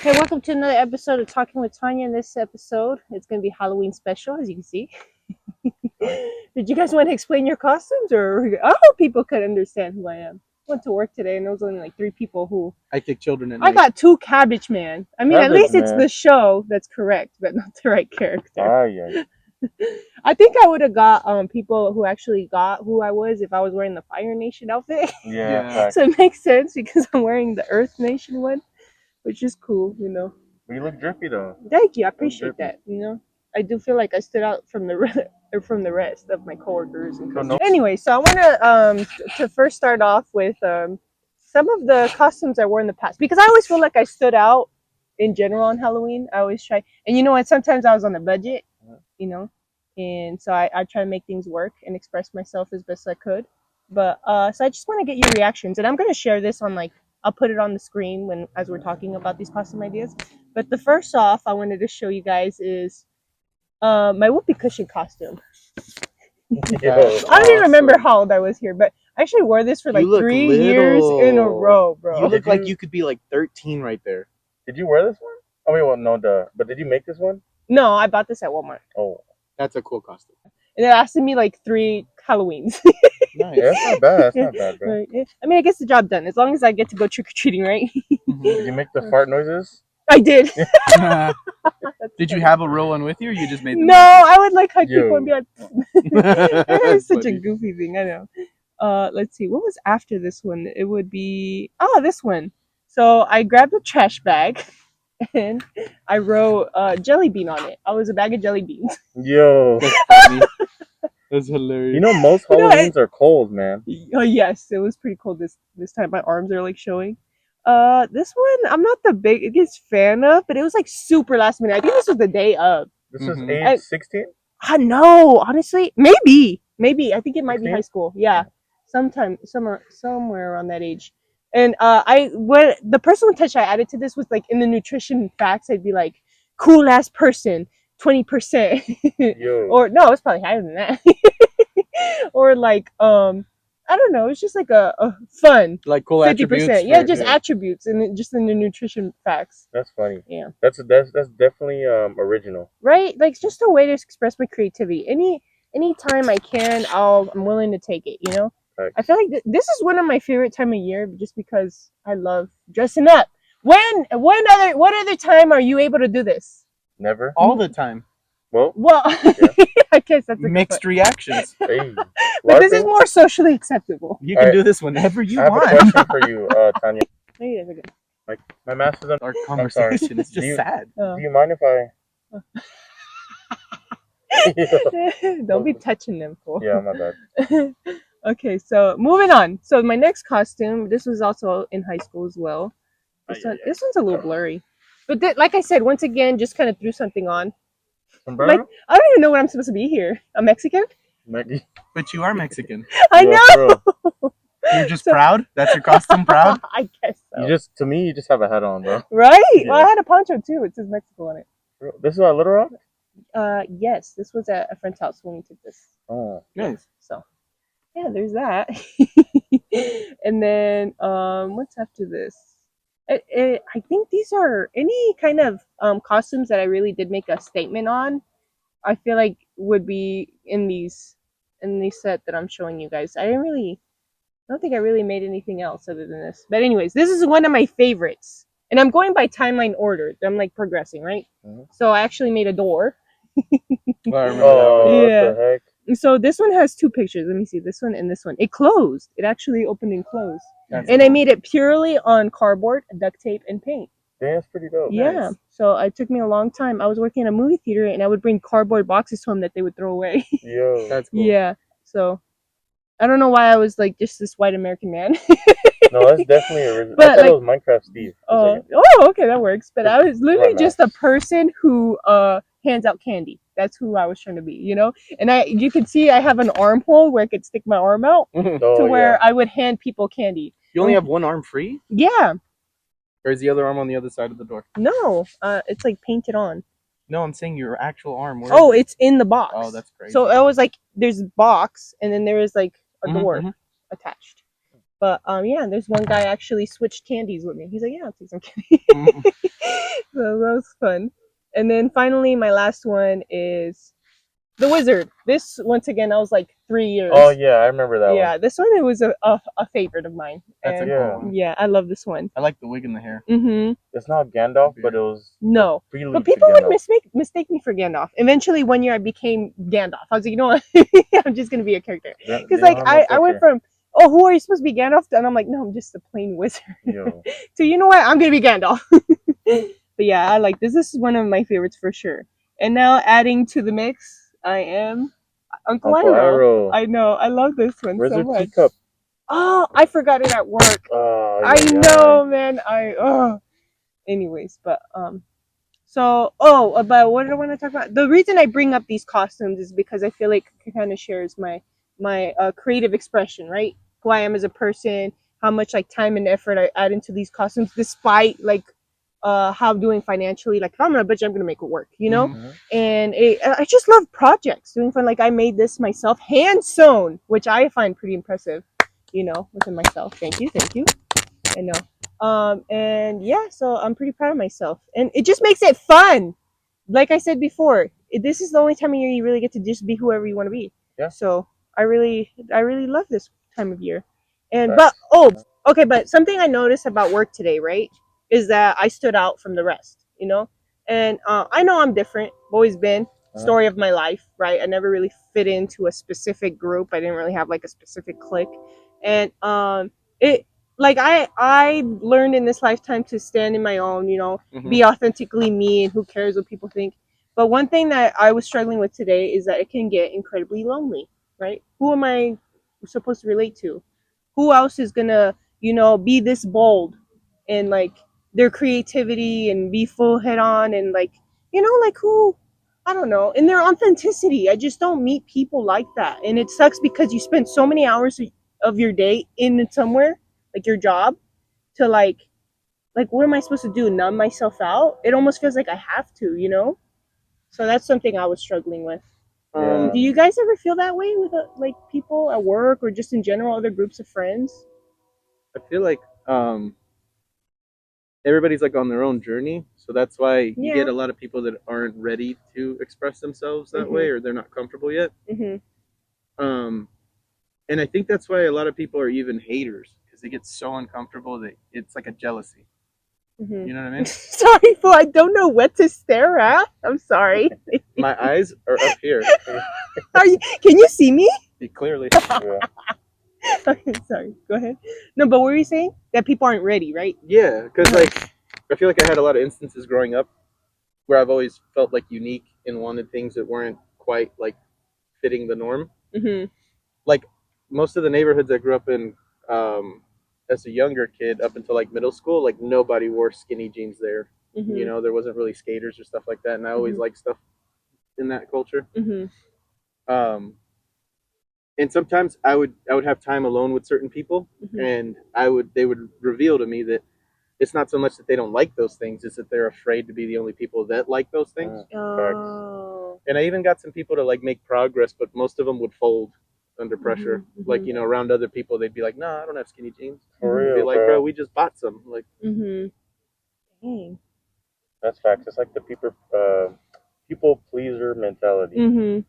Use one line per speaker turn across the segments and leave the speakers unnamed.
Hey, welcome to another episode of Talking with Tanya. In this episode, it's going to be Halloween special, as you can see. Did you guys want to explain your costumes, or I hope people could understand who I am? I went to work today, and there was only like 3 people who.
I kick children at
I
night.
got 2 Cabbage Man. I mean, at least it's the show that's correct, but not the right character.
Yeah.
I think I would have got people who actually got who I was if I was wearing the Fire Nation outfit.
Yeah.
So it makes sense because I'm wearing the Earth Nation one, which is cool, you know.
You look drippy though.
Thank you. I appreciate that. You know, I do feel like I stood out from the rest of my coworkers. And anyway, so I want to first start off with some of the costumes I wore in the past because I always feel like I stood out in general on Halloween. I always try, and you know what? Sometimes I was on a budget, you know, and so I try to make things work and express myself as best I could. But so I just want to get your reactions, and I'm gonna share this on I'll put it on the screen as we're talking about these costume ideas. But the first off I wanted to show you guys is my whoopee cushion costume. I don't even remember how old I was here, but I actually wore this for like 3 years in a row, bro.
You look like you could be like 13 right there.
Did you wear this one? Oh wait, well no, but did you make this one?
No, I bought this at Walmart.
Oh,
that's a cool costume.
And it lasted me like 3 Halloweens.
Nice. Yeah, that's not bad. That's not bad, bro.
I mean, I guess the job done as long as I get to go trick or treating, right?
Did you make the fart noises?
I did.
Did you have a real one with you, or you just made them?
No, I would like hug people and be like, it's such a goofy thing. I know. Let's see. What was after this one? It would be this one. So I grabbed a trash bag and I wrote jelly bean on it. I was a bag of jelly beans.
Yo.
That's funny. That's hilarious.
You know, most Halloweens are cold, man.
Oh yes, it was pretty cold this time. My arms are like showing. This one I'm not the biggest fan of, but it was like super last minute. I think this was the day of.
This is age 16?
No, honestly, maybe. I think it might 16? Be high school. Yeah, somewhere around that age. And when the personal touch I added to this was like in the nutrition facts, I'd be like, cool ass person, 20%. Or no, it's probably higher than that. Or like I don't know. It's just like a fun,
like cool 50%. Attributes.
Yeah, just attributes and just in the nutrition facts.
That's funny.
Yeah,
that's definitely original.
Right, like just a way to express my creativity. Any time I can, I'm willing to take it. You know, right. I feel like this is one of my favorite time of year, just because I love dressing up. What other time are you able to do this?
Never.
All the time.
Well,
yeah. I guess that's
mixed reactions.
Hey,
but this is more socially acceptable.
You can do this whenever you want.
I have a question for you, Tanya.
Hey, that's good.
Like my math is on
our conversation. It's just sad.
Do you mind if
I? Don't be touching them, fool.
Yeah, my bad.
Okay, so moving on. So my next costume, this was also in high school as well. This one's a little blurry, but like I said, once again, just kind of threw something on. Like, I don't even know what I'm supposed to be here. A Mexican?
But you are Mexican.
I know.
You're just proud? That's your costume, proud?
I guess so.
To me, you just have a hat on, bro.
Right? Yeah. Well, I had a poncho too. It says Mexico on it.
This is at Little Rock?
Yes. This was at a friend's house when we took this.
Oh,
nice.
So, yeah, there's that. And then, what's after this? I think these are any kind of costumes that I really did make a statement on. I feel like would be in these set that I'm showing you guys. I don't think I really made anything else other than this. But anyways, this is one of my favorites, and I'm going by timeline order. I'm like progressing, right? Mm-hmm. So I actually made a door.
I remember that one.
Yeah.
What the heck?
So this one has 2 pictures. Let me see this one and this one. It closed. It actually opened and closed. And cool. I made it purely on cardboard, duct tape, and paint.
Yeah, that's pretty dope.
Yeah.
Nice.
So it took me a long time. I was working in a movie theater, and I would bring cardboard boxes home that they would throw away.
Yo, that's cool.
Yeah. So I don't know why I was like just this white American man.
No, that's definitely original. I thought it was Minecraft Steve.
Oh, okay, that works. But I was literally just a person who hands out candy. That's who I was trying to be, you know? And you can see I have an armhole where I could stick my arm out to where I would hand people candy.
You only have one arm free?
Yeah.
Or is the other arm on the other side of the door?
No, it's like painted on.
No, I'm saying your actual arm.
It's in the box.
Oh, that's crazy.
So it was like there's a box, and then there is like a door attached. But yeah, there's one guy actually switched candies with me. He's like, yeah, I'll take some candy. So that was fun. And then finally, my last one is the Wizard. This, once again, I was like 3 years.
Oh yeah, I remember that
Yeah,
one.
this one, it was a favorite of mine.
That's
And
a cool one.
yeah, I love this one.
I like the wig in the hair.
Mm-hmm.
It's not Gandalf, but it was
No.
prelude
But
to
people would
Gandalf.
mistake me for Gandalf. Eventually, one year I became Gandalf. I was like, you know what? I'm just gonna be a character.
They
Because
don't
like
have no
I went
picture.
from, oh, who are you supposed to be, Gandalf? And I'm like, no, I'm just a plain wizard.
Yo.
So you know what? I'm gonna be Gandalf. But yeah, I like this. This is one of my favorites for sure. And now adding to the mix, I am Uncle Iroh. I know. I love this one
Where's
so
your
much.
teacup?
Oh, I forgot it at work.
Oh,
I know, man. Anyways, but so but what did I want to talk about? The reason I bring up these costumes is because I feel like it kind of shares my creative expression, right? Who I am as a person, how much like time and effort I add into these costumes, despite like how I'm doing financially. Like if I'm on a budget, I'm gonna make it work, you know.
Mhm.
And I just love projects, doing fun. Like I made this myself, hand sewn, which I find pretty impressive, you know, within myself. Thank you. I know. And yeah, so I'm pretty proud of myself, and it just makes it fun. Like I said before, this is the only time of year you really get to just be whoever you want to be.
Yeah.
So I really love this time of year. And
Right.
okay, but something I noticed about work today, right, is that I stood out from the rest. You know, and I know I'm different. Always been. Story of my life, right? I never really fit into a specific group. I didn't really have like a specific clique, and it like I learned in this lifetime to stand in my own, you know, be authentically me, and who cares what people think. But one thing that I was struggling with today is that it can get incredibly lonely, right? Who am I supposed to relate to? Who else is gonna, you know, be this bold and like their creativity and be full head on and like, you know, like who, I don't know, in their authenticity. I just don't meet people like that. And it sucks because you spend so many hours of your day in somewhere, like your job, to like what am I supposed to do? Numb myself out? It almost feels like I have to, you know? So that's something I was struggling with.
Yeah.
Do you guys ever feel that way with like people at work or just in general, other groups of friends?
I feel like everybody's like on their own journey, so that's why you get a lot of people that aren't ready to express themselves that way, or they're not comfortable yet. And I think that's why a lot of people are even haters, because they get so uncomfortable that it's like a jealousy. You know what I mean?
Sorry, fool. I don't know what to stare at. I'm sorry.
My eyes are up here.
Can you see me?
Clearly.
Yeah.
Okay, sorry. Go ahead. No, but what were you saying? That people aren't ready, right?
Yeah, because like I feel like I had a lot of instances growing up where I've always felt like unique and wanted things that weren't quite like fitting the norm. Like most of the neighborhoods I grew up in, as a younger kid, up until like middle school, like nobody wore skinny jeans there. You know, there wasn't really skaters or stuff like that, and I always liked stuff in that culture. And sometimes I would have time alone with certain people, and they would reveal to me that it's not so much that they don't like those things, it's that they're afraid to be the only people that like those things.
Oh.
And I even got some people to like make progress, but most of them would fold under pressure. Like, you know, around other people, they'd be like, "No, I don't have skinny jeans."
For real,
be like, "Bro, we just bought some." Like,
Dang.
That's facts. It's like the people pleaser mentality, and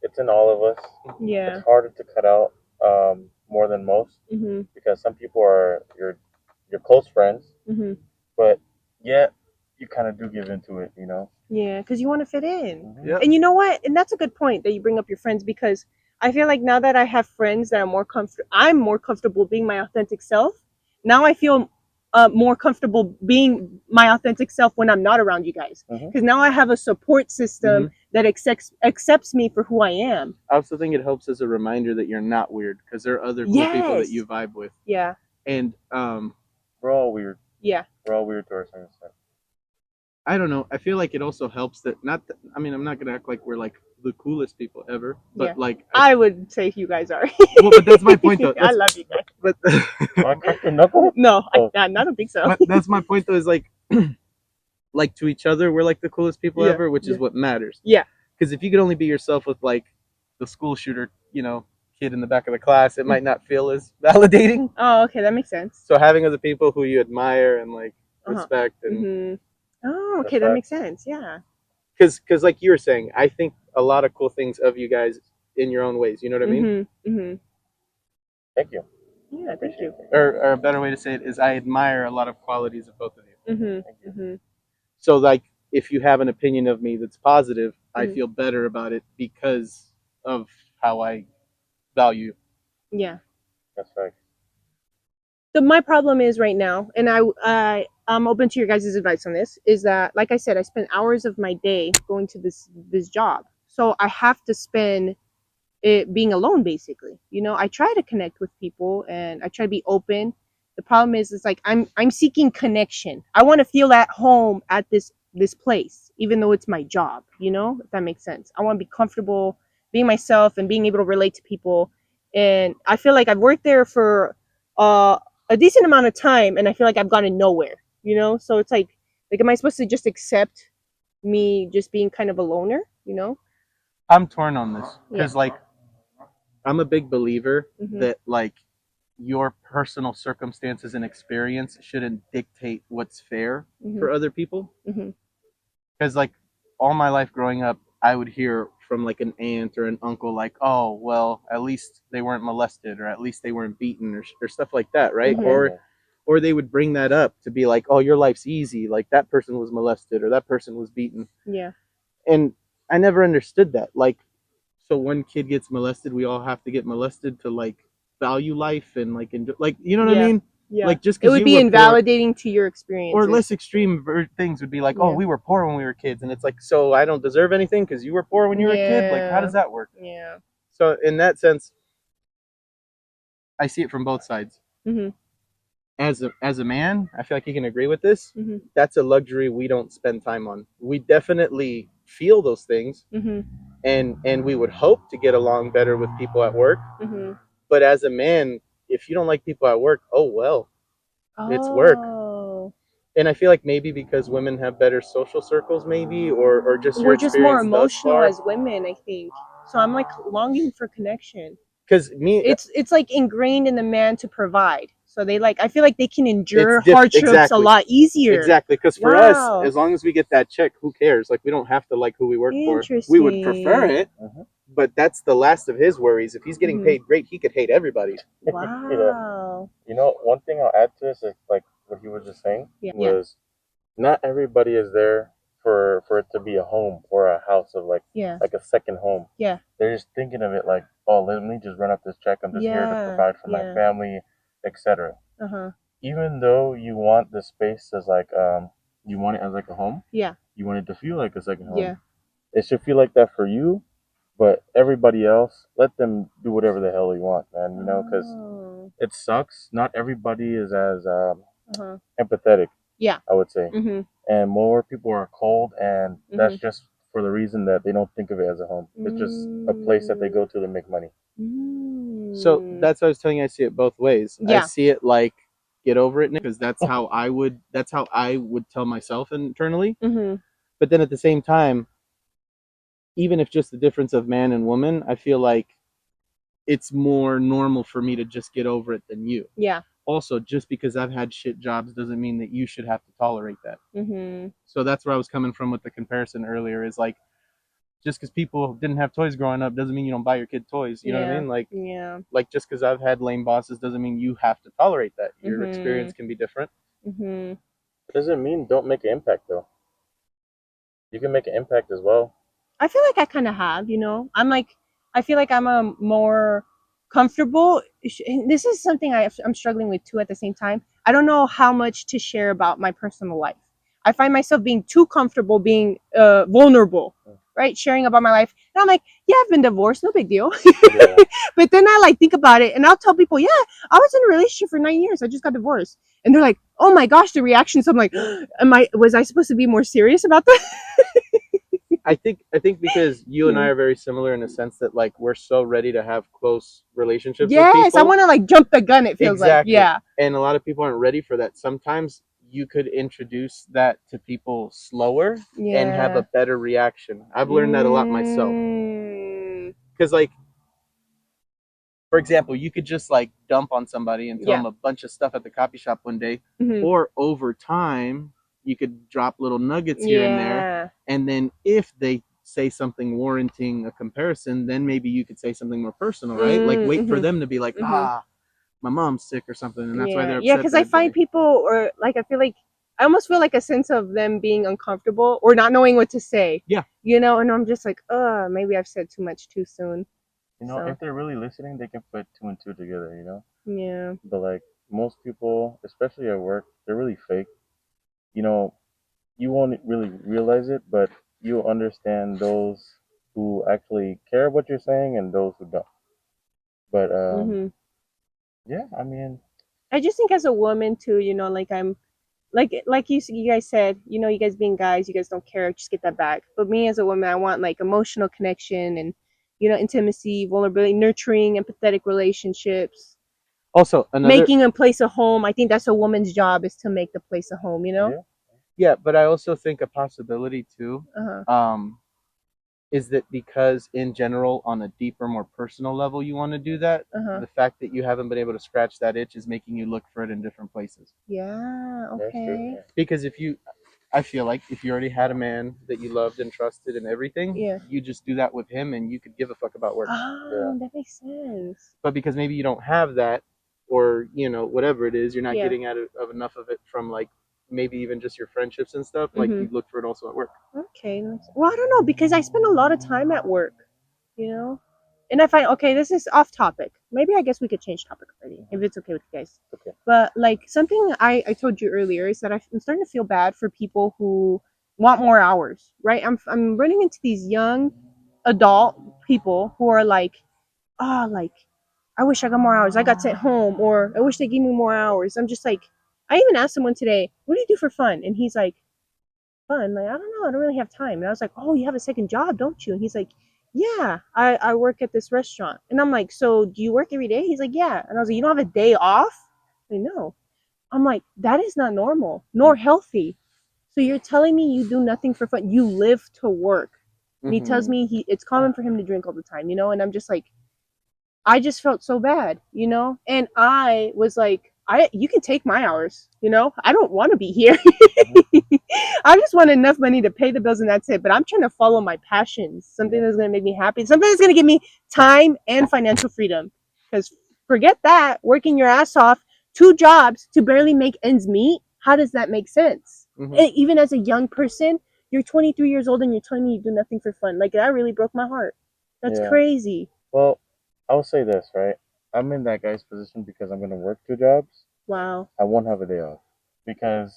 it's in all of us.
Yeah.
It's harder to cut out more than most because some people are your close friends, but yet you kind of do give into it, you know.
Yeah, because you want to fit in.
yeah,
And you know what? And that's a good point that you bring up your friends, because I feel like now that I have friends that I'm more comfortable being my authentic self. Now I feel more comfortable being my authentic self when I'm not around you guys, because now I have a support system that accepts me for who I am.
I also think it helps as a reminder that you're not weird, because there are other cool people that you vibe with.
Yeah.
And
we're all weird.
Yeah.
We're all weird to our certain extent.
I don't know. I feel like it also helps that I mean, I'm not gonna act like we're like the coolest people ever, but like
I would say you guys are.
Well, but that's my point though.
I love you guys.
But
I cracked your knuckle?
No, I don't think so.
But that's my point though. Is like, like to each other, we're like the coolest people ever, which is what matters.
Yeah.
Because if you could only be yourself with like the school shooter, you know, kid in the back of the class, it might not feel as validating.
Oh, okay, that makes sense.
So having other people who you admire and like respect and
oh, okay, that makes sense. Yeah.
Because like you were saying, I think a lot of cool things of you guys in your own ways. You know what I mean?
Thank you.
Yeah, thank you.
Or a better way to say it is, I admire a lot of qualities of both of you. So like, if you have an opinion of me that's positive, I feel better about it because of how I value.
Yeah.
That's right.
So my problem is right now, and I'm open to your guys' advice on this, is that, like I said, I spend hours of my day going to this job. So I have to spend it being alone, basically. You know, I try to connect with people and I try to be open. The problem is, it's like I'm seeking connection. I want to feel at home at this place, even though it's my job. You know, if that makes sense. I want to be comfortable being myself and being able to relate to people. And I feel like I've worked there for uh, a decent amount of time, and I feel like I've gotten nowhere. You know, so it's like, am I supposed to just accept me just being kind of a loner? You know?
I'm torn on this because
Yeah.
like, I'm a big believer that like, your personal circumstances and experience shouldn't dictate what's fair for other people. Because like, all my life growing up, I would hear from like an aunt or an uncle like, oh well, at least they weren't molested, or at least they weren't beaten, or stuff like that, right? Or they would bring that up to be like, oh, your life's easy, like that person was molested or that person was beaten.
Yeah.
And I never understood that. Like, so one kid gets molested, we all have to get molested to like value life and like enjoy, like, you know what I mean?
Yeah.
Like, just
it
because
would
you
be
were
invalidating to your experience.
or less extreme things would be like, oh,
Yeah.
we were poor when we were kids, and it's like, so I don't deserve anything because you were poor when you were a kid. Like, how does that work?
Yeah.
So in that sense, I see it from both sides. As a man, I feel like you can agree with this. That's a luxury we don't spend time on. We definitely feel those things, and we would hope to get along better with people at work. But as a man, if you don't like people at work, oh well, it's work. And I feel like maybe because women have better social circles, maybe, or just your
We're just more
experience thus
emotional
far.
as women, I think. So I'm like longing for connection.
Because
it's like ingrained in the man to provide. So they like, I feel like they can endure hardships a lot easier.
Exactly, because for us, as long as we get that check, who cares? Like, we don't have to like who we work for. We would prefer it, but that's the last of his worries. If he's getting paid great, he could hate everybody.
Wow.
You know, one thing I'll add to this is like what he was just saying was not everybody is there for it to be a home or a house of like a second home.
Yeah.
They're just thinking of it like, oh, let me just run up this check. I'm just here to provide for my family, etc. Even though you want the space as like you want it as like a home.
Yeah.
You want it to feel like a second home.
Yeah.
It should feel like that for you, but everybody else, let them do whatever the hell they want, man. You know, because it sucks. Not everybody is as empathetic.
Yeah.
I would say. And more people are cold, and that's just for the reason that they don't think of it as a home. It's just a place that they go to make money.
So that's what I was telling you. I see it both ways.
Yeah.
I see it like, get over it, because that's how I would tell myself internally. But then at the same time, even if just the difference of man and woman, I feel like it's more normal for me to just get over it than you.
Yeah.
Also, just because I've had shit jobs doesn't mean that you should have to tolerate that. So that's where I was coming from with the comparison earlier, is like, just because people didn't have toys growing up doesn't mean you don't buy your kid toys. You know what I mean? Like, like, just because I've had lame bosses doesn't mean you have to tolerate that. Your experience can be different.
It doesn't mean don't make an impact, though. You can make an impact as well.
I feel like I kind of have, you know. I feel like I'm a more comfortable. This is something I'm struggling with too at the same time. I don't know how much to share about my personal life. I find myself being too comfortable being vulnerable, right? Sharing about my life. And I'm like, yeah, I've been divorced, no big deal. But then I like think about it, and I'll tell people, yeah, I was in a relationship for 9 years. I just got divorced. And they're like, oh my gosh, the reaction. So I'm like, was I supposed to be more serious about that?
I think because you and I are very similar in the sense that like, we're so ready to have close relationships with people.
Yes, I want to like jump the gun, it feels like. Yeah.
And a lot of people aren't ready for that. Sometimes you could introduce that to people slower and have a better reaction. I've learned that a lot myself. Because like, for example, you could just like dump on somebody and tell them a bunch of stuff at the coffee shop one day, or over time you could drop little nuggets here and there, and then if they say something warranting a comparison, then maybe you could say something more personal, right? Like wait for them to be like, my mom's sick or something, and that's why they're upset.
Yeah, because I find people, or like, I feel like I almost feel like a sense of them being uncomfortable or not knowing what to say.
Yeah.
You know, and I'm just like, maybe I've said too much too soon.
You know, if they're really listening, they can put 2 and 2 together, you know?
Yeah.
But like most people, especially at work, they're really fake. You know, you won't really realize it, but you'll understand those who actually care what you're saying and those who don't. But yeah, I mean,
I just think as a woman too, you know, like I'm like you guys said, you know, you guys being guys, you guys don't care, just get that back. But me as a woman, I want like emotional connection and, you know, intimacy, vulnerability, nurturing, empathetic relationships.
Also,
making a place a home. I think that's a woman's job, is to make the place a home, you know?
Yeah, but I also think a possibility too, is that because in general, on a deeper, more personal level, you want to do that, the fact that you haven't been able to scratch that itch is making you look for it in different places.
Yeah, okay.
Because I feel like if you already had a man that you loved and trusted and everything, you just do that with him and you could give a fuck about work.
That makes sense.
But because maybe you don't have that, or, you know, whatever it is, you're not getting out of enough of it from like maybe even just your friendships and stuff, like you look for it also at work.
Okay. Well, I don't know, because I spend a lot of time at work, you know? And I find, okay, this is off topic. Maybe I guess we could change topic already, if it's okay with you guys.
Okay.
But like something I told you earlier is that I'm starting to feel bad for people who want more hours, right? I'm running into these young adult people who are like, like, I wish I got more hours. I got sent home, or I wish they gave me more hours. I'm just like, I even asked someone today, what do you do for fun? And he's like, fun? Like, I don't know. I don't really have time. And I was like, oh, you have a second job, don't you? And he's like, yeah, I work at this restaurant. And I'm like, so do you work every day? He's like, yeah. And I was like, you don't have a day off? I know. I'm like, that is not normal nor healthy. So you're telling me you do nothing for fun? You live to work. And he tells me it's common for him to drink all the time, you know? And I'm just like, I just felt so bad, you know? And I was like, you can take my hours, you know? I don't want to be here. I just want enough money to pay the bills and that's it. But I'm trying to follow my passions, something that's going to make me happy, something that's going to give me time and financial freedom. Because forget that, working your ass off, 2 jobs to barely make ends meet. How does that make sense? Even as a young person, you're 23 years old and you're telling me you do nothing for fun. Like, that really broke my heart. That's crazy.
Well, I'll say this, right? I'm in that guy's position because I'm going to work 2 jobs.
Wow.
I won't have a day off because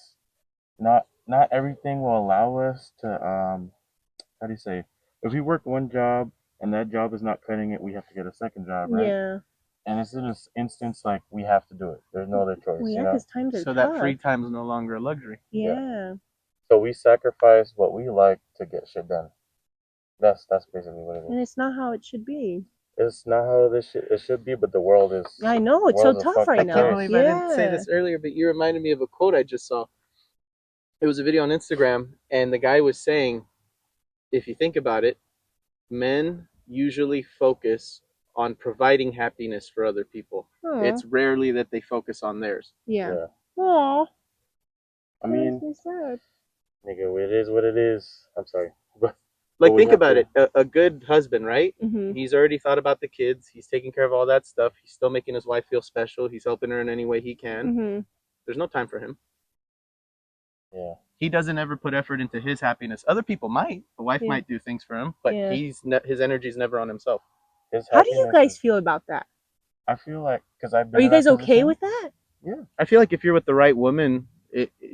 not everything will allow us to how do you say, if we work 1 job and that job is not cutting it, we have to get a second job, right?
Yeah.
And it's in this instance like we have to do it. There's no other choice.
Well, yeah,
you know?
because times are
So
tough.
that free time is no longer a luxury.
Yeah.
So we sacrifice what we like to get shit done. That's basically what it is.
And it's not how it should be.
It's not how it should be, but the world is.
I know, it's so tough right now.
I can't believe I didn't say this earlier, but you reminded me of a quote I just saw. It was a video on Instagram, and the guy was saying, if you think about it, men usually focus on providing happiness for other people.
Aww.
It's rarely that they focus on theirs.
Yeah. Aw.
I mean,
makes me sad.
Nigga, it is what it is. I'm sorry.
Like, think about it. A good husband, right?
Mm-hmm.
He's already thought about the kids. He's taking care of all that stuff. He's still making his wife feel special. He's helping her in any way he can.
Mm-hmm.
There's no time for him.
Yeah.
He doesn't ever put effort into his happiness. Other people might. The wife might do things for him, but his energy's never on himself.
How do you guys feel about that?
I feel like, because I've been.
Are you guys okay with that?
Yeah. I feel like if you're with the right woman,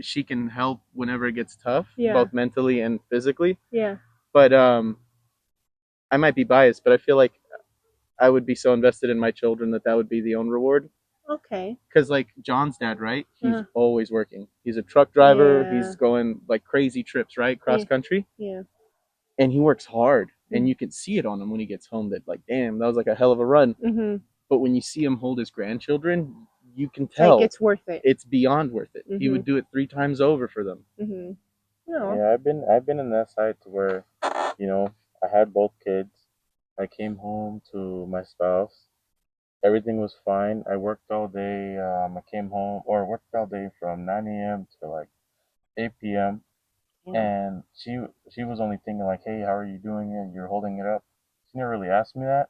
she can help whenever it gets tough, both mentally and physically.
Yeah.
But I might be biased, but I feel like I would be so invested in my children that would be the own reward.
Okay.
Because like John's dad, right? He's always working. He's a truck driver.
Yeah.
He's going like crazy trips, right? Cross country.
Yeah.
And he works hard. And you can see it on him when he gets home that like, damn, that was like a hell of a run.
Mm-hmm.
But when you see him hold his grandchildren, you can tell
like it's worth it.
It's beyond worth it. He would do it 3 times over for them.
Mm-hmm. No.
Yeah, I've been in that side to where, you know, I had both kids. I came home to my spouse, everything was fine. I worked all day. I came home or worked all day from 9 a.m. to like 8 p.m. And she was only thinking like, hey, how are you doing it? You're holding it up. She never really asked me that,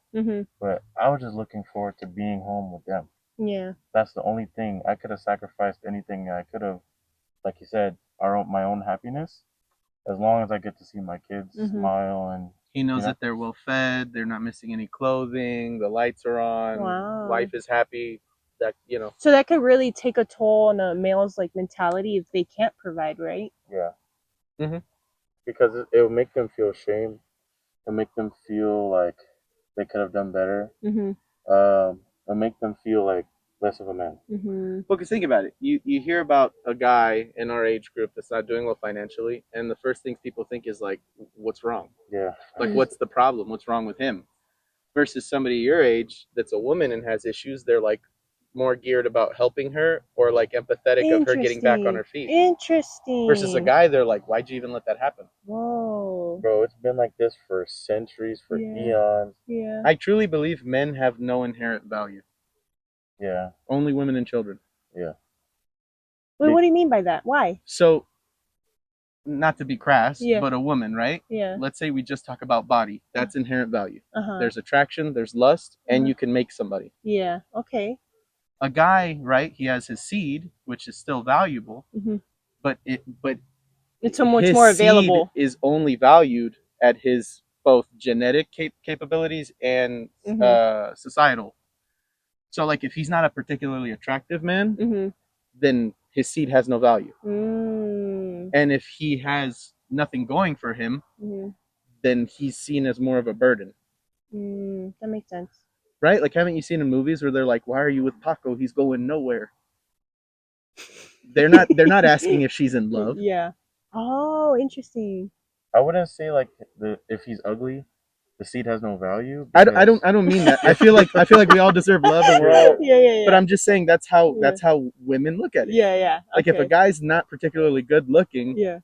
but I was just looking forward to being home with them.
Yeah.
That's the only thing. I could have sacrificed anything. I could have, like you said, my own happiness. As long as I get to see my kids smile and
he knows that they're well fed, they're not missing any clothing, the lights are on,
Wow.
life is happy. That
So that could really take a toll on a male's like mentality if they can't provide, right?
Yeah.
Mm-hmm.
Because it will make them feel shame. It'll make them feel like they could have done better. It'll make them feel like less of a man.
Well, because think about it. You hear about a guy in our age group that's not doing well financially, and the first things people think is like, what's wrong?
Yeah.
Like, what's the problem? What's wrong with him? Versus somebody your age that's a woman and has issues, they're like more geared about helping her or like empathetic of her getting back on her feet.
Interesting.
Versus a guy, they're like, why'd you even let that happen?
Whoa.
Bro, it's been like this for centuries, for eons.
Yeah.
I truly believe men have no inherent value.
Yeah.
Only women and children.
Yeah.
Wait, what do you mean by that? Why?
So, not to be crass,
Yeah.
but a woman, right?
Yeah.
Let's say we just talk about body. That's inherent value.
Uh-huh.
There's attraction, there's lust, and you can make somebody.
Yeah. Okay.
A guy, right? He has his seed, which is still valuable, but
it's so much more available.
Seed is only valued at his both genetic capabilities and societal. So, like, if he's not a particularly attractive man, then his seed has no value. And if he has nothing going for him, then he's seen as more of a burden.
That makes sense.
Right? Like, haven't you seen in movies where they're like, why are you with Paco? He's going nowhere. They're not asking if she's in love.
Yeah. Oh, interesting.
I wouldn't say like if he's ugly, the seed has no value.
I don't mean that. I feel like we all deserve love and we're all
yeah.
But I'm just saying that's how women look at it.
Yeah.
Like if a guy's not particularly good looking,
yeah.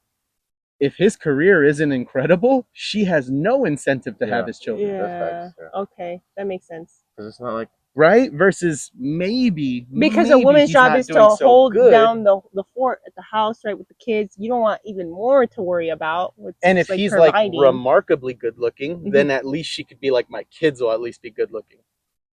If his career isn't incredible, she has no incentive to have his children.
Yeah. Okay, that makes sense.
Because it's not like
right versus maybe
because a woman's job is to hold down the fort at the house, right, with the kids. You don't want even more to worry about.
And if he's providing. Like remarkably good looking, then at least she could be like, my kids will at least be good looking.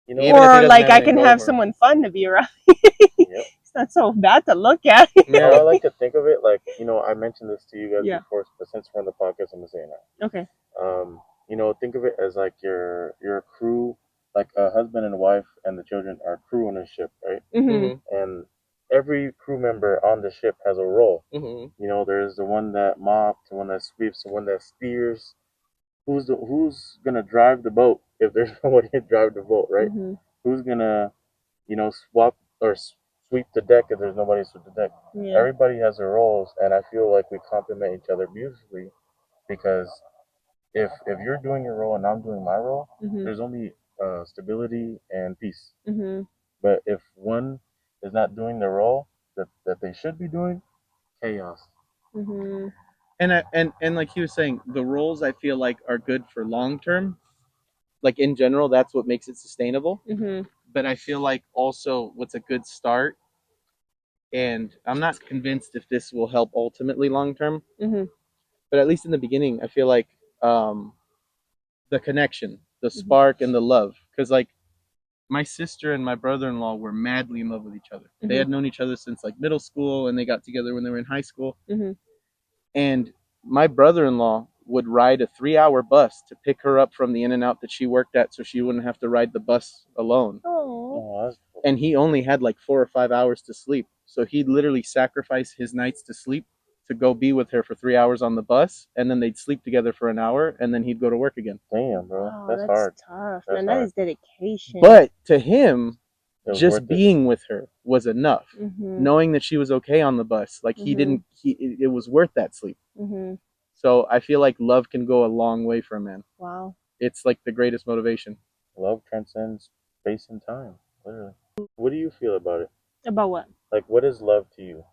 You know, or like I can have someone fun to be around. Yep. It's not so bad to look at.
Yeah. I like to think of it like, you know, I mentioned this to you guys before, but since we're on the podcast, I'm gonna say it now.
Okay.
You know, think of it as like your crew, like a husband and wife and the children are crew on a ship, right? And every crew member on the ship has a role. You know, there's the one that mops, the one that sweeps, the one that steers. Who's gonna drive the boat if there's nobody to drive the boat, right? Who's gonna, you know, swap or sweep the deck if there's nobody to sweep the deck? Yeah. Everybody has their roles, and I feel like we complement each other beautifully because if you're doing your role and I'm doing my role, there's only stability and peace. But if one is not doing the role that they should be doing, chaos.
And like he was saying, the roles I feel like are good for long term. Like in general, that's what makes it sustainable. But I feel like also what's a good start, and I'm not convinced if this will help ultimately long term. But at least in the beginning, I feel like the connection, the spark, and the love. Because like my sister and my brother-in-law were madly in love with each other. They had known each other since like middle school, and they got together when they were in high school. And my brother-in-law would ride a 3-hour bus to pick her up from the In-N-Out that she worked at so she wouldn't have to ride the bus alone.
Oh.
And he only had like 4 or 5 hours to sleep. So he'd literally sacrifice his nights to sleep to go be with her for 3 hours on the bus, and then they'd sleep together for an hour, and then he'd go to work again.
Damn, bro.
Wow,
that's hard.
Tough.
That's
Man,
hard.
that is dedication.
But to him, just being with her was enough. Knowing that she was okay on the bus. Like it was worth that sleep. So I feel like love can go a long way for a man.
Wow.
It's like the greatest motivation.
Love transcends space and time, literally. What do you feel about it?
About what?
Like, what is love to you?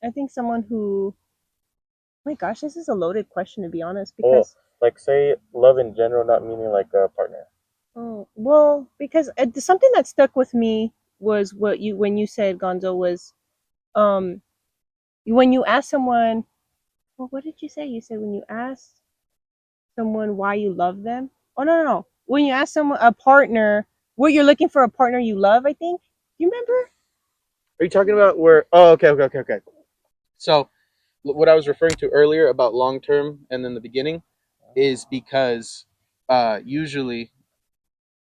I think someone who... Oh my gosh, this is a loaded question, to be honest, because...
Like, say love in general, not meaning like a partner.
Oh, well, because something that stuck with me was what you when you said, Gonzo, was um when you ask someone, well, what did you say? You said when you ask someone why you love them. Oh, no, no, no. When you ask someone, a partner, what you're looking for, a partner you love, I think. You remember?
Are you talking about where? Oh, okay. So what I was referring to earlier about long term and then the beginning is because usually,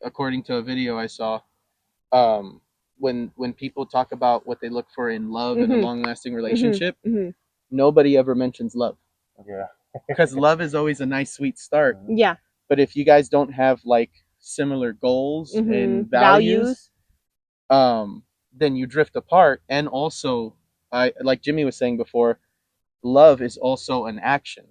according to a video I saw, um, when people talk about what they look for in love and a long lasting relationship, nobody ever mentions love.
Yeah.
Because love is always a nice sweet start.
Yeah.
But if you guys don't have like similar goals and values, then you drift apart. And also, I like Jimmy was saying before, love is also an action.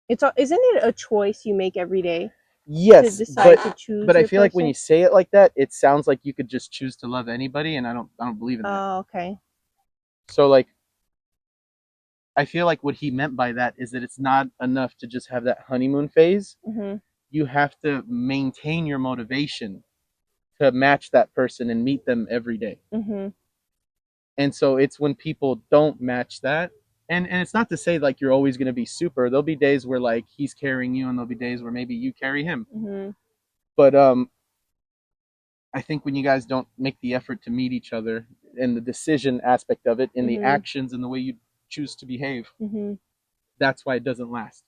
Isn't it a choice you make every day to
Yes,
decide to choose
but I
your
feel like when
person?
you say it like that, it sounds like you could just choose to love anybody, and I don't believe in that.
Oh, okay.
So like, I feel like what he meant by that is that it's not enough to just have that honeymoon phase. You have to maintain your motivation to match that person and meet them every day. And so it's when people don't match that. And it's not to say like you're always going to be super. There'll be days where like he's carrying you and there'll be days where maybe you carry him. But I think when you guys don't make the effort to meet each other and the decision aspect of it in the actions and the way you choose to behave, that's why it doesn't last.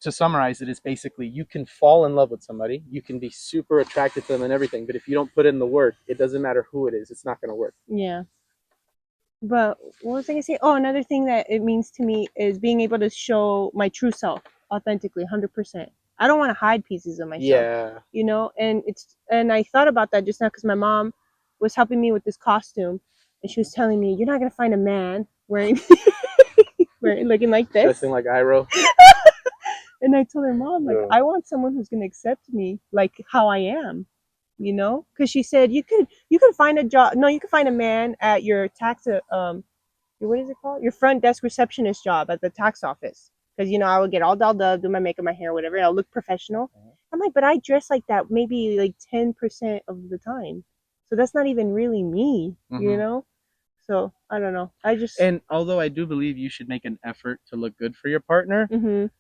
To summarize it is basically you can fall in love with somebody, you can be super attracted to them and everything, but if you don't put in the work, it doesn't matter who it is, it's not going to work.
Yeah. But what was I gonna say? Oh, another thing that it means to me is being able to show my true self authentically, 100%. I don't want to hide pieces of myself.
Yeah.
You know, and I thought about that just now because my mom was helping me with this costume, and she was telling me, "You're not gonna find a man wearing looking like this."
Dressing like Iroh.
And I told her, Mom, like,
Yeah.
I want someone who's gonna accept me like how I am, you know? Because she said you could find a job. No, you could find a man at your what is it called? Your front desk receptionist job at the tax office. Because I would get all dolled up, do my makeup, my hair, whatever, and I'll look professional. I'm like, but I dress like that maybe like 10% of the time, so that's not even really me, you know. So I don't know.
And although I do believe you should make an effort to look good for your partner,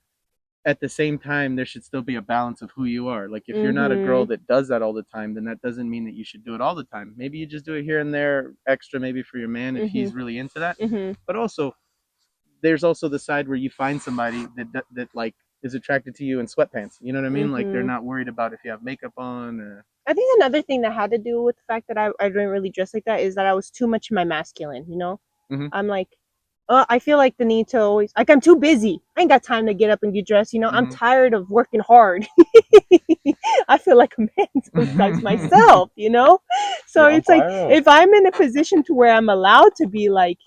at the same time, there should still be a balance of who you are. Like if you're not a girl that does that all the time, then that doesn't mean that you should do it all the time. Maybe you just do it here and there, extra maybe for your man if he's really into that. But also, there's also the side where you find somebody that like is attracted to you in sweatpants. You know what I mean? Like they're not worried about if you have makeup on. Or...
I think another thing that had to do with the fact that I didn't really dress like that is that I was too much in my masculine, you know? I'm like, I feel like the need to always, like, I'm too busy. I ain't got time to get up and get dressed, you know? I'm tired of working hard. I feel like a man sometimes myself, you know? So it's like, if I'm in a position to where I'm allowed to be like,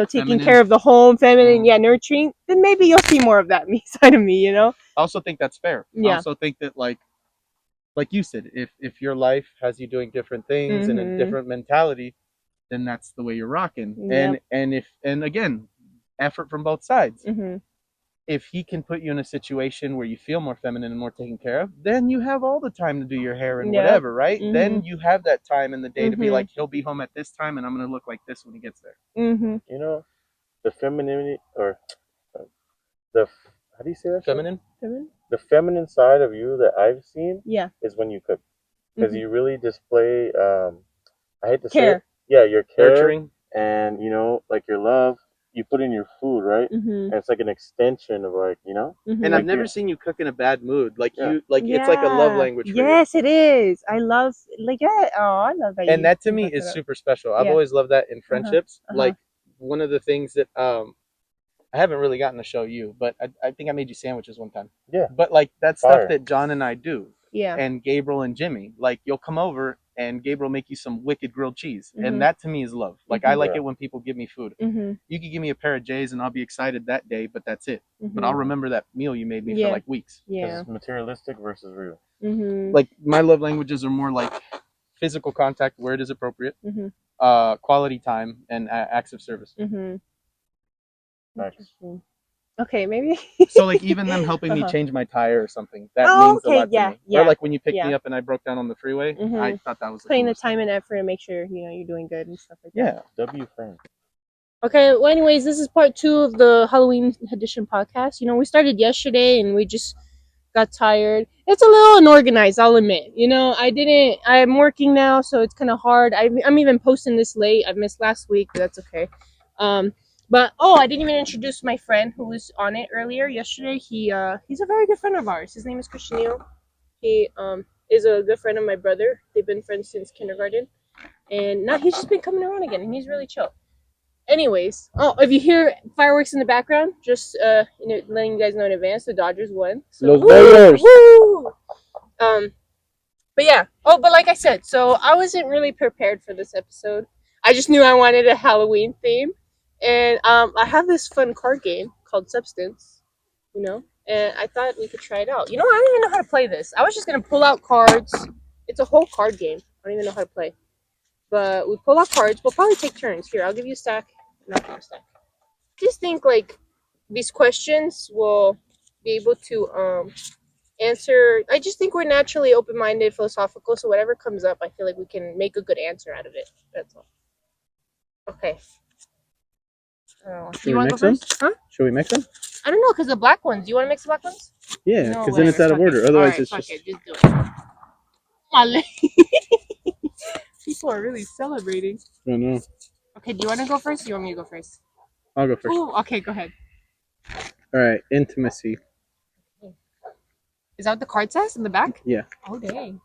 taking care of the home, feminine, nurturing, then maybe you'll see more of that side of me, you know?
I also think that's fair.
Yeah.
I also think that like you said, if your life has you doing different things and a different mentality, then that's the way you're rocking.
Yep.
And again, effort from both sides. If he can put you in a situation where you feel more feminine and more taken care of, then you have all the time to do your hair and whatever, right? Then you have that time in the day to be like, he'll be home at this time and I'm going to look like this when he gets there.
You know, the femininity or the how do you say that?
Feminine?
The feminine side of you that I've seen is when you cook. Because you really display I hate to say it. Yeah, your care. Nurturing. And like your love, you put in your food, right? And it's like an extension of
And I've never seen you cook in a bad mood. Like it's like a love language for you.
Yes, it is. I love I love that.
And that to me is super special. I've always loved that in friendships. Like one of the things that I haven't really gotten to show you, but I think I made you sandwiches one time.
Yeah.
But like that's stuff that John and I do.
Yeah.
And Gabriel and Jimmy, like you'll come over and Gabriel make you some wicked grilled cheese, and that to me is love. Like I like it when people give me food. You could give me a pair of J's and I'll be excited that day, but that's it. But I'll remember that meal you made me for like weeks.
Yeah. It's materialistic versus real.
Like my love languages are more like physical contact where it is appropriate, quality time, and acts of service.
Interesting. Okay, maybe.
So like even them helping me change my tire or something, that
Oh,
means a
okay,
lot to me.
yeah,
Or like when you picked
yeah.
me up and I broke down on the freeway, I thought that was
Putting the
coolest
time
thing.
and effort and make sure you're doing good and stuff like that.
Yeah.
W friend.
Okay, well, anyways, this is part 2 of the Halloween edition podcast. We started yesterday and we just got tired. It's a little unorganized, I'll admit. I'm working now, so it's kind of hard. I'm even posting this late. I missed last week, but that's okay. But I didn't even introduce my friend who was on it earlier yesterday. He's a very good friend of ours. His name is Christian Neal. He is a good friend of my brother. They've been friends since kindergarten, and now he's just been coming around again, and he's really chill. Anyways, if you hear fireworks in the background, just letting you guys know in advance, the Dodgers won. So,
Los Dodgers.
woo! But yeah. But like I said, so I wasn't really prepared for this episode. I just knew I wanted a Halloween theme, and I have this fun card game called Substance, and I thought we could try it out. I don't even know how to play this. I was just gonna pull out cards. It's a whole card game. I don't even know how to play. But we pull out cards. We'll probably take turns. Here, I'll give you a stack. Not give you a stack. Just think like these questions will be able to answer. I just think we're naturally open-minded, philosophical. So whatever comes up, I feel like we can make a good answer out of it. That's all. Okay.
Should we mix them?
Huh?
Should we mix them?
I don't know, because the black ones. Do you want to mix the black ones?
Yeah,
No,
because then it's out of
fuck
order.
it.
Otherwise,
Alright,
it's
fuck
just.
it. Just do it. Male. People are really celebrating.
I know.
Okay, do you want to go first? Or do you want me to go first?
I'll go first.
Ooh, okay, go ahead.
All right, intimacy.
Is that what the card says in the back?
Yeah.
Oh, dang.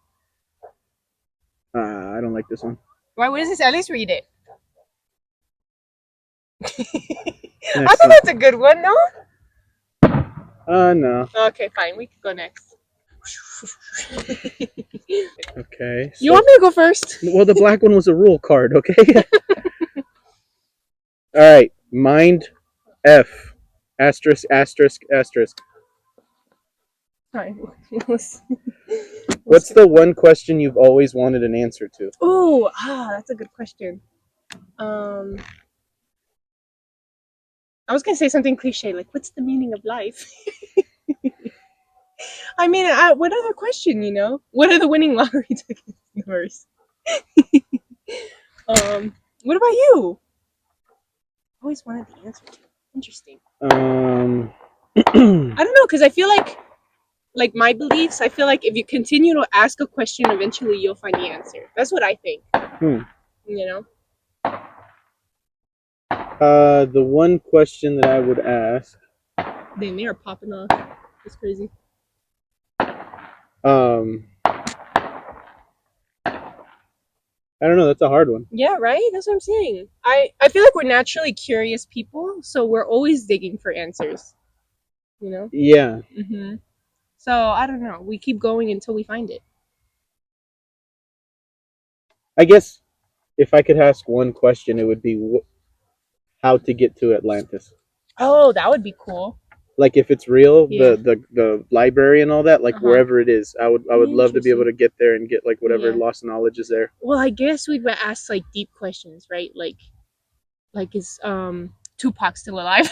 I don't like this one.
Why? What does this? At least read it. I
Next
thought
one.
that's a good one, no?
No.
Okay, fine. We can go next.
Okay.
You want me to go first?
Well, the black one was a rule card, okay? All right. Mind F. Asterisk, asterisk, asterisk.
Sorry.
What's the one question you've always wanted an answer to?
Oh, that's a good question. I was gonna say something cliche, like, what's the meaning of life? I mean, what other question, What are the winning lottery ticket numbers? What about you? Always wanted the answer to. Interesting.
I
don't know, because I feel like my beliefs, I feel like if you continue to ask a question, eventually you'll find the answer. That's what I think.
The one question that I would ask.
They are popping off. It's crazy.
I don't know. That's a hard one.
Yeah, right? That's what I'm saying. I feel like we're naturally curious people, so we're always digging for answers.
Yeah.
Mm-hmm. So, I don't know. We keep going until we find it.
I guess if I could ask one question, it would be how to get to Atlantis.
Oh, that would be cool.
Like if it's real, the library and all that, like wherever it is, I would love to be able to get there and get like whatever lost knowledge is there.
Well, I guess we'd ask like deep questions, right? Like is Tupac still alive?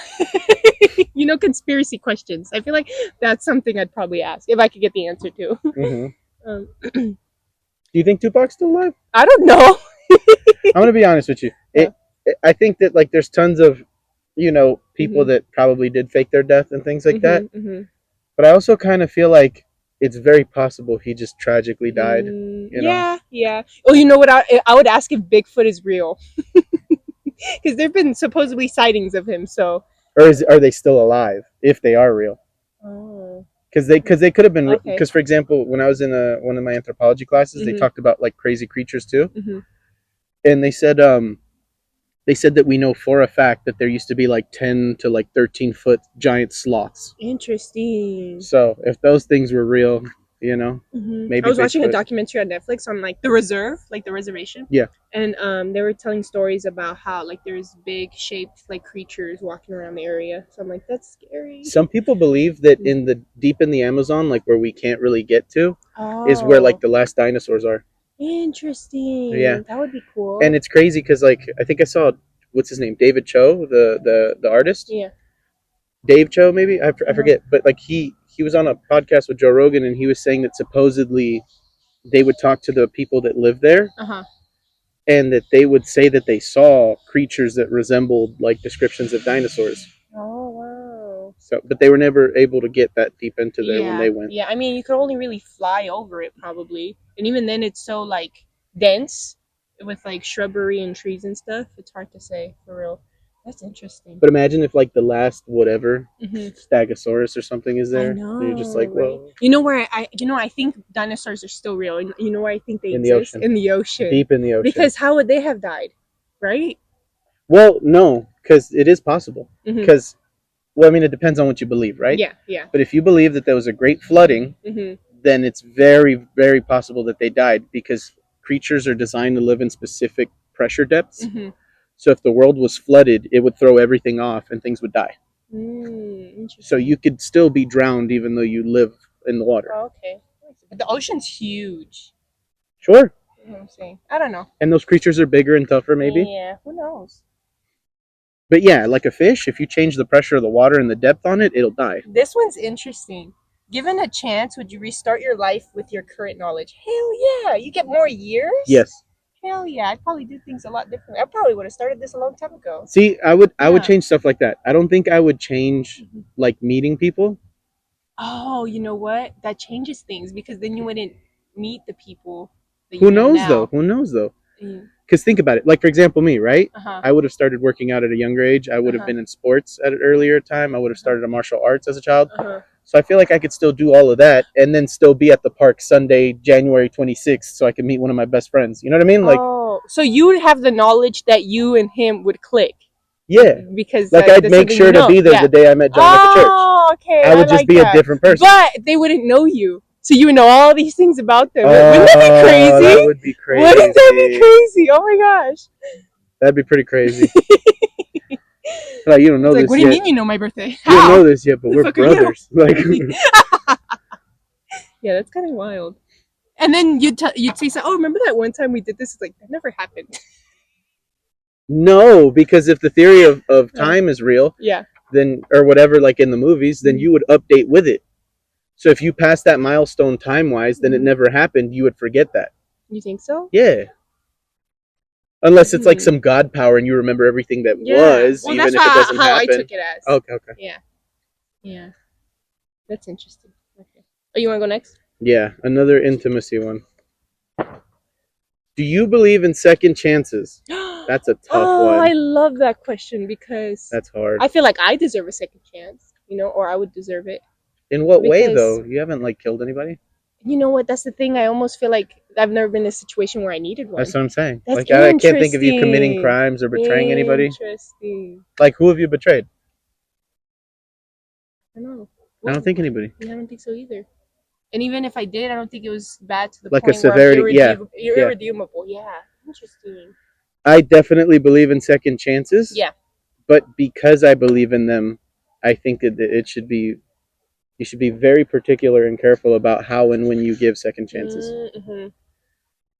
Conspiracy questions. I feel like that's something I'd probably ask if I could get the answer to.
Mm-hmm. Do you think Tupac's still alive?
I don't know.
I'm gonna be honest with you. I think that like there's tons of people that probably did fake their death and things like that. But I also kind of feel like it's very possible he just tragically died.
Yeah. Oh, you know what? I would ask if Bigfoot is real, because there've been supposedly sightings of him. So,
or are they still alive if they are real?
Oh.
Because they could have been. Because for example, when I was in one of my anthropology classes, they talked about like crazy creatures too, and they said that we know for a fact that there used to be like 10 to like 13 foot giant sloths.
Interesting.
So if those things were real, maybe
I was watching a documentary on Netflix on like the reservation.
Yeah.
And they were telling stories about how like there's big shaped like creatures walking around the area. So I'm like, that's scary.
Some people believe that deep in the Amazon, like where we can't really get to, is where like the last dinosaurs are.
Interesting.
Yeah.
That would be cool.
And it's crazy because like I think I saw what's his name, David Cho, the artist.
Yeah.
Dave Cho, maybe I forget, but like he was on a podcast with Joe Rogan, and he was saying that supposedly they would talk to the people that live there, and that they would say that they saw creatures that resembled like descriptions of dinosaurs.
Oh wow.
So, but they were never able to get that deep into there when they went.
Yeah, I mean, you could only really fly over it probably, and even then, it's so like dense with like shrubbery and trees and stuff. It's hard to say for real. That's interesting.
But imagine if like the last whatever
Mhm.
Stegosaurus or something is there,
I know.
and you're just like,
right?
whoa.
You know where I think dinosaurs are still real, and you know where I think they
In the
exist
ocean.
in the ocean,
Deep in the ocean.
because how would they have died, right?
Well, no, because it is possible.
Mhm.
Because, well, I mean, it depends on what you believe, right?
Yeah.
But if you believe that there was a great flooding,
Mhm.
then it's very, very possible that they died, because creatures are designed to live in specific pressure depths.
Mhm.
So if the world was flooded, it would throw everything off and things would die.
Interesting.
So you could still be drowned even though you live in the water.
Oh, okay. But the ocean's huge.
Sure.
You know what I'm saying? I don't know.
And those creatures are bigger and tougher, maybe.
Yeah, who knows?
But yeah, like a fish, if you change the pressure of the water and the depth on it, it'll die.
This one's interesting. Given a chance, would you restart your life with your current knowledge? Hell yeah! You get more years?
Yes.
Hell yeah! I'd probably do things a lot differently. I probably would have started this a long time ago.
See, I would
Yeah.
change stuff like that. I don't think I would change like meeting people.
Oh, you know what? That changes things, because then you wouldn't meet the people that you
Who
know
knows
now.
though? Who knows though?
Mm.
Because think about it. Like, for example, me, right?
Uh-huh.
I would have started working out at a younger age. I would have been in sports at an earlier time. I would have started a martial arts as a child.
Uh-huh.
So I feel like I could still do all of that and then still be at the park Sunday, January 26th, so I can meet one of my best friends. You know what I mean? Like,
oh, so you would have the knowledge that you and him would click.
yeah.
Because
Like, I'd make sure to be there the day I met John at the church.
Oh, okay.
I would just
like
be
that.
a different person.
But they wouldn't know you. So you would know all these things about them. Wouldn't that be crazy?
That would be crazy.
Wouldn't that be crazy? Oh my gosh.
That'd be pretty crazy. Like, you don't know
It's like,
this
what do
yet.
you mean you know my birthday?
You don't
How?
know this yet, but we're
fuck are you?
brothers. Like,
Yeah, that's kind of wild. And then you'd say, so, oh, remember that one time we did this? It's like, that never happened.
no, because if the theory of time is real,
Yeah.
then, or whatever, like in the movies, then you would update with it. So if you pass that milestone time-wise, then it never happened. You would forget that.
You think so?
Yeah. Unless it's like some god power and you remember everything that was,
well,
even if
that's
it doesn't
how
happen.
I took it as.
Okay.
Yeah. That's interesting. Okay. Oh, you want to go next?
Yeah, another intimacy one. Do you believe in second chances? That's a tough one.
I love that question, because
That's hard.
I feel like I deserve a second chance, or I would deserve it.
In what way,
because-
though? You haven't like killed anybody?
You know what? That's the thing. I almost feel like I've never been in a situation where I needed one.
That's what I'm saying.
That's
Like, I can't think of you committing crimes or betraying anybody.
Interesting.
Like, who have you betrayed?
I don't know.
I don't think anybody.
Yeah, I don't think so either. And even if I did, I don't think it was bad to the
Like a
point
severity-
where I'm
yeah.
irredeemable. Yeah. Interesting.
I definitely believe in second chances.
Yeah.
But because I believe in them, I think that it should be, you should be very particular and careful about how and when you give second chances.
Mm-hmm.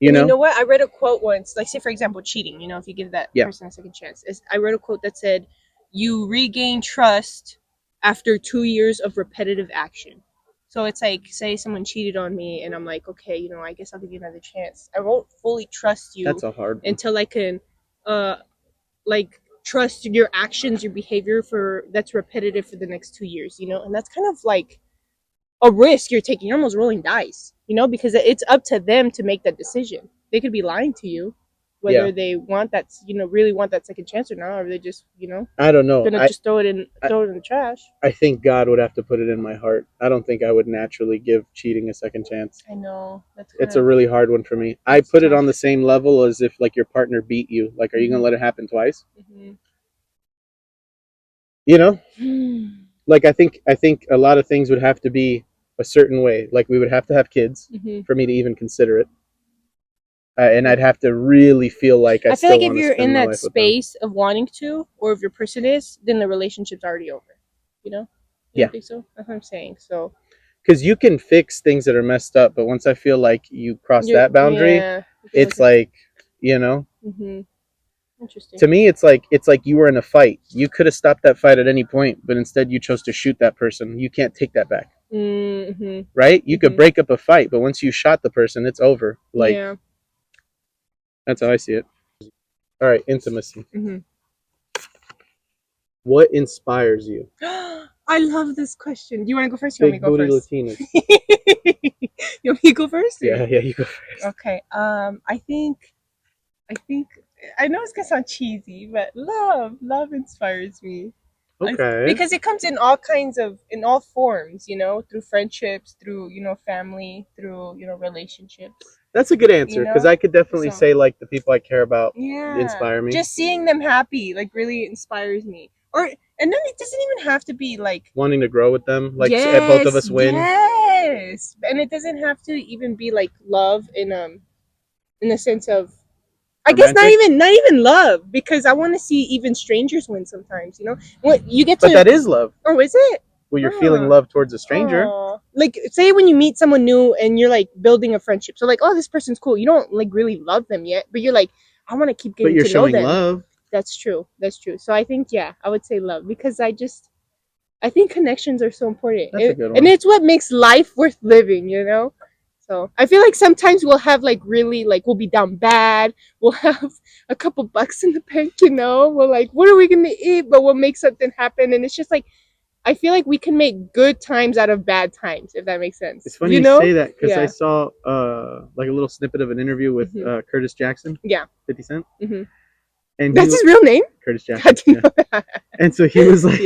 You
And
know?
you know what? I read a quote once, like, say, for example, cheating, if you give that
Yeah.
person a second chance. I read a quote that said, you regain trust after 2 years of repetitive action. So it's like, say someone cheated on me and I'm like, okay, I guess I'll give you another chance. I won't fully trust you
That's a hard one.
until I can, trust your actions, your behavior that's repetitive for the next 2 years, and that's kind of like a risk you're taking. You're almost rolling dice, because it's up to them to make that decision. They could be lying to you, whether they want that, really want that second chance or not, or they just,
I don't know.
gonna just throw it in the trash.
I think God would have to put it in my heart. I don't think I would naturally give cheating a second chance.
I know
It's a really hard one for me. I put it
tough.
on the same level as if like your partner beat you. Like, are you gonna let it happen twice?
Mm-hmm.
Like, I think a lot of things would have to be a certain way. Like, we would have to have kids for me to even consider it. And I'd have to really feel like I
feel like if
wanna
you're
spend
in
my
that
life with them.
space of wanting to, or if your person is, then the relationship's already over. You
Yeah.
don't think so? That's what I'm saying. So,
because you can fix things that are messed up, but once I feel like you cross that boundary, it's like,
Mm-hmm. Interesting.
To me, it's like you were in a fight. You could have stopped that fight at any point, but instead you chose to shoot that person. You can't take that back.
Mm-hmm.
Right? You could break up a fight, but once you shot the person, it's over. Like,
yeah.
that's how I see it. All right, intimacy.
Mm-hmm.
What inspires you?
I love this question. Do you want to go first? You want me
Big
to go
booty
first?
Latinas.
You want me to go first?
Yeah, you go first.
Okay. I think I know it's gonna sound cheesy, but love inspires me.
Okay.
Because it comes in all kinds of, in all forms, you know, through friendships, through, you know, family, through, you know, relationships.
That's a good answer because I could definitely say like the people I care about inspire me.
Just seeing them happy like really inspires me. Or and then it doesn't even have to be like
wanting to grow with them, like both of us win.
Yes. And it doesn't have to even be like love in the sense of I guess not even love, because I want to see even strangers win sometimes, you know? What you get to
But that is love.
Oh, is it?
Well, you're feeling love towards a stranger.
Like, say when you meet someone new and you're like building a friendship. So like, oh, this person's cool. You don't like really love them yet, but you're like, I want to keep getting to know them. But you're showing love. That's true. That's true. So I think I would say love, because I think connections are so important.
That's a good one.
And it's what makes life worth living, you know? So I feel like sometimes we'll have like really like we'll be down bad. We'll have a couple bucks in the bank, you know. We're like, what are we gonna eat? But we'll make something happen, and it's just like I feel like we can make good times out of bad times, if that makes sense.
It's funny you say that because I saw like a little snippet of an interview with Curtis Jackson.
Yeah.
50 Cent.
Mm-hmm.
And
that's his real name?
Curtis Jackson. And so he was like,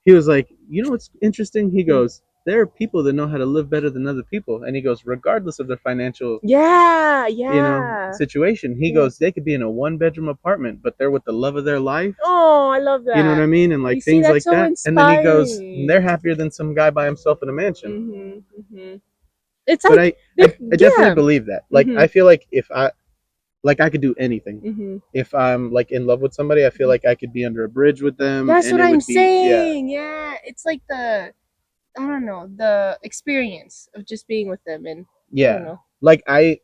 he was like, you know what's interesting? He goes, there are people that know how to live better than other people. And he goes, regardless of their financial situation, he goes, they could be in a 1-bedroom apartment, but they're with the love of their life.
Oh, I love that.
You know what I mean? And like things like that. Inspiring. And then he goes, they're happier than some guy by himself in a mansion.
It's
but I definitely believe that. Like I feel like if I could do anything. If I'm like in love with somebody, I feel like I could be under a bridge with them.
That's what I'm saying. Yeah, it's like the I don't know, the experience of just being with them, and I don't know.
Like I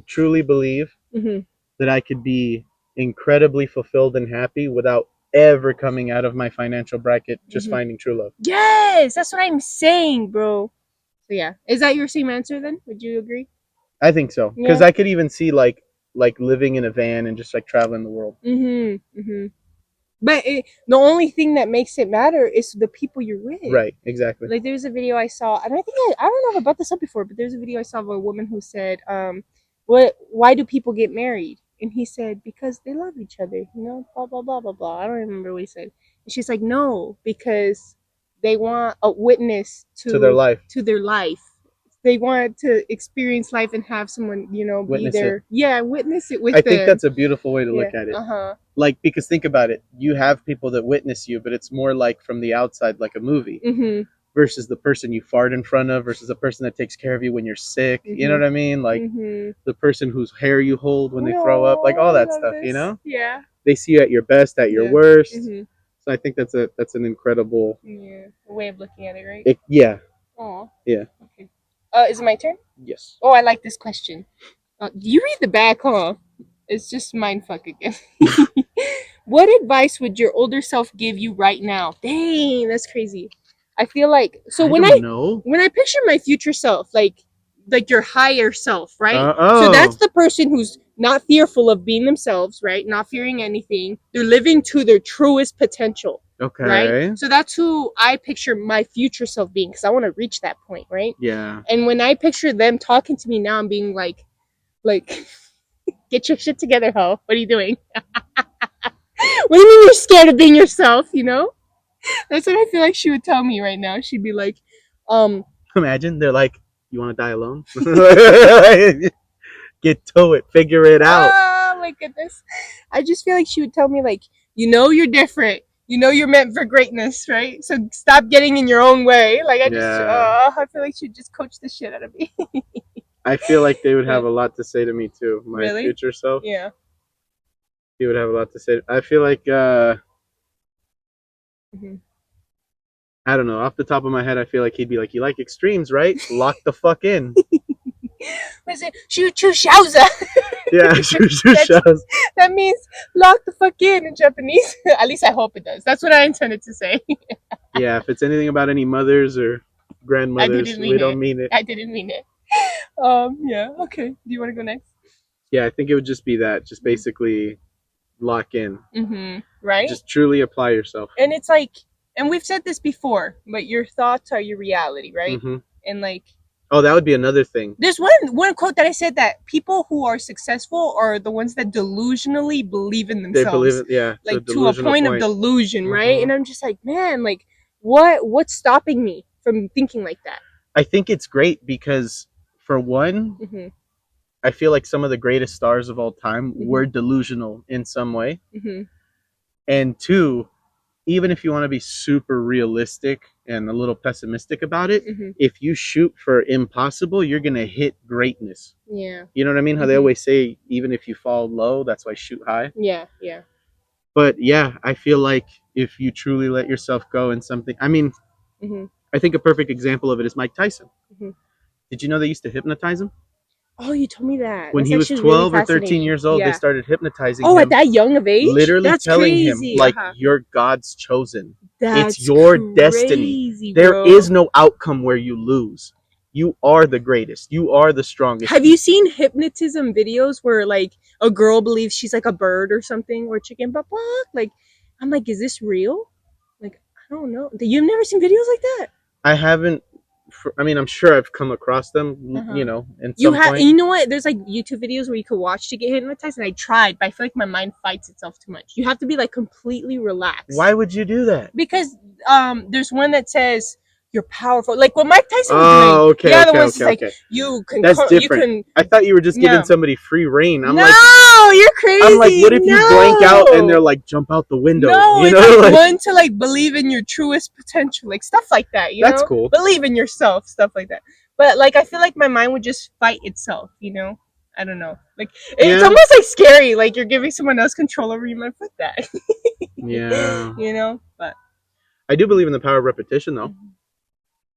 truly believe that I could be incredibly fulfilled and happy without ever coming out of my financial bracket, just finding true love.
Yes, that's what I'm saying, bro. So yeah, is that your same answer then? Would you agree?
I think so, because I could even see like living in a van and just like traveling the world.
But the only thing that makes it matter is the people you're with.
Right, exactly.
Like there's a video I saw, and I think I don't know if I brought this up before, but there's a video I saw of a woman who said, why do people get married? And he said, because they love each other, you know, blah blah blah blah blah. I don't remember what he said. And she's like, no, because they want a witness to
their life.
They want to experience life and have someone, you know,
witness
be there.
It.
Yeah, witness it with
them. I think that's a beautiful way to look at it. Like, because think about it. You have people that witness you, but it's more like from the outside, like a movie. Versus the person you fart in front of, versus the person that takes care of you when you're sick. You know what I mean? Like the person whose hair you hold when they throw up, like all that stuff, you know?
Yeah.
They see you at your best, at your worst. So I think that's an incredible
way of looking at it, right?
Yeah.
Oh.
Yeah.
Okay. Is it my turn?
Yes.
Oh, I like this question. You read the back, huh? It's just mindfuck again. What advice would your older self give you right now? Dang, that's crazy. I feel like when I picture my future self, like your higher self, right? So that's the person who's not fearful of being themselves, right? Not fearing anything. They're living to their truest potential.
Okay.
Right? So that's who I picture my future self being, because I want to reach that point, right?
Yeah.
And when I picture them talking to me now, I'm being like get your shit together, ho. What are you doing? What do you mean you're scared of being yourself, you know? That's what I feel like she would tell me right now. She'd be like,
Imagine they're like, you want to die alone? Get to it. Figure it out.
Oh my goodness. I just feel like she would tell me like, you know you're different. You know you're meant for greatness, right? So stop getting in your own way. Like I feel like she'd just coach the shit out of me.
I feel like they would have a lot to say to me too. My future self.
Yeah.
He would have a lot to say. I feel like I don't know. Off the top of my head, I feel like he'd be like, "You like extremes, right? Lock the fuck in."
What is it? Shouza.
Yeah, shows.
That means lock the fuck in Japanese. At least I hope it does. That's what I intended to say.
Yeah, if it's anything about any mothers or grandmothers, we don't mean it.
I didn't mean it. Yeah. Okay. Do you want to go next?
Yeah, I think it would just be that. Just basically lock in.
Right.
Just truly apply yourself.
And it's like, and we've said this before, but your thoughts are your reality, right? And like,
oh, that would be another thing.
There's one quote that I said that people who are successful are the ones that delusionally believe in themselves. They believe it,
yeah,
like to a point of delusion, right? And I'm just like, man, like what's stopping me from thinking like that?
I think it's great because for one, I feel like some of the greatest stars of all time were delusional in some way. And two, even if you want to be super realistic and a little pessimistic about it, if you shoot for impossible, you're going to hit greatness.
Yeah.
You know what I mean? How they always say, even if you fall low, that's why shoot high.
Yeah, yeah.
But yeah, I feel like if you truly let yourself go in something, I mean, I think a perfect example of it is Mike Tyson. Did you know they used to hypnotize him?
Oh, you told me that.
When he was 12 or 13 years old, they started hypnotizing him.
Oh, at that young of age?
Literally
That's
telling
crazy.
him, like, you're God's chosen.
That's
it's your
crazy,
destiny.
bro.
There is no outcome where you lose. You are the greatest. You are the strongest.
Have you seen hypnotism videos where, like, a girl believes she's, like, a bird or something, or chicken, like, I'm like, is this real? Like, I don't know. You've never seen videos like that?
I haven't. I mean, I'm sure I've come across them, you know, in some point.
You know what? There's like YouTube videos where you could watch to get hypnotized, and I tried, but I feel like my mind fights itself too much. You have to be like completely relaxed.
Why would you do that?
Because there's one that says you're powerful, like what Mike Tyson was doing.
Okay,
yeah,
okay,
the ones
okay,
like
okay.
you can.
That's different. I thought you were just giving somebody free reign. I'm like,
you're crazy.
I'm like, what if you blank out and they're like, jump out the window?
No,
you
it's
know?
like one to like believe in your truest potential, like stuff like that. You
That's
know?
cool.
Believe in yourself, stuff like that. But like, I feel like my mind would just fight itself. You know? I don't know. Like, it's almost like scary. Like you're giving someone else control over you. Might put that.
Yeah.
You know? But
I do believe in the power of repetition, though.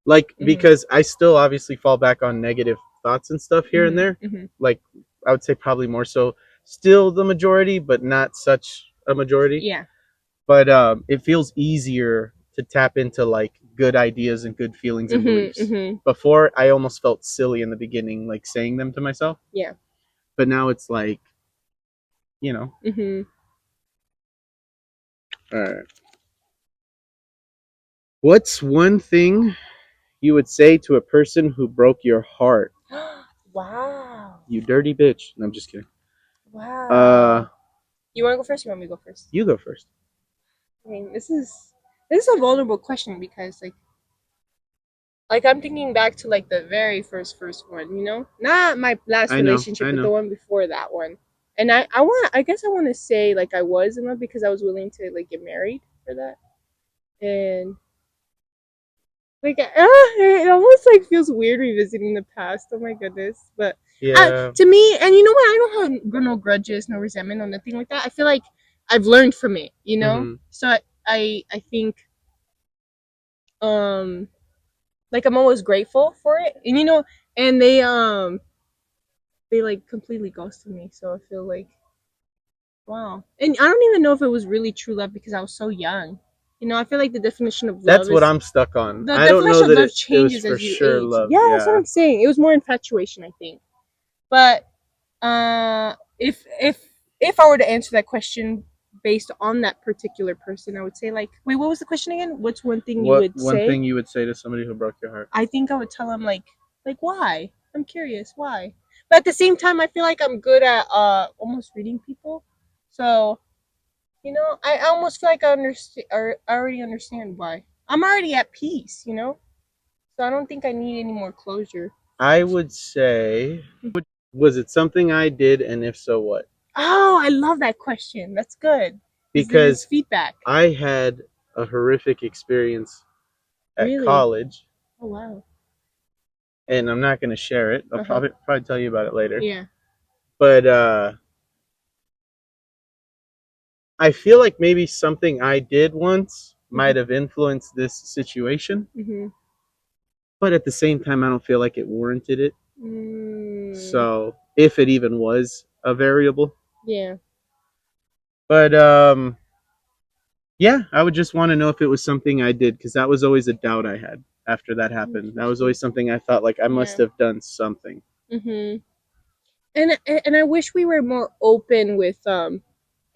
Like, because I still obviously fall back on negative thoughts and stuff here and there. Like, I would say probably more so still the majority, but not such a majority.
Yeah.
But it feels easier to tap into like good ideas and good feelings and beliefs. Before, I almost felt silly in the beginning, like saying them to myself.
Yeah.
But now it's like, you know. All right. What's one thing you would say to a person who broke your heart?
Wow.
You dirty bitch. No, I'm just kidding.
Wow. You want to go first? Or you want me to go first?
You go first.
I mean, this is a vulnerable question because like I'm thinking back to like the very first one, you know, not my last relationship, but the one before that one. And I guess I want to say like I was in love because I was willing to like get married for that, and like it almost like feels weird revisiting the past. Oh my goodness, but
yeah,
to me, and you know what, I don't have no grudges, no resentment, or nothing like that. I feel like I've learned from it, you know. So I think like I'm always grateful for it, and you know, and they like completely ghosted me, so I feel like wow. And I don't even know if it was really true love because I was so young. You know, I feel like the definition of love
that's what I'm stuck on.
I don't know that it was for
sure
age.
love.
Yeah, that's what I'm saying. It was more infatuation, I think. But if I were to answer that question based on that particular person, I would say like, wait, what was the question again? What's one thing you would say?
One thing you would say to somebody who broke your heart?
I think I would tell them like why? I'm curious why. But at the same time, I feel like I'm good at almost reading people. So, you know, I almost feel like I understand or I already understand why. I'm already at peace, you know? So I don't think I need any more closure.
I would say, was it something I did, and if so, what?
Oh, I love that question. That's good.
Because
feedback.
I had a horrific experience at college.
Oh wow.
And I'm not going to share it. I'll probably tell you about it later.
Yeah.
But I feel like maybe something I did once might have influenced this situation. But at the same time, I don't feel like it warranted it. So if it even was a variable.
Yeah.
But yeah, I would just want to know if it was something I did, because that was always a doubt I had after that happened. That was always something I thought like I must have done something.
And I wish we were more open with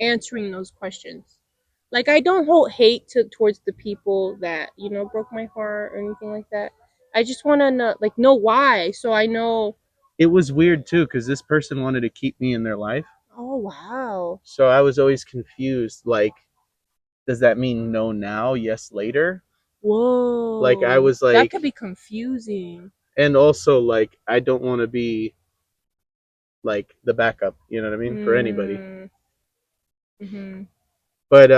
answering those questions. Like, I don't hold hate towards the people that, you know, broke my heart or anything like that. I just want to know why, so I know.
It was weird too, because this person wanted to keep me in their life.
Oh, wow.
So I was always confused. Like, does that mean no now, yes later?
Whoa.
Like, I was like,
that could be confusing.
And also, like, I don't want to be like the backup, you know what I mean, for anybody. But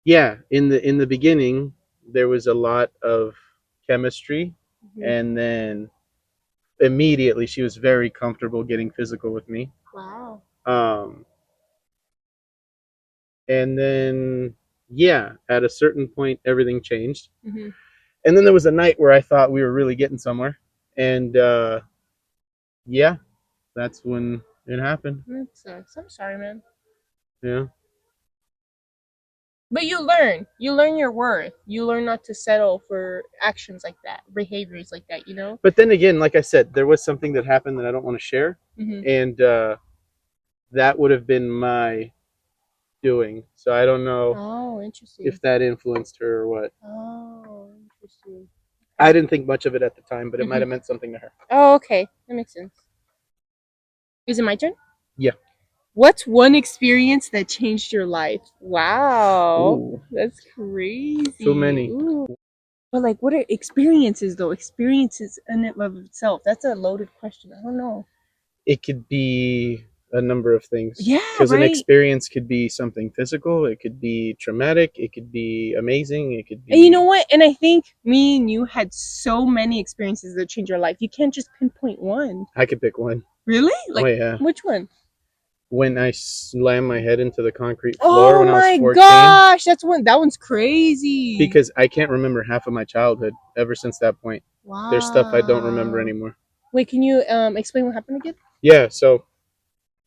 yeah, in the beginning there was a lot of chemistry, and then immediately she was very comfortable getting physical with me.
Wow.
And then yeah, at a certain point everything changed. And then there was a night where I thought we were really getting somewhere, and yeah, that's when it happened.
That sucks. I'm sorry, man.
Yeah.
But you learn your worth. You learn not to settle for actions like that, behaviors like that, you know.
But then again, like I said, there was something that happened that I don't want to share, and that would have been my doing. So I don't know.
Oh, interesting.
If that influenced her or what.
Oh, interesting.
I didn't think much of it at the time, but it might have meant something to her.
Oh, okay, that makes sense. Is it my turn?
Yeah.
What's one experience that changed your life? Wow.
Ooh.
That's crazy.
Too many.
Ooh. But like, what are experiences though? Experiences in and of itself. That's a loaded question. I don't know.
It could be a number of things.
Yeah,
because
right?
an experience could be something physical. It could be traumatic. It could be amazing. It could be.
And you know what? And I think me and you had so many experiences that changed your life. You can't just pinpoint one.
I could pick one.
Really? Like,
oh yeah.
Which one?
When I slammed my head into the concrete floor when I was 14.
Oh my gosh, that one's crazy.
Because I can't remember half of my childhood ever since that point.
Wow.
There's stuff I don't remember anymore.
Wait, can you explain what happened again?
Yeah, so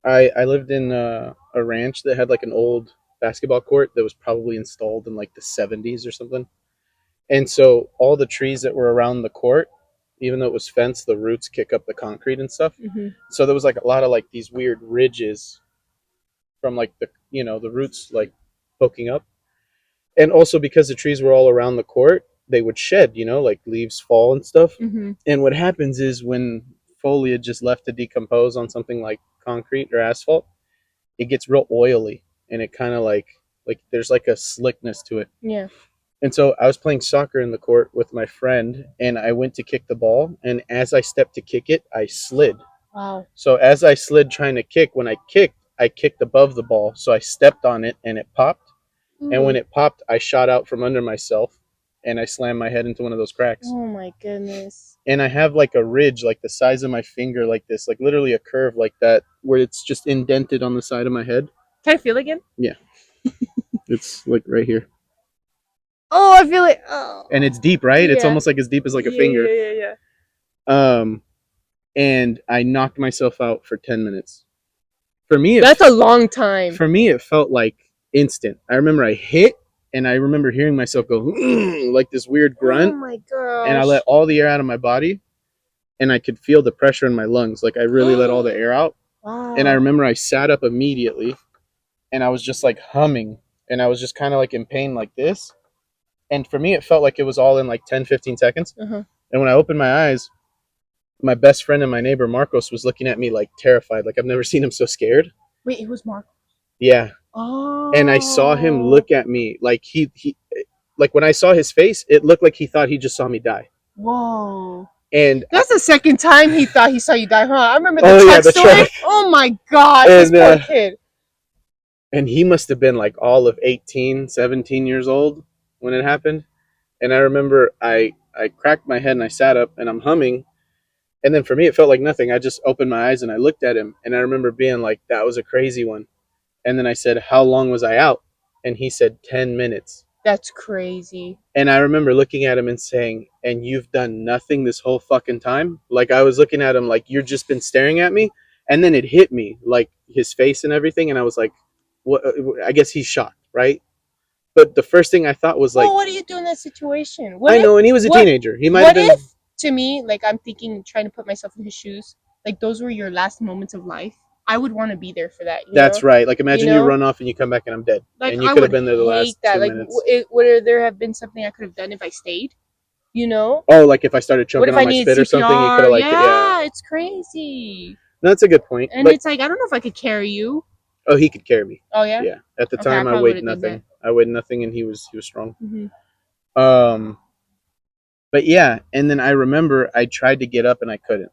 I lived in a ranch that had like an old basketball court that was probably installed in like the 70s or something. And so all the trees that were around the court, even though it was fenced, the roots kick up the concrete and stuff. So there was like a lot of like these weird ridges from like the roots like poking up. And also because the trees were all around the court, they would shed, like leaves fall and stuff. And what happens is when foliage just left to decompose on something like concrete or asphalt, it gets real oily, and it kind of like there's like a slickness to it.
Yeah.
And so I was playing soccer in the court with my friend, and I went to kick the ball, and as I stepped to kick it, I slid.
Wow.
So as I slid trying to kick, when I kicked above the ball, so I stepped on it and it popped. And when it popped, I shot out from under myself, and I slammed my head into one of those cracks.
Oh my goodness.
And I have like a ridge like the size of my finger, like this, like literally a curve like that, where it's just indented on the side of my head.
Can I feel it again?
Yeah. It's like right here.
Oh, I feel it. Oh.
And it's deep, right?
Yeah.
It's almost like as deep as like a finger.
Yeah.
And I knocked myself out for 10 minutes. For me,
that's a long time.
For me, it felt like instant. I remember I hit, and I remember hearing myself go like this weird grunt.
Oh my gosh.
And I let all the air out of my body, and I could feel the pressure in my lungs. Like I really let all the air out.
Wow.
And I remember I sat up immediately, and I was just like humming, and I was just kind of like in pain like this. And for me, it felt like it was all in like 10, 15 seconds. And when I opened my eyes, my best friend and my neighbor, Marcos, was looking at me like terrified. Like I've never seen him so scared.
Wait, it was Marcos?
Yeah.
Oh.
And I saw him look at me like he like when I saw his face, it looked like he thought he just saw me die.
Whoa.
And
that's the second time he thought he saw you die, huh? I remember the truck story. Truck. Oh my gosh, this poor kid.
And he must have been like all of 18, 17 years old when it happened. And I remember I cracked my head and I sat up and I'm humming. And then for me, it felt like nothing. I just opened my eyes and I looked at him. And I remember being like, that was a crazy one. And then I said, how long was I out? And he said, 10 minutes.
That's crazy.
And I remember looking at him and saying, "And you've done nothing this whole fucking time?" Like I was looking at him like you're just been staring at me, and then it hit me like his face and everything, and I was like, "What?" I guess he's shocked, right? But the first thing I thought was like,
well, what do you do in that situation? What
I
if,
know, and he was a
what,
teenager. He might have
what
been.
if, to me, like I'm thinking, trying to put myself in his shoes, like those were your last moments of life. I would want to be there for that.
That's
know?
right. Like imagine you
know?
run off and you come back and I'm dead,
Like
and you
I
could have
would
been there the
hate
last
that.
2
Like,
minutes.
would there have been something I could have done if I stayed? You know?
Oh, like if I started
What
choking
if
on
I
my
needed
spit or something, you could
CPR?
have like, yeah.
Yeah, it's crazy.
No, that's a good point.
And
But
it's like I don't know if I could carry you.
oh, he could carry me.
Oh yeah.
Yeah. At the
Okay, I
time, I
probably would
weighed
have done that.
nothing. I weighed nothing, and he was strong.
Mm-hmm.
Um, but yeah, and then I remember I tried to get up and I couldn't.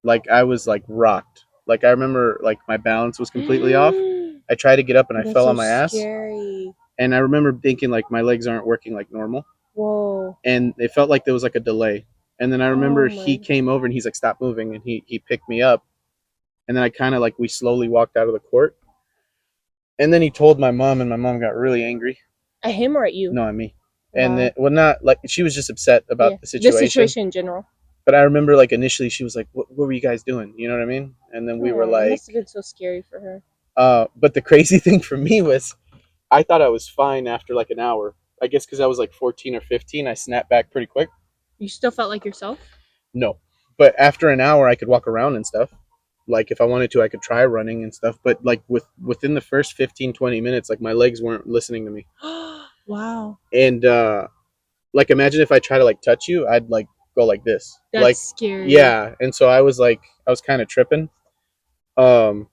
Like I was like rocked. Like I remember like my balance was completely off. I tried to get up and I
That's
fell
so
on my ass.
scary.
And I remember thinking like my legs aren't working like normal.
Whoa.
And it felt like there was like a delay. And then I remember
Oh
he
my.
came over and he's like, "Stop moving," and he picked me up. And then I kind of like we slowly walked out of the court. And then he told my mom, and my mom got really angry.
At him or at you?
No, at me. And
Wow.
then, well, not like she was just upset about
Yeah.
the
The
situation.
situation in general.
But I remember like initially she was like, what were you guys doing? You know what I mean? And then we were
It
like,
must have been so scary for her.
but the crazy thing for me was I thought I was fine after like an hour. I guess because I was like 14 or 15, I snapped back pretty quick.
You still felt like yourself?
No. But after an hour, I could walk around and stuff. Like if I wanted to, I could try running and stuff. But like within the first 15, 20 minutes, like my legs weren't listening to me.
Wow.
And like imagine if I try to like touch you, I'd like go like this.
That's
like
scary.
Yeah. And so I was kind of tripping. Um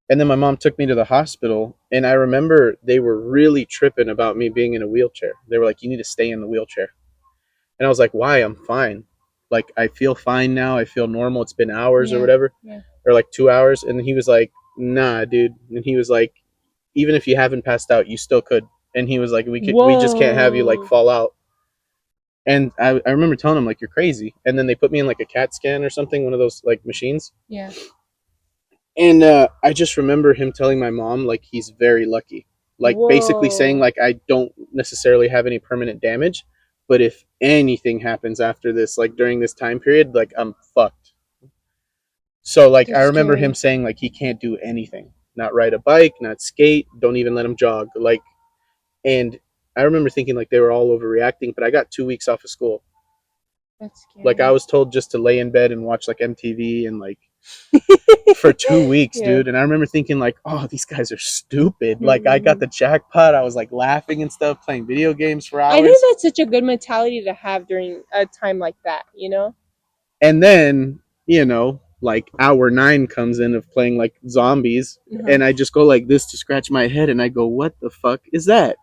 and then my mom took me to the hospital, and I remember they were really tripping about me being in a wheelchair. They were like, "You need to stay in the wheelchair." And I was like, "Why? I'm fine. Like I feel fine now. I feel normal. It's been hours or whatever."
Yeah.
Or like 2 hours. And he was like, "Nah, dude." And he was like, "Even if you haven't passed out, you still could." And he was like, we just can't have you like fall out." And I remember telling him like, "You're crazy." And then they put me in like a CAT scan or something, one of those like machines.
Yeah.
And I just remember him telling my mom like he's very lucky, like basically saying like I don't necessarily have any permanent damage, but if anything happens after this, like during this time period, like I'm fucked. So like I remember him saying like he can't do anything, not ride a bike, not skate, don't even let him jog, like. And I remember thinking like they were all overreacting, but I got 2 weeks off of school.
That's scary.
Like I was told just to lay in bed and watch like MTV and like for 2 weeks, dude. And I remember thinking like, oh, these guys are stupid. Like I got the jackpot. I was like laughing and stuff, playing video games for hours.
I think that's such a good mentality to have during a time like that, you know?
And then, like hour 9 comes in of playing like zombies, and I just go like this to scratch my head, and I go, what the fuck is that?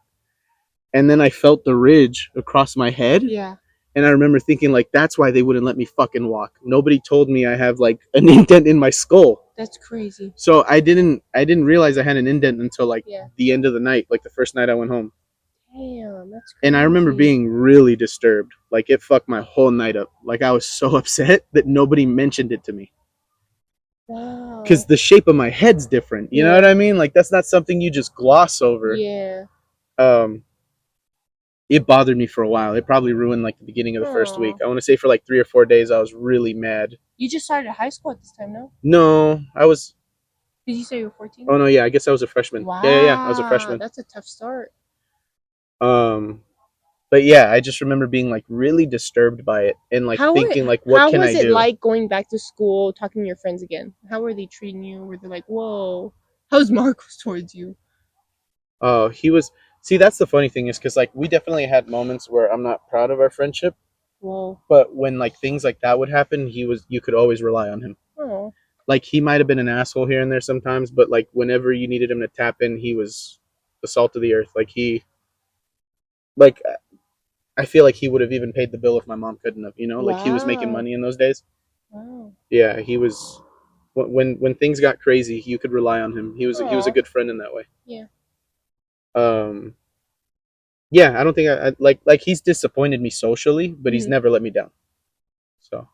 And then I felt the ridge across my head.
Yeah.
And I remember thinking like that's why they wouldn't let me fucking walk. Nobody told me I have like an indent in my skull.
That's crazy.
So I didn't realize I had an indent until like the end of the night, like the first night I went home.
Damn, that's crazy.
And I remember being really disturbed. Like it fucked my whole night up. Like I was so upset that nobody mentioned it to me.
Wow.
Because the shape of my head's different. You know what I mean? Like that's not something you just gloss over.
Yeah.
It bothered me for a while. It probably ruined like the beginning of the first week. I want to say for like 3 or 4 days I was really mad.
You just started high school at this time, no?
No, I was.
Did you say you were 14?
Oh no, yeah, I guess I was a freshman.
Wow.
Yeah, I was a freshman.
That's a tough start.
But yeah, I just remember being like really disturbed by it and like thinking like, what can I do?
How was it like going back to school, talking to your friends again? How were they treating you? Were they like, whoa? How's Marcos towards you?
Oh, he was. See, that's the funny thing is because like we definitely had moments where I'm not proud of our friendship.
Whoa.
But when like things like that would happen, you could always rely on him.
Oh.
Like he might have been an asshole here and there sometimes, but like whenever you needed him to tap in, he was the salt of the earth. Like I feel like he would have even paid the bill if my mom couldn't have. Like he was making money in those days.
Wow.
Yeah, he was. When things got crazy, you could rely on him. He was a good friend in that way.
Yeah.
Yeah, I don't think I like he's disappointed me socially, but he's never let me down. So,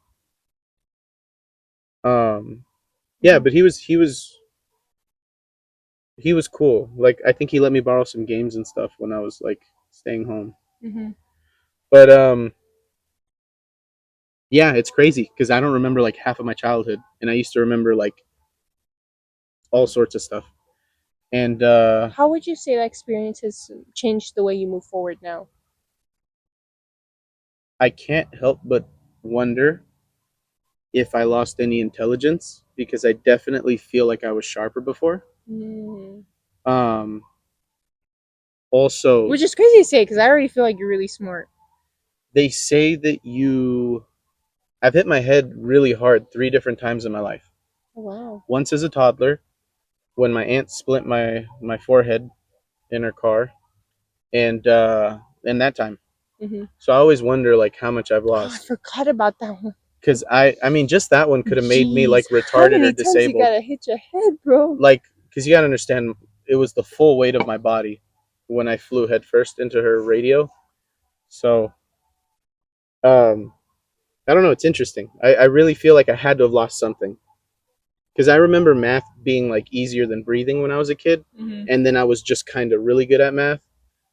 yeah, but he was he was cool. Like I think he let me borrow some games and stuff when I was like staying home.
Mm-hmm.
But yeah, it's crazy because I don't remember like half of my childhood, and I used to remember like all sorts of stuff. And
How would you say that experience has changed the way you move forward now?
I can't help but wonder if I lost any intelligence because I definitely feel like I was sharper before.
Mm.
Um, also,
Which is crazy to say because I already feel like you're really smart.
they say that I've hit my head really hard 3 different times in my life.
Oh, wow.
Once as a toddler, when my aunt split my forehead in her car, and that time.
Mm-hmm.
So I always wonder like how much I've
Oh, I
lost
forgot about that one.
because I mean just that one could have made me like
Jeez, how
retarded or
many times you
disabled.
gotta hit your head, bro?
Like because you gotta understand, it was the full weight of my body when I flew headfirst into her radio. So um, I don't know. It's interesting. I really feel like I had to have lost something because I remember math being like easier than breathing when I was a kid,
Mm-hmm.
and then I was just kind of really good at math,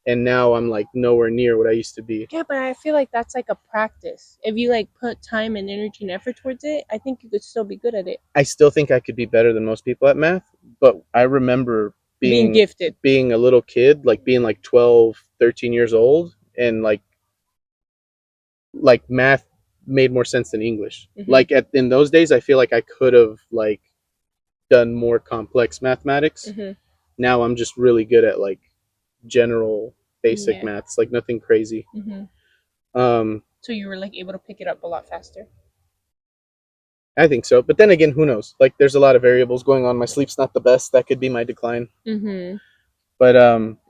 and now I'm like nowhere near what I used to be.
Yeah, but I feel like that's like a practice. If you like put time and energy and effort towards it, I think you could still be good at it.
I still think I could be better than most people at math, but I remember
Being gifted.
being a little kid, like being like 12, 13 years old, and like math made more sense than English.
Mm-hmm.
Like in those days I feel like I could have like done more complex mathematics.
Mm-hmm.
Now I'm just really good at like general basic
Yeah.
maths, like nothing crazy.
Mm-hmm.
Um,
So you were like able to pick it up a lot faster.
I think so, but then again, who knows? Like, there's a lot of variables going on. My sleep's not the best. That could be my decline.
Mm-hmm.
But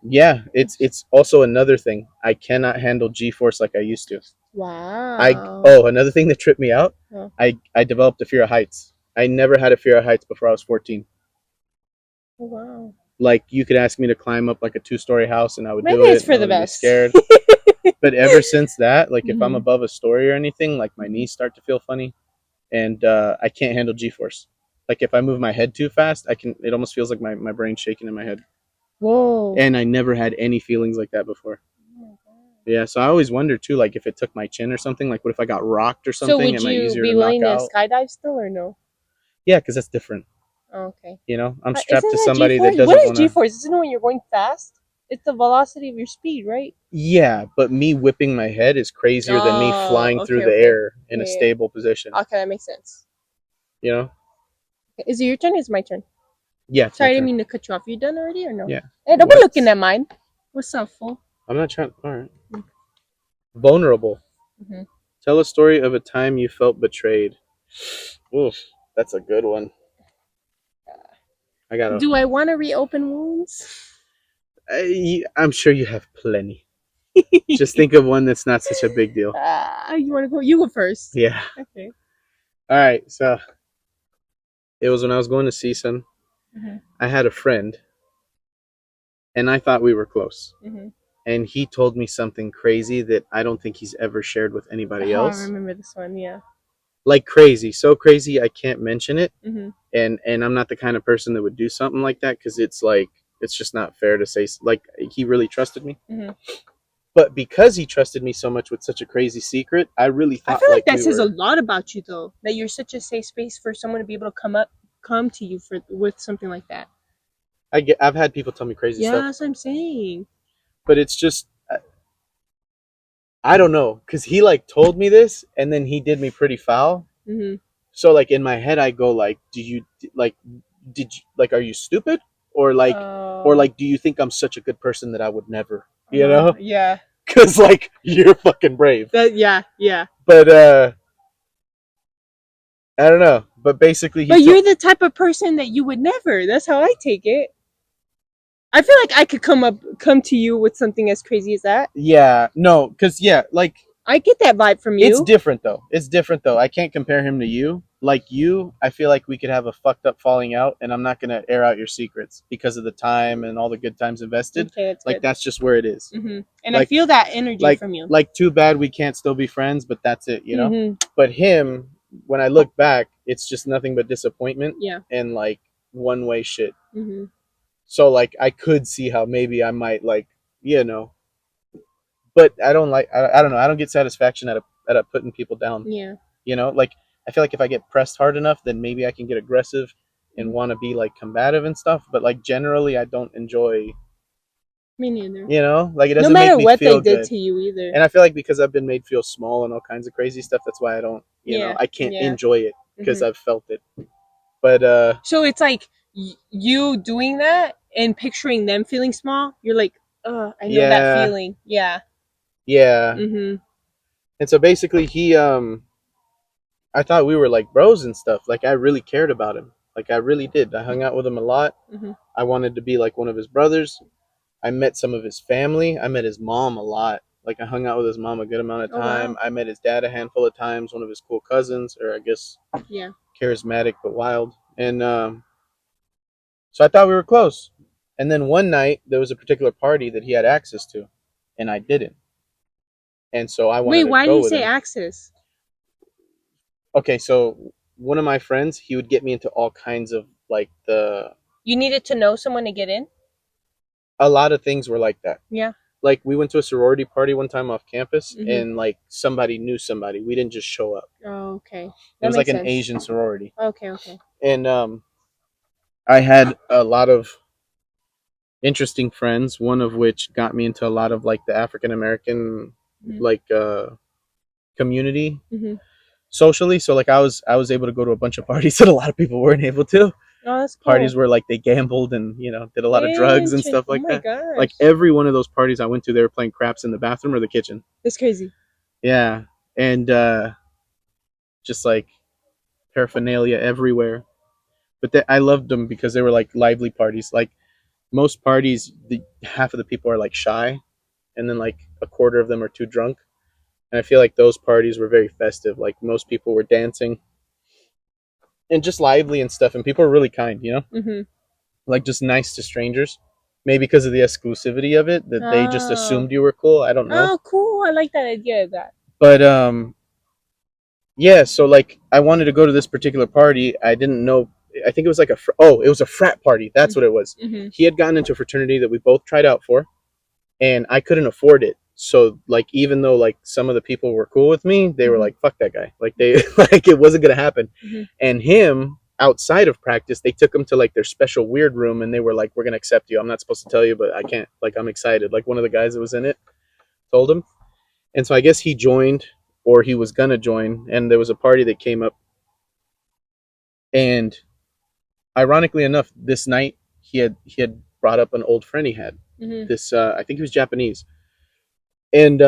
yeah, it's also another thing. I cannot handle G-force like I used to.
Wow.
Another thing that tripped me out.
Oh.
I developed a fear of heights. I never had a fear of heights before I was 14.
Oh, wow.
Like you could ask me to climb up like a 2-story house and I would
Maybe
do it.
it's for
I
the
would be
best.
scared. But ever since that, like if I'm
Mhm.
above a story or anything, like my knees start to feel funny, and I can't handle G-force. Like if I move my head too fast, I can. It almost feels like my brain's shaking in my head.
Whoa.
And I never had any feelings like that before. Yeah, so I always wonder too, like if it took my chin or something. Like what if I got rocked or
So
something?
would
Am I
you
easier
be
to knock
willing to
out?
skydive still or no?
Yeah, because that's different.
Oh, okay.
You know, I'm
Isn't
strapped to
that
somebody
G-force?
that doesn't
What is
want to.
G-force? Isn't it when you're going fast? It's the velocity of your speed, right?
Yeah, but me whipping my head is crazier than me flying through the
Okay.
air in a
Yeah.
stable position.
Okay, that makes sense.
You know?
Is it your turn or is it my turn?
Yeah, it's
Sorry,
my
I didn't
turn.
mean to cut you off. You done already or no?
Yeah.
Hey, don't be
What?
looking at mine. What's up, fool?
I'm not trying. All right. Vulnerable.
Mm-hmm.
Tell a story of a time you felt betrayed. Oof, that's a good one. I gotta.
Do I want to reopen wounds?
I'm sure you have plenty. Just think of one that's not such a big deal.
You want to go? You go first.
Yeah.
Okay.
All right. So it was when I was going to CSUN.
Mm-hmm.
I had a friend, and I thought we were close.
Mm-hmm.
And he told me something crazy that I don't think he's ever shared with anybody
Oh, I
else.
remember this one. Yeah.
Like crazy, so crazy I can't mention it.
Mm-hmm.
And I'm not the kind of person that would do something like that because it's like it's just not fair to say. Like he really trusted me.
Mm-hmm.
But because he trusted me so much with such a crazy secret, I really
I
thought
feel like that
we
says a
were.
lot about you, though. That you're such a safe space for someone to be able to come to you for with something like that.
I've had people tell me crazy
Yeah,
stuff,
that's what I'm saying.
but it's just I don't know because he like told me this and then he did me pretty foul.
Mm-hmm.
So like in my head, I go like, do you like, did you like, are you stupid or like, do you think I'm such a good person that I would never, you know?
Yeah.
Because like you're fucking brave.
Yeah.
But I don't know. But basically,
But you're the type of person that you would never. That's how I take it. I feel like I could come to you with something as crazy as that.
Yeah, no, because yeah, like
I get that vibe from you.
it's different though. It's different though. I can't compare him to you. Like you, I feel like we could have a fucked up falling out, and I'm not gonna air out your secrets because of the time and all the good times invested.
Okay, that's
like
good.
that's just where it is.
Mm-hmm. And
Like-
I feel that energy from you.
Like too bad we can't still be friends, but that's it, you know.
Mm-hmm.
But him, when I look back, it's just nothing but disappointment
Yeah.
and like one way shit.
Mm-hmm.
So like I could see how maybe I might like, you know, but I don't like I don't know, I don't get satisfaction out of putting people down.
Yeah.
You know, like I feel like if I get pressed hard enough, then maybe I can get aggressive and want to be like combative and stuff. But like generally, I don't enjoy.
Me neither.
You know, like it
No
doesn't
matter
make me
what they
feel
did
good.
to you either.
And I feel like because I've been made feel small and all kinds of crazy stuff, that's why I don't. You know,
Yeah,
I can't
yeah.
enjoy it because
Mhm.
I've felt it. But
So it's like you doing that and picturing them feeling small. You're like, I know that
yeah,
feeling. Yeah.
yeah.
Mhm.
And so basically, I thought we were like bros and stuff. Like I really cared about him. Like I really did. I hung out with him a lot.
Mhm.
I wanted to be like one of his brothers. I met some of his family. I met his mom a lot. Like I hung out with his mom a good amount of
Oh,
time.
wow.
I met his dad a handful of times. One of his cool cousins, or I guess
Yeah.
charismatic but wild. And so I thought we were close. And then one night there was a particular party that he had access to, and I didn't. And so I wanted
Wait,
to
why do
go
you
with
say
him.
access?
Okay, so one of my friends, he would get me into all kinds of like
You needed to know someone to get in?
a lot of things were like that.
Yeah.
Like we went to a sorority party one time off campus,
Mhm.
and like somebody knew somebody. We didn't just show up.
Oh, okay.
It
That
was like
makes
an
sense.
Asian sorority,
Okay, okay.
and I had a lot of interesting friends. One of which got me into a lot of like the African American
Mhm.
like community
Mhm.
socially. So like I was able to go to a bunch of parties that a lot of people weren't able to.
Oh, that's cool.
Parties where like they gambled and did a lot of drugs and stuff
Oh
like
my
that.
gosh.
Like every one of those parties I went to, they were playing craps in the bathroom or the kitchen.
That's crazy.
Yeah, and just like paraphernalia everywhere. But I loved them because they were like lively parties. Like most parties, half of the people are like shy, and then like a quarter of them are too drunk. And I feel like those parties were very festive. Like most people were dancing and just lively and stuff, and people were really kind.
Mhm.
Like just nice to strangers. Maybe because of the exclusivity of it, that they just
Oh.
assumed you were cool. I don't know.
Oh, cool. I like that idea of that.
But yeah. So like, I wanted to go to this particular party. I didn't know. I think it was like it was a frat party. That's what it was.
Mhm.
He had gotten into a fraternity that we both tried out for, and I couldn't afford it. So like, even though like some of the people were cool with me, they were
Mhm.
like, "Fuck that guy!" Like they like it wasn't gonna happen.
Mhm.
And him, outside of practice, they took him to like their special weird room, and they were like, "We're gonna accept you. I'm not supposed to tell you, but I can't. Like I'm excited." Like one of the guys that was in it told him, and so I guess he joined, or he was gonna join, and there was a party that came up, and ironically enough, this night he had brought up an old friend he had.
Mhm.
This I think he was Japanese, and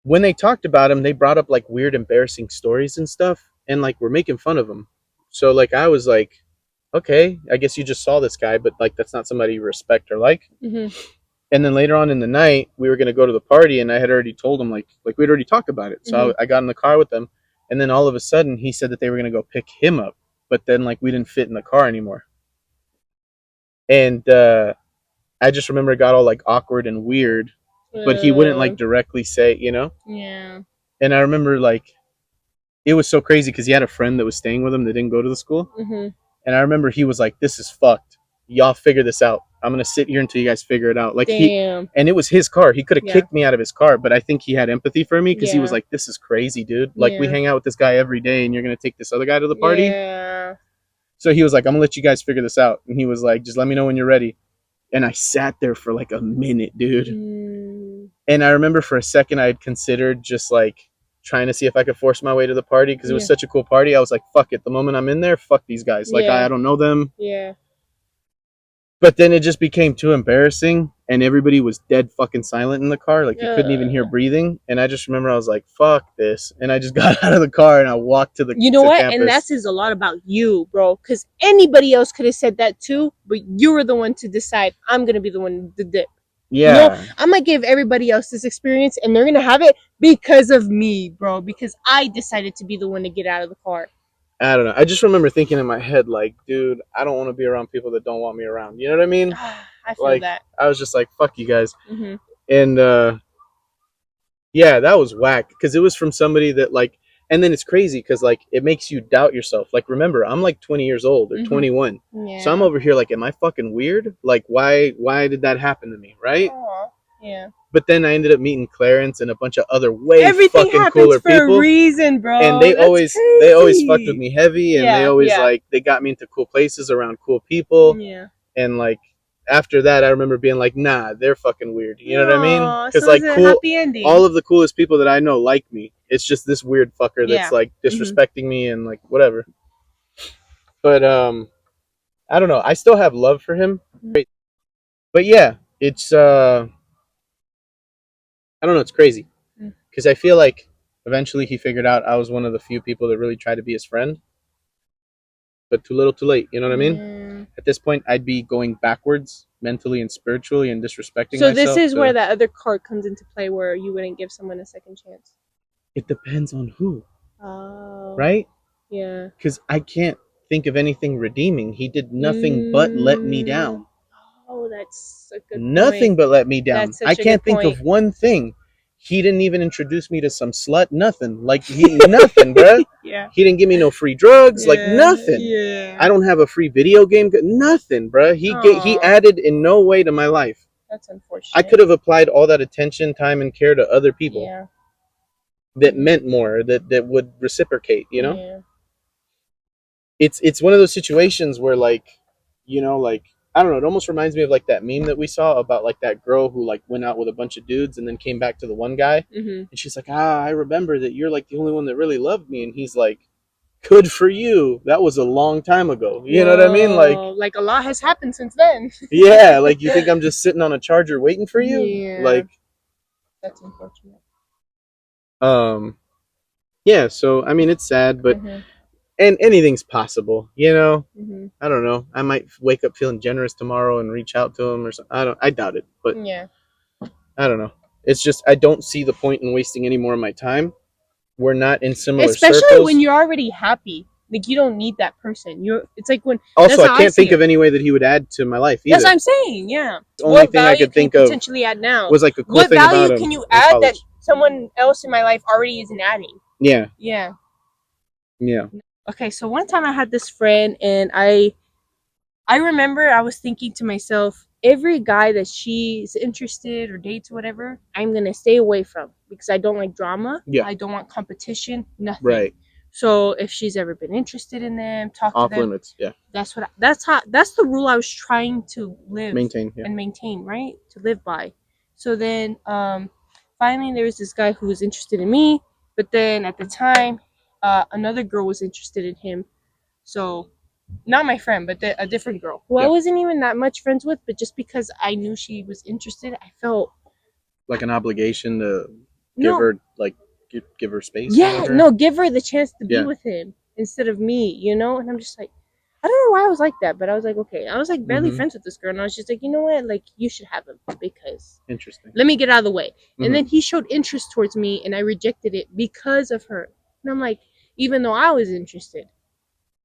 when they talked about him, they brought up like weird, embarrassing stories and stuff, and like we're making fun of him. So like I was like, okay, I guess you just saw this guy, but like that's not somebody you respect or like.
Mhm.
And then later on in the night, we were gonna go to the party, and I had already told him like we'd already talked about it. So
Mhm.
I got in the car with them, and then all of a sudden he said that they were gonna go pick him up, but then like we didn't fit in the car anymore, and I just remember it got all like awkward and weird, but he wouldn't like directly say.
Yeah.
And I remember like it was so crazy because he had a friend that was staying with him that didn't go to the school.
Mhm.
And I remember he was like, "This is fucked. Y'all figure this out. I'm gonna sit here until you guys figure it out." Like
Damn.
and it was his car. He could have
Yeah.
kicked me out of his car, but I think he had empathy for me because he was
Yeah.
like, "This is crazy, dude. Like we
Yeah.
hang out with this guy every day, and you're gonna take this other guy to the party."
Yeah.
So he was like, "I'm gonna let you guys figure this out." And he was like, "Just let me know when you're ready." And I sat there for like a minute, dude.
Mm.
And I remember for a second I had considered just like trying to see if I could force my way to the party because it was
Yeah.
such a cool party. I was like, fuck it. The moment I'm in there, fuck these guys. Like
Yeah.
I don't know them.
Yeah.
But then it just became too embarrassing, and everybody was dead fucking silent in the car. Like you couldn't even hear breathing. And I just remember I was like, fuck this. And I just got out of the car and I walked to the
You know
to
what?
campus.
And that says a lot about you, bro. Because anybody else could have said that too, but you were the one to decide, I'm going to be the one to dip.
Yeah.
I'm going to give everybody else this experience, and they're going to have it because of me, bro. Because I decided to be the one to get out of the car.
I don't know. I just remember thinking in my head, like, dude, I don't want to be around people that don't want me around. You know what I mean?
I feel
Like,
that.
I was just like, fuck you guys.
Mm-hmm.
And yeah, that was whack because it was from somebody that like And then it's crazy because like it makes you doubt yourself. Like remember, I'm like 20 years old or 21.
Yeah.
So I'm over here like, am I fucking weird? Like why did that happen to me, right?
Aw, yeah.
But then I ended up meeting Clarence and a bunch of other way
Everything
fucking
happens
cooler
for
people.
a reason, bro.
And they
That's
always fucked with
crazy.
me heavy, and they
Yeah,
always
yeah.
like they got me into cool places around cool people.
Yeah.
And like after that, I remember being like, nah, they're fucking weird. You know what I mean?
Aw,
Because
so
like
it's a
cool,
happy ending.
all of the coolest people that I know like me. It's just this weird fucker that's
Yeah.
like disrespecting me and like whatever. But I don't know. I still have love for him. But yeah, it's I don't know. It's crazy because I feel like eventually he figured out I was one of the few people that really tried to be his friend. But too little, too late. You know what I mean? At this point, I'd be going backwards mentally and spiritually and disrespecting
So
myself.
this is where that other card comes into play, where you wouldn't give someone a second chance.
It depends on who.
Oh.
Right?
Yeah.
Because I can't think of anything redeeming. He did nothing but let me down.
Oh, that's a good
Nothing
point.
but let me down.
That's such
I
a
can't
good
think
point.
of one thing. He didn't even introduce me to some slut. Nothing. Like nothing, bruh.
Yeah.
He didn't give me no free drugs. Like nothing.
Yeah.
I don't have a free video game. Nothing, bruh. He added in no way to my life.
That's unfortunate.
I could have applied all that attention, time, and care to other people.
Yeah.
That meant more. That would reciprocate. You know.
Yeah.
It's one of those situations where like, you know, like I don't know. It almost reminds me of like that meme that we saw about like that girl who like went out with a bunch of dudes and then came back to the one guy, and she's like, I remember that you're like the only one that really loved me, and he's like, good for you. That was a long time ago. You know what I mean?
Like a lot has happened since then.
Yeah. Like you think I'm just sitting on a charger waiting for you?
Yeah.
Like
that's unfortunate.
Yeah. So I mean, it's sad, but. And anything's possible, you know. I don't know. I might wake up feeling generous tomorrow and reach out to him or something. I doubt it, but
yeah,
I don't know. It's just I don't see the point in wasting any more of my time. We're not in similar
especially
circles.
when you're already happy. Like you don't need that person. It's like when.
Also, I can't think of any way that he would add to my life either.
That's what I'm saying. Yeah.
The only thing I could think of
potentially add now
was like a cool
what
thing
value
about him
can you
in
add
college.
that someone else in my life already isn't adding?
Yeah.
Yeah.
Yeah.
Okay, so one time I had this friend, and I remember I was thinking to myself, every guy that she's interested or dates or whatever, I'm gonna stay away from because I don't like drama.
Yeah.
I don't want competition. Nothing.
Right.
So if she's ever been interested in them, talk
Off
to them.
limits. Yeah.
That's the rule I was trying to maintain, right? To live by. So then, finally there was this guy who was interested in me, but then at the time, another girl was interested in him. So, not my friend, but a different girl who I wasn't even that much friends with, but just because I knew she was interested, I felt
like an obligation to give her like give her space.
Yeah, no, give her the chance to be with him instead of me, you know. And I'm just like, I don't know why I was like that, but I was like, okay, I was like barely friends with this girl, and I was just like, you know what, like you should have him because
interesting.
Let me get out of the way. And then he showed interest towards me, and I rejected it because of her. And I'm like, even though I was interested.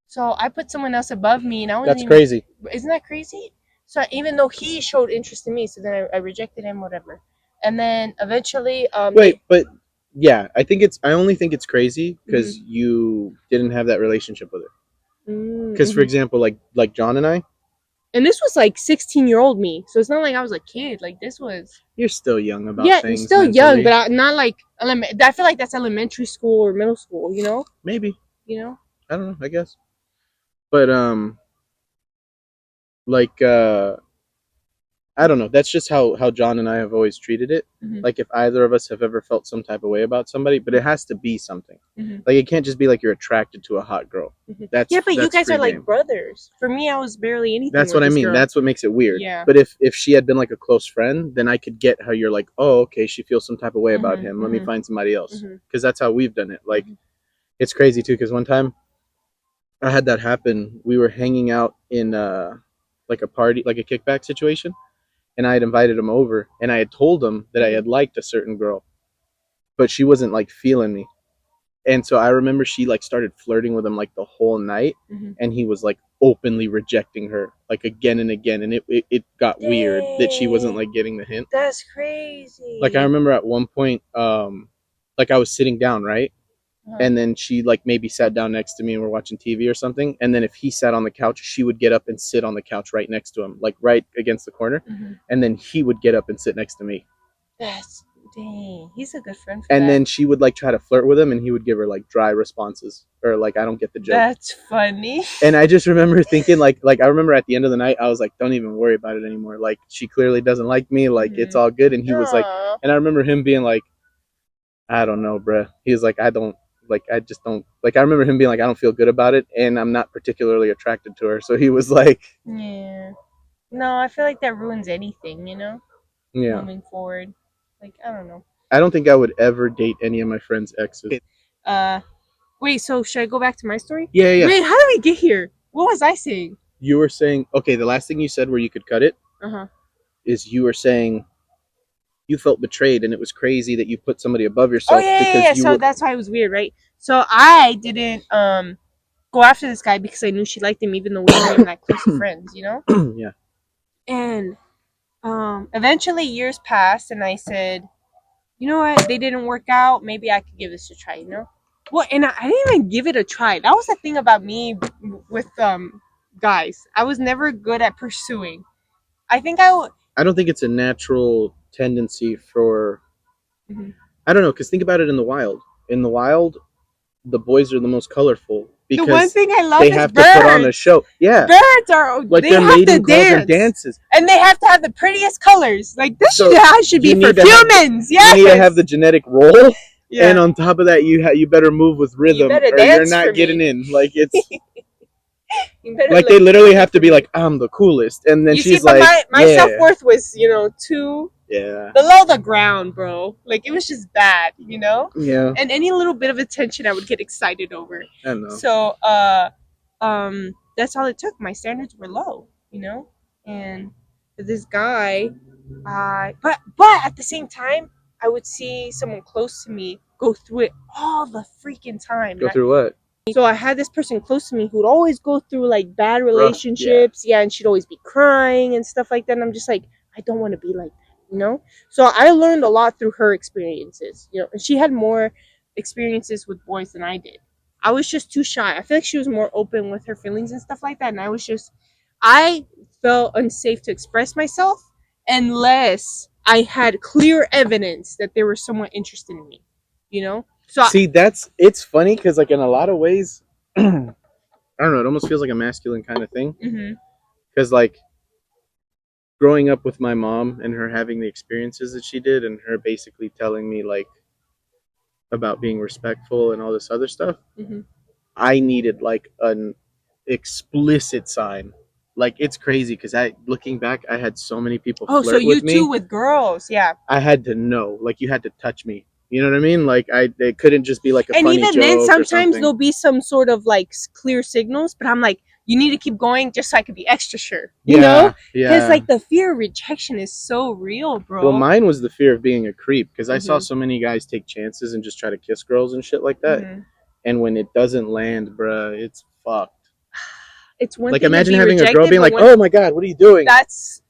So I put someone else above me, and I wasn't.
That's crazy.
Isn't that crazy? So even though he showed interest in me, so then I rejected him, whatever. And then eventually,
but yeah, I only think it's crazy because you didn't have that relationship with her. Because for example, like John and I.
And this was like 16-year-old me, so it's not like I was a kid. Like this was.
You're still young about things.
Yeah, you're still young, but not like I feel like that's elementary school or middle school. You know.
Maybe.
You know.
I don't know. I guess. But like I don't know. That's just how John and I have always treated it. Like if either of us have ever felt some type of way about somebody, but it has to be something. Like it can't just be like you're attracted to a hot girl. But you guys are
like brothers. For me, I was barely anything.
That's what I mean. Girl. That's what makes it weird.
Yeah.
But if she had been like a close friend, then I could get how you're like, oh, okay, she feels some type of way about him. Let me find somebody else. Because that's how we've done it. Like it's crazy too. Because one time I had that happen. We were hanging out in like a party, like a kickback situation. And I had invited him over, and I had told him that I had liked a certain girl, but she wasn't like feeling me. And so I remember she like started flirting with him like the whole night, and he was like openly rejecting her like again and again, and it got weird that she wasn't like getting the hint.
That's crazy.
Like I remember at one point, like I was sitting down, right, and then she like maybe sat down next to me and we're watching TV or something, and then if he sat on the couch, she would get up and sit on the couch right next to him, like right against the corner, and then he would get up and sit next to me.
That's dang. He's a good friend.
And then she would like try to flirt with him, and he would give her like dry responses or like, I don't get the joke.
That's funny.
And I just remember thinking like I remember at the end of the night, I was like, don't even worry about it anymore. Like she clearly doesn't like me. Like it's all good. And he was like, and I remember him being like, I don't know, bruh. He's like, I just don't like. I remember him being like, I don't feel good about it, and I'm not particularly attracted to her. So he was like,
yeah. No, I feel like that ruins anything, you know?
Yeah.
Moving forward. Like, I don't know.
I don't think I would ever date any of my friends' exes.
Wait, so should I go back to my story?
Yeah.
Wait, how did we get here? What was I saying?
You were saying, okay, the last thing you said where you could cut it is you were saying you felt betrayed, and it was crazy that you put somebody above yourself.
Oh, yeah. So that's why it was weird, right? So I didn't go after this guy because I knew she liked him, even though we weren't even that close of friends, you know?
Yeah.
And eventually years passed, and I said, you know what? They didn't work out. Maybe I could give this a try, you know? Well, and I didn't even give it a try. That was the thing about me with guys. I was never good at pursuing. I don't
think it's a natural tendency for. I don't know, because think about it in the wild. In the wild, the boys are the most colorful because
the one thing I love
they
is
have
birds.
to put on a show. Yeah,
birds are
like
they
they're
have
mating
to
calls or
dance.
dances,
and they have to have the prettiest colors. Like this
So
should be
you
for
need to have-
humans. Yes,
you need to have the genetic role,
yeah.
and on top of that, you better move with rhythm,
better
or
dance
you're
for
not getting
me.
in. Like it's
You better
like they literally have to be like, I'm the coolest, and then
you
she's
see, but
like,
my
yeah,
self-worth was, too
yeah,
below the ground, bro. Like it was just bad, you know?
yeah.
And any little bit of attention I would get excited over.
I don't know.
So that's all it took. My standards were low, you know? And this guy, but at the same time, I would see someone close to me go through it all the freaking time.
Go through what?
So I had this person close to me who would always go through like bad relationships, and she'd always be crying and stuff like that. And I'm just like, I don't want to be like that, you know? So I learned a lot through her experiences, you know, and she had more experiences with boys than I did. I was just too shy. I feel like she was more open with her feelings and stuff like that. And I felt unsafe to express myself unless I had clear evidence that there was someone interested in me, you know? So
see, it's funny because like in a lot of ways, I don't know. It almost feels like a masculine kind of thing. Because like growing up with my mom and her having the experiences that she did, and her basically telling me like about being respectful and all this other stuff, I needed like an explicit sign. Like it's crazy because looking back, I had so many people flirt with me.
Oh, so you too with girls, yeah.
I had to know, like you had to touch me. You know what I mean? Like it couldn't just be like a funny joke. And even then,
sometimes there'll be some sort of like clear signals, but I'm like, you need to keep going just so I could be extra sure. You know?
Yeah.
Because like the fear of rejection is so real, bro.
Well, mine was the fear of being a creep because I saw so many guys take chances and just try to kiss girls and shit like that. And when it doesn't land, bruh, it's fucked.
It's one
like
thing
imagine
to be
having
rejected,
a girl being like, "Oh my god, what are you doing?"
That's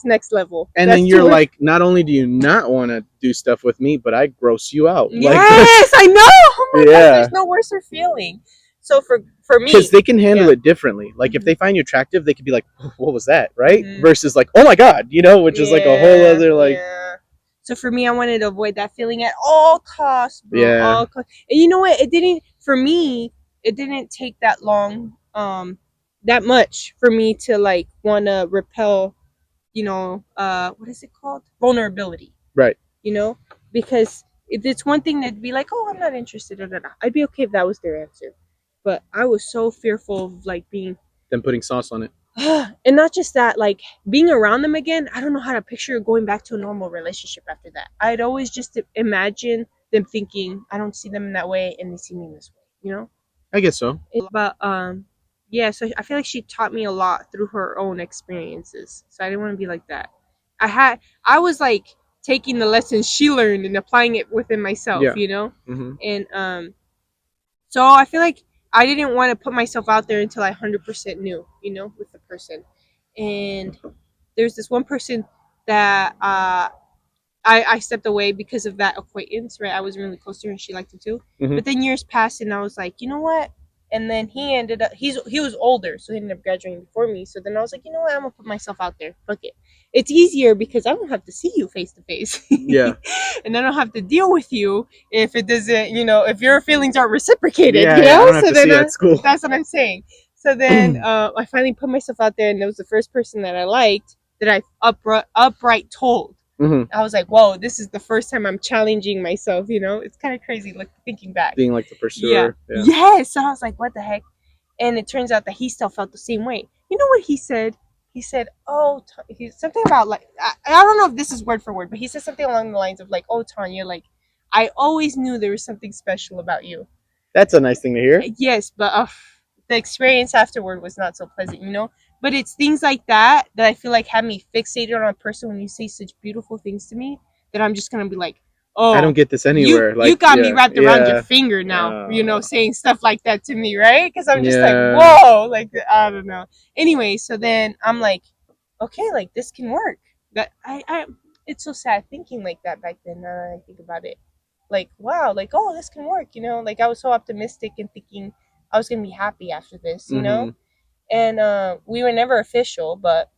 next level.
And
that's
then you're like, not only do you not want to do stuff with me, but I gross you out.
Yes, I know. Oh my god, there's no worse feeling. So for me,
because they can handle it differently. Like if they find you attractive, they could be like, "What was that?" Right? Versus like, "Oh my god," which is like a whole other like.
Yeah. So for me, I wanted to avoid that feeling at all costs, bro.
Yeah.
All costs. And you know what? It didn't take that long, that much for me to like want to repel, what is it called? Vulnerability.
Right.
Because it's one thing to be like, oh, I'm not interested. I'd be okay if that was their answer. But I was so fearful of like being.
Then putting sauce on it.
And not just that, like being around them again, I don't know how to picture going back to a normal relationship after that. I'd always just imagine them thinking, I don't see them in that way and they see me in this way,
I guess so.
But yeah, so I feel like she taught me a lot through her own experiences. So I didn't want to be like that. I was like taking the lessons she learned and applying it within myself, And so I feel like I didn't want to put myself out there until I 100% knew, with the person. And there's this one person that I stepped away because of that acquaintance, right? I wasn't really close to her and she liked it too. But then years passed and I was like, you know what? And then he ended up he was older, so he ended up graduating before me. So then I was like, you know what, I'm gonna put myself out there. Fuck it. It's easier because I don't have to see you face to face.
Yeah.
And I don't have to deal with you if it doesn't, if your feelings aren't reciprocated,
Yeah,
you know?
I don't have
So
to
then
see you at school.
that's what I'm saying. So then I finally put myself out there and it was the first person that I liked that I upright told. I was like, whoa, this is the first time I'm challenging myself, It's kind of crazy, like, thinking back.
Being like the pursuer.
Yeah. Yes. So I was like, what the heck? And it turns out that he still felt the same way. You know what he said? He said, oh, something about, like, I don't know if this is word for word, but he said something along the lines of, like, oh, Tanya, like, I always knew there was something special about you.
That's a nice thing to hear.
Yes, but the experience afterward was not so pleasant. But it's things like that I feel like have me fixated on a person when you say such beautiful things to me that I'm just gonna be like, oh,
I don't get this anywhere.
You got me wrapped around your finger now, saying stuff like that to me, right? Because I'm just like, whoa, like, I don't know. Anyway, so then I'm like, okay, like, this can work. That it's so sad thinking like that back then. Now that I think about it, like, wow, like, oh, this can work, like, I was so optimistic and thinking I was gonna be happy after this, and we were never official, but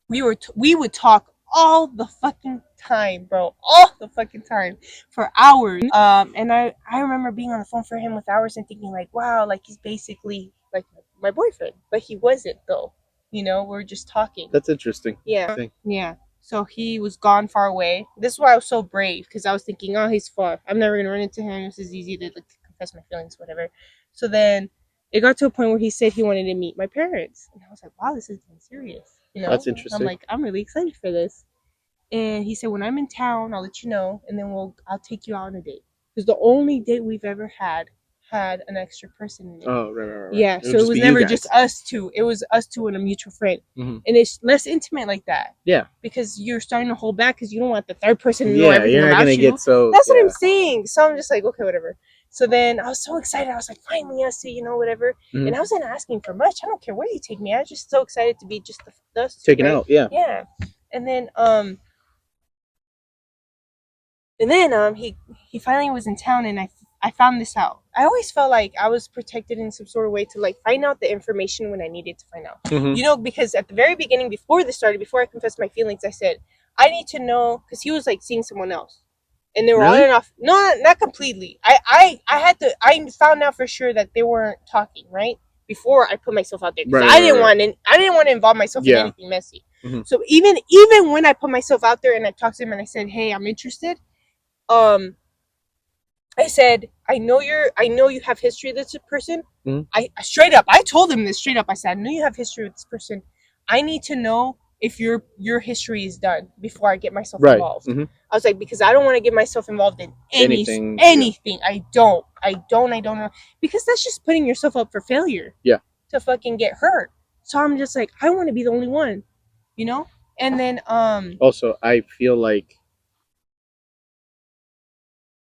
we would talk all the fucking time, bro, all the fucking time for hours. And I remember being on the phone for him with hours and thinking, like, wow, like, he's basically like my boyfriend, but he wasn't, though. We were just talking.
That's interesting.
Yeah. So he was gone far away. This is why I was so brave, because I was thinking, oh, he's far. I'm never gonna run into him. This is easy to, like, confess my feelings, whatever. So then it got to a point where he said he wanted to meet my parents, and I was like, wow, this is getting serious.
That's interesting.
I'm like, I'm really excited for this. And he said, when I'm in town, I'll let you know, and then I'll take you out on a date. Because the only date we've ever had an extra person in it.
Oh, right.
Yeah, so it was never just us two. It was us two and a mutual friend. And it's less intimate like that.
Yeah.
Because you're starting to hold back because you don't want the third person to know everything about you.
Yeah, you're not going to get so...
That's what I'm saying. So I'm just like, okay, whatever. So then I was so excited. I was like, finally, us two, whatever. And I wasn't asking for much. I don't care where you take me. I was just so excited to be just us two.
Taken out, yeah.
Yeah. And then he finally was in town, and I found this out. I always felt like I was protected in some sort of way to, like, find out the information when I needed to find out. Because at the very beginning, before this started, before I confessed my feelings, I said, I need to know, because he was, like, seeing someone else. And they were on and off. No, not completely. I found out for sure that they weren't talking, right? Before I put myself out there. Because I didn't want to involve myself in anything messy. So even when I put myself out there and I talked to him and I said, hey, I'm interested, I said, I know you have history with this person. I straight up, I told him this straight up. I said, I know you have history with this person. I need to know if your history is done before I get myself involved. I was like, because I don't want to get myself involved in anything. I don't know, because that's just putting yourself up for failure. Yeah. To fucking get hurt. So I'm just like, I want to be the only one, And then
also, I feel like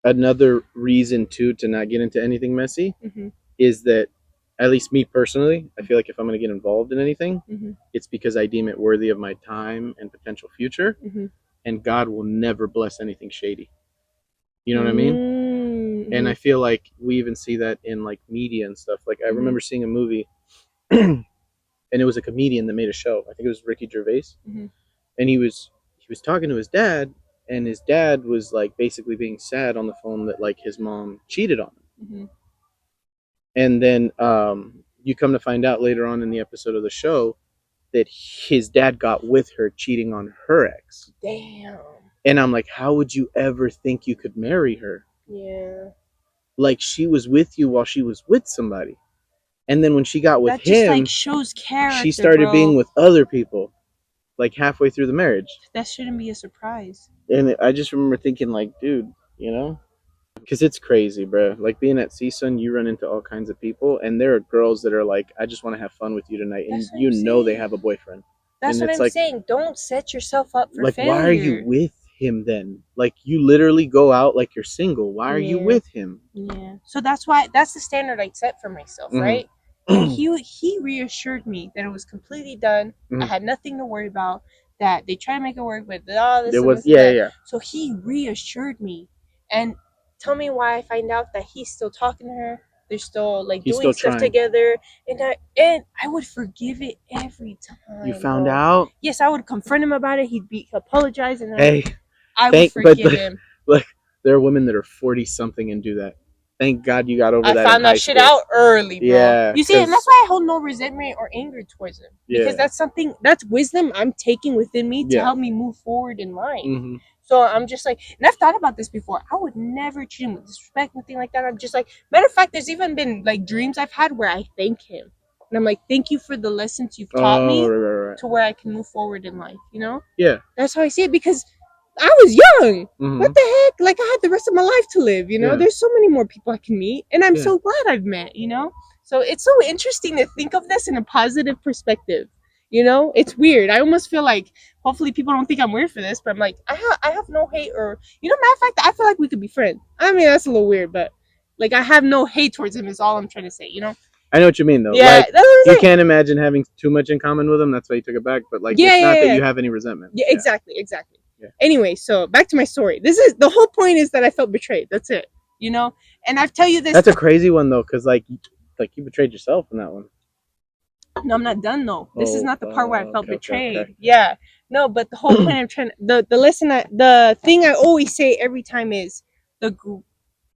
another reason too to not get into anything messy is that, at least me personally, I feel like if I'm going to get involved in anything, it's because I deem it worthy of my time and potential future, and God will never bless anything shady. You know what I mean? And I feel like we even see that in, like, media and stuff. Like, I remember seeing a movie and it was a comedian that made a show. I think it was Ricky Gervais. And he was talking to his dad, and his dad was, like, basically being sad on the phone that, like, his mom cheated on him. And then you come to find out later on in the episode of the show that his dad got with her cheating on her ex.
Damn.
And I'm like, how would you ever think you could marry her?
Yeah.
Like, she was with you while she was with somebody. And then when she got with
that just,
him,
like, shows character,
she started being with other people, like, halfway through the marriage.
That shouldn't be a surprise.
And I just remember thinking, like, dude, because it's crazy, bro. Like, being at CSUN, you run into all kinds of people, and there are girls that are like, I just want to have fun with you tonight, and they have a boyfriend.
That's
and
what I'm saying. Don't set yourself up for failure.
Why are you with him then? Like, you literally go out like you're single. Why are you with him?
Yeah. So that's the standard I set for myself, right? And he reassured me that it was completely done. I had nothing to worry about. that they try to make it work, but all this.
It was
yeah. So he reassured me, and tell me why I find out that he's still talking to her. They're still like
He's
doing
still
stuff
trying.
together, and I would forgive it every time.
You found out?
Yes, I would confront him about it. He'd apologize, and
Hey,
I would forgive him.
Look, there are women that are 40 something and do that. Thank God you got over that.
I found that shit out early, bro.
Yeah,
you see, and that's why I hold no resentment or anger towards him, because that's wisdom I'm taking within me to help me move forward in life. Mm-hmm. So I'm just like, and I've thought about this before. I would never treat him with disrespect, nothing like that. I'm just like, matter of fact, there's even been like dreams I've had where I thank him, and I'm like, thank you for the lessons you've taught me to where I can move forward in life. Yeah, that's how I see it, because I was young. Mm-hmm. What the heck? Like, I had the rest of my life to live, There's so many more people I can meet, and I'm so glad I've met, So it's so interesting to think of this in a positive perspective, It's weird. I almost feel like, hopefully people don't think I'm weird for this, but I'm like, I have no hate, or, matter of fact, I feel like we could be friends. I mean, that's a little weird, but, like, I have no hate towards him is all I'm trying to say,
I know what you mean, though. Yeah, like, you can't imagine having too much in common with him. That's why you took it back. But, like, it's not that you have any resentment.
Yeah, exactly. Yeah. Anyway, so back to my story. This is the whole point, is that I felt betrayed. That's it. And I've tell you this.
That's a crazy one, though, because, like you betrayed yourself in that one.
No, I'm not done, though. This is not the part where I felt betrayed. Okay. Yeah. No, but the whole point I'm trying to... The thing I always say every time is the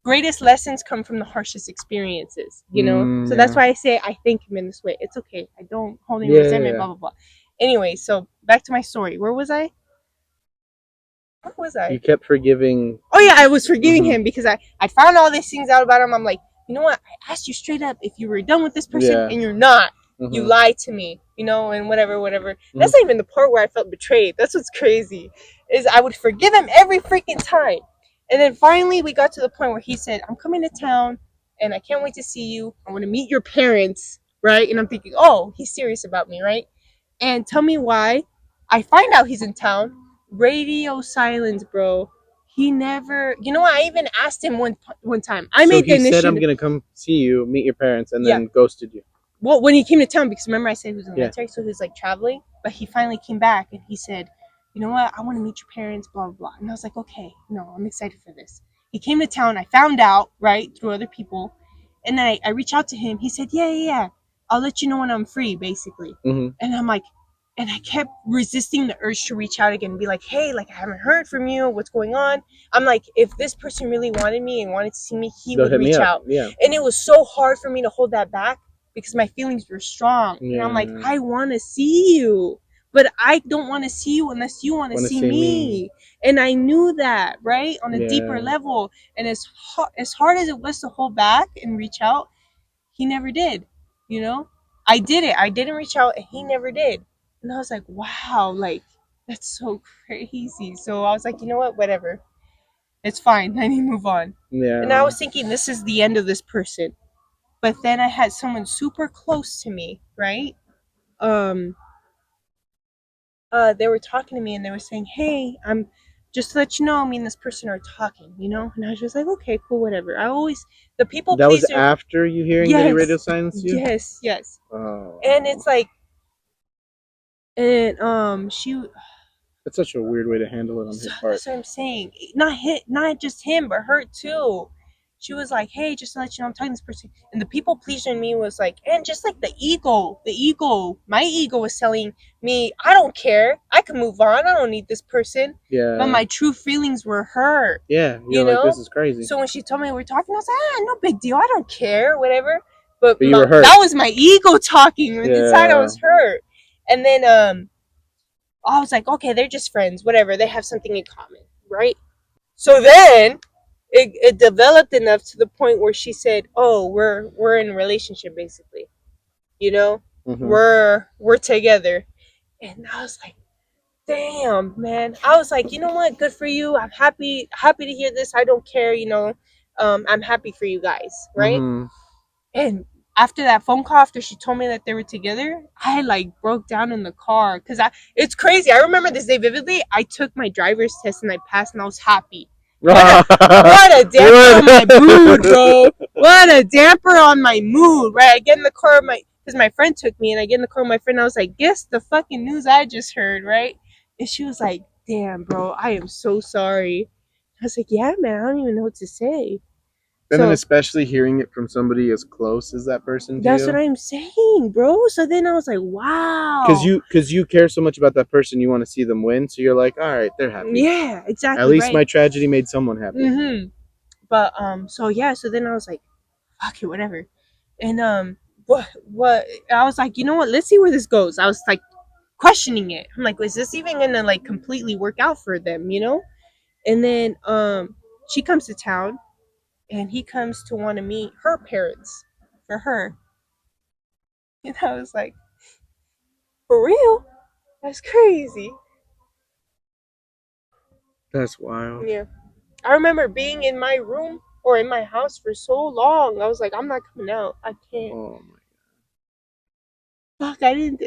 greatest lessons come from the harshest experiences, So that's why I say I thank him in this way. It's okay. I don't hold any resentment, blah, blah, blah. Anyway, so back to my story. Where was I? What was I?
You kept forgiving.
Oh, yeah, I was forgiving him because I found all these things out about him. I'm like, you know what? I asked you straight up if you were done with this person, and you're not. You lied to me, and whatever. That's not even the part where I felt betrayed. That's what's crazy, is I would forgive him every freaking time. And then finally we got to the point where he said, I'm coming to town and I can't wait to see you. I want to meet your parents, right? And I'm thinking, oh, he's serious about me, right? And tell me why. I find out he's in town. Radio silence, bro. He never... You know what? I even asked him one time. He
said, I'm going to come see you, meet your parents, and then ghosted you.
Well, when he came to town, because remember I said he was in the military, so he was like traveling. But he finally came back and he said, you know what? I want to meet your parents, blah, blah, blah. And I was like, okay, no, I'm excited for this. He came to town. I found out, right, through other people. And then I reached out to him. He said, yeah. I'll let you know when I'm free, basically. Mm-hmm. And I'm like, and I kept resisting the urge to reach out again and be like, hey, like, I haven't heard from you. What's going on? I'm like, if this person really wanted me and wanted to see me, would reach out. Yeah. And it was so hard for me to hold that back because my feelings were strong. Yeah. And I'm like, I want to see you. But I don't want to see you unless you want to see me. And I knew that, right? On a deeper level. And as hard as it was to hold back and reach out, he never did, I did it. I didn't reach out and he never did. And I was like, wow, like, that's so crazy. So I was like, you know what? Whatever. It's fine. I need to move on. Yeah. And I was thinking, this is the end of this person. But then I had someone super close to me, right? They were talking to me and they were saying, hey, I'm just to let you know, me and this person are talking, And I was just like, okay, cool, whatever. I always, the people
that pleaser, was after you hearing that he radio silence you?
Yes. Oh. And it's like, and
that's such a weird way to handle it on his part.
That's what I'm saying. Not just him, but her too. She was like, hey, just to let you know, I'm talking to this person. And the people pleaser in me was like, and just like the ego, my ego was telling me, I don't care. I can move on. I don't need this person. Yeah. But my true feelings were hurt.
Yeah. You're like, this is crazy.
So when she told me we were talking, I was like, no big deal. I don't care, whatever. But you were hurt. That was my ego talking. And inside I was hurt. And then I was like, okay, they're just friends, whatever. They have something in common, right? So then it developed enough to the point where she said, oh, we're in a relationship, basically. Mm-hmm. We're together. And I was like, damn, man. I was like, you know what? Good for you. I'm happy to hear this. I don't care, I'm happy for you guys, right? Mm-hmm. And after that phone call, after she told me that they were together, I like broke down in the car because it's crazy. I remember this day vividly. I took my driver's test and I passed and I was happy. What a damper on my mood, bro. What a damper on my mood, right? I get in the car because my friend took me and I get in the car with my friend. I was like, guess the fucking news I just heard, right? And she was like, damn, bro, I am so sorry. I was like, yeah, man, I don't even know what to say.
And then especially hearing it from somebody as close as that person to
that's
you.
what I'm saying, bro. So then I was like, wow.
Because you care so much about that person, you want to see them win. So you're like, all right, they're happy.
Yeah, exactly.
At least my tragedy made someone happy.
Mm-hmm. But so yeah, so then I was like, fuck it, whatever. And what I was like, you know what? Let's see where this goes. I was like questioning it. I'm like, is this even gonna like completely work out for them, you know? And then she comes to town and he comes to want to meet her parents for her. And I was like, for real? That's crazy.
That's wild.
Yeah. I remember being in my room or in my house for so long. I was like, I'm not coming out. I can't.
Oh my.
Fuck, I didn't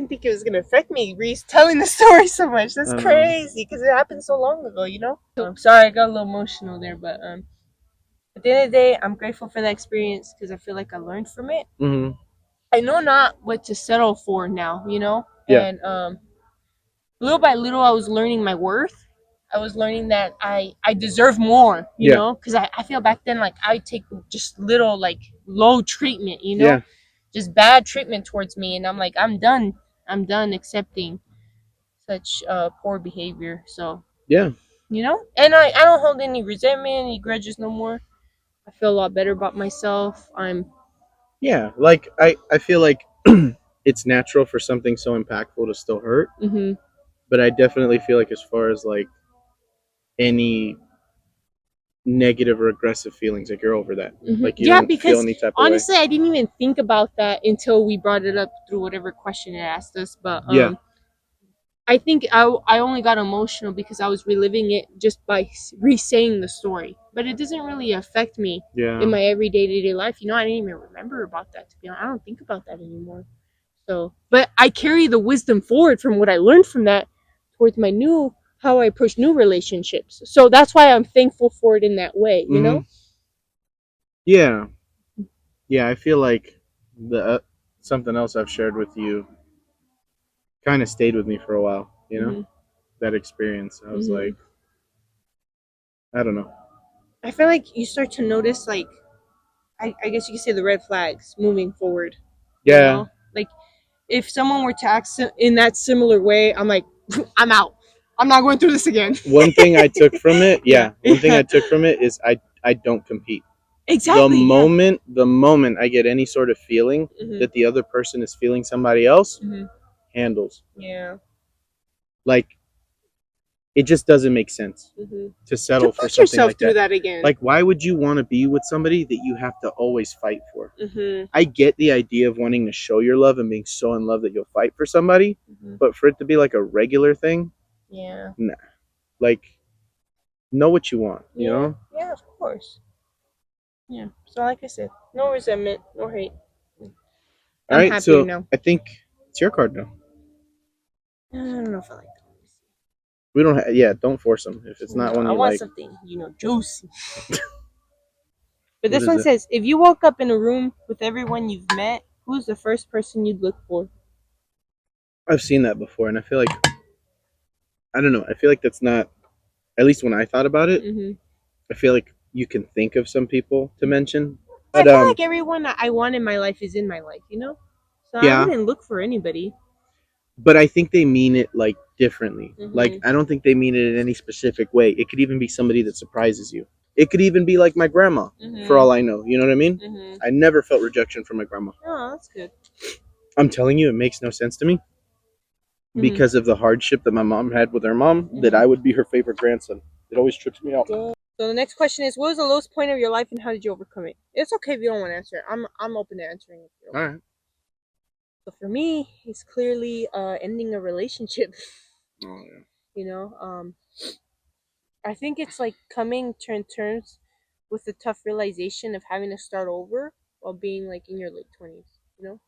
think it was gonna affect me retelling the story so much. That's crazy because it happened so long ago, you know. Sorry, I got a little emotional there, but at the end of the day, I'm grateful for that experience because I feel like I learned from it.
Mm-hmm.
I know not what to settle for now, you know.
Yeah.
And little by little, I was learning my worth. I was learning that I deserve more, you know, because I feel back then like I take just little like low treatment, you know.
Yeah.
Just bad treatment towards me, and I'm like, I'm done accepting such poor behavior. So
Yeah.
you know, and I don't hold any resentment, any grudges no more. I feel a lot better about myself.
Yeah. Like I feel like it's natural for something so impactful to still hurt.
Mm-hmm.
But I definitely feel like as far as like any negative or aggressive feelings, like you're over that.
Mm-hmm.
Like you
Yeah,
don't
because
feel any type
honestly,
of way.
I didn't even think about that until we brought it up through whatever question it asked us. But
Yeah.
I think I only got emotional because I was reliving it just by re-saying the story. But it doesn't really affect me in my everyday day-to-day life. You know, I didn't even remember about that, to be honest. I don't think about that anymore. So, but I carry the wisdom forward from what I learned from that towards my how I approach new relationships. So that's why I'm thankful for it in that way, you know?
Yeah. Yeah, I feel like the something else I've shared with you kind of stayed with me for a while, you know? That experience. I was like, I don't know.
I feel like you start to notice, like, I guess you could say the red flags moving forward.
Yeah.
You know? Like, if someone were to act in that similar way, I'm like, I'm out. I'm not going through this again.
One thing I took from it, one thing I took from it is I don't compete.
Exactly.
The moment I get any sort of feeling that the other person is feeling somebody else, handles.
Yeah.
Like it just doesn't make sense to settle for something like that.
Again.
Like, why would you want to be with somebody that you have to always fight for? I get the idea of wanting to show your love and being so in love that you'll fight for somebody, but for it to be like a regular thing,
yeah.
nah. Like, know what you want, you know?
Yeah, of course. Yeah. So, like I said, no resentment, no hate.
All right, so now. I think it's your card now.
I don't know if I like that.
We don't don't force them if it's not one you
I want
like.
something, juicy. But this one says, if you woke up in a room with everyone you've met, who's the first person you'd look for?
I've seen that before, and I feel like, I don't know, I feel like that's not, at least when I thought about it, I feel like you can think of some people to mention. But,
I feel like everyone I want in my life is in my life, you know? So I wouldn't look for anybody.
But I think they mean it like differently. Like, I don't think they mean it in any specific way. It could even be somebody that surprises you. It could even be like my grandma, for all I know. You know what I mean? I never felt rejection from my grandma.
Oh, that's good.
I'm telling you, it makes no sense to me because of the hardship that my mom had with her mom, that I would be her favorite grandson. It always trips me out.
So the next question is, what was the lowest point of your life and how did you overcome it? It's okay if you don't want to answer it. I'm open to answering it.
All right.
So for me, it's clearly ending a relationship.
Oh, yeah.
You know, I think it's like coming to terms with the tough realization of having to start over while being like in your late 20s, you know?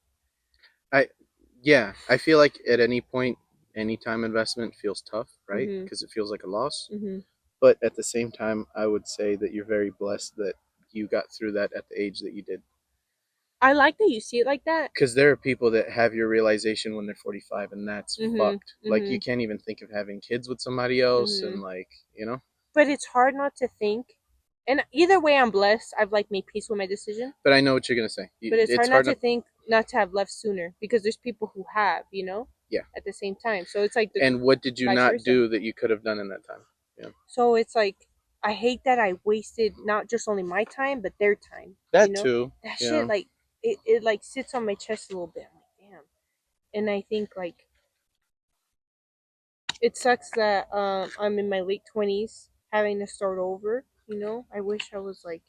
I feel like at any point, any time investment feels tough, right? Because it feels like a loss. But at the same time, I would say that you're very blessed that you got through that at the age that you did.
I like that you see it like that.
Because there are people that have your realization when they're 45, and that's fucked. Like, you can't even think of having kids with somebody else, and like, you know.
But it's hard not to think. And either way, I'm blessed. I've like made peace with my decision.
But I know what you're gonna say.
But it's hard not to think not to have left sooner, because there's people who have, you know.
Yeah.
At the same time, so it's like.
And what did you not do that you could have done in that time? Yeah.
So it's like, I hate that I wasted not just only my time but their time.
That
you know?
too.
That shit, like it like sits on my chest a little bit. I'm like, damn. And I think like it sucks that I'm in my late 20s having to start over. You know, I wish I was like,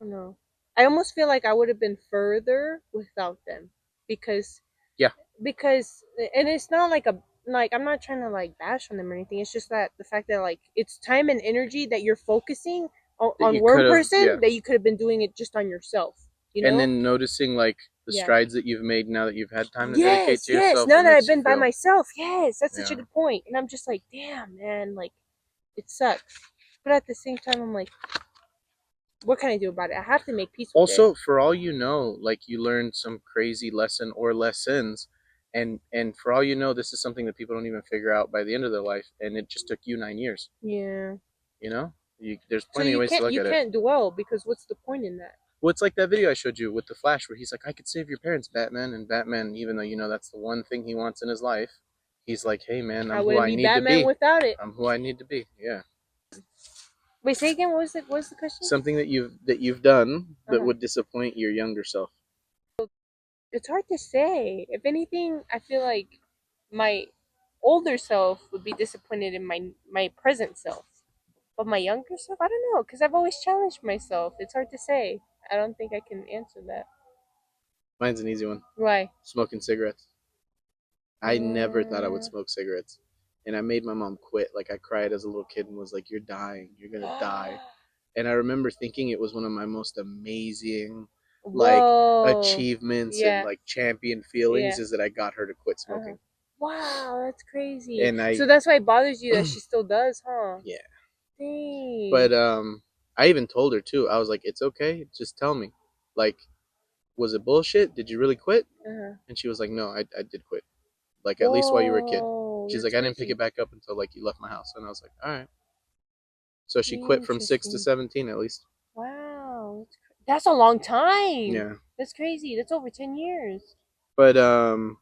I don't know. I almost feel like I would have been further without them, because and it's not like I'm not trying to like bash on them or anything. It's just that the fact that like it's time and energy that you're focusing on one person that you could have been doing it just on yourself. You know?
And then noticing like the strides that you've made now that you've had time to dedicate to yourself.
Now that I've been by myself. Yes, that's such a good point. And I'm just like, damn, man, like it sucks. But at the same time, I'm like, what can I do about it? I have to make peace with it.
Also, for all you know, like you learned some crazy lesson or lessons, and for all you know, this is something that people don't even figure out by the end of their life, and it just took you 9 years.
Yeah.
You know, there's plenty of ways to look at it.
You can't dwell, because what's the point in that?
Well, it's like that video I showed you with the Flash, where he's like, "I could save your parents, Batman," and Batman, even though you know that's the one thing he wants in his life, he's like, "Hey, man, I'm who I need to be.
Without it.
I'm who I need to be." Yeah.
Wait, say again. What was the question?
Something that you've done that would disappoint your younger self.
It's hard to say. If anything, I feel like my older self would be disappointed in my present self. But my younger self, I don't know, because I've always challenged myself. It's hard to say. I don't think I can answer that.
Mine's an easy one.
Why?
Smoking cigarettes. I never thought I would smoke cigarettes. And I made my mom quit. Like, I cried as a little kid and was like, "You're dying. You're going to die." And I remember thinking it was one of my most amazing, like, achievements and, like, champion feelings is that I got her to quit smoking.
Wow, that's crazy.
And
so that's why it bothers you that she still does, huh?
Yeah.
Dang.
But I even told her, too. I was like, "It's okay. Just tell me. Like, was it bullshit? Did you really quit?" And she was like, "No, I did quit. Like, at least while you were a kid." She's like, "I didn't pick it back up until, like, you left my house." And I was like, "All right." So she quit from 6 to 17 at least.
Wow. That's a long time.
Yeah.
That's crazy. That's over 10 years.
But, and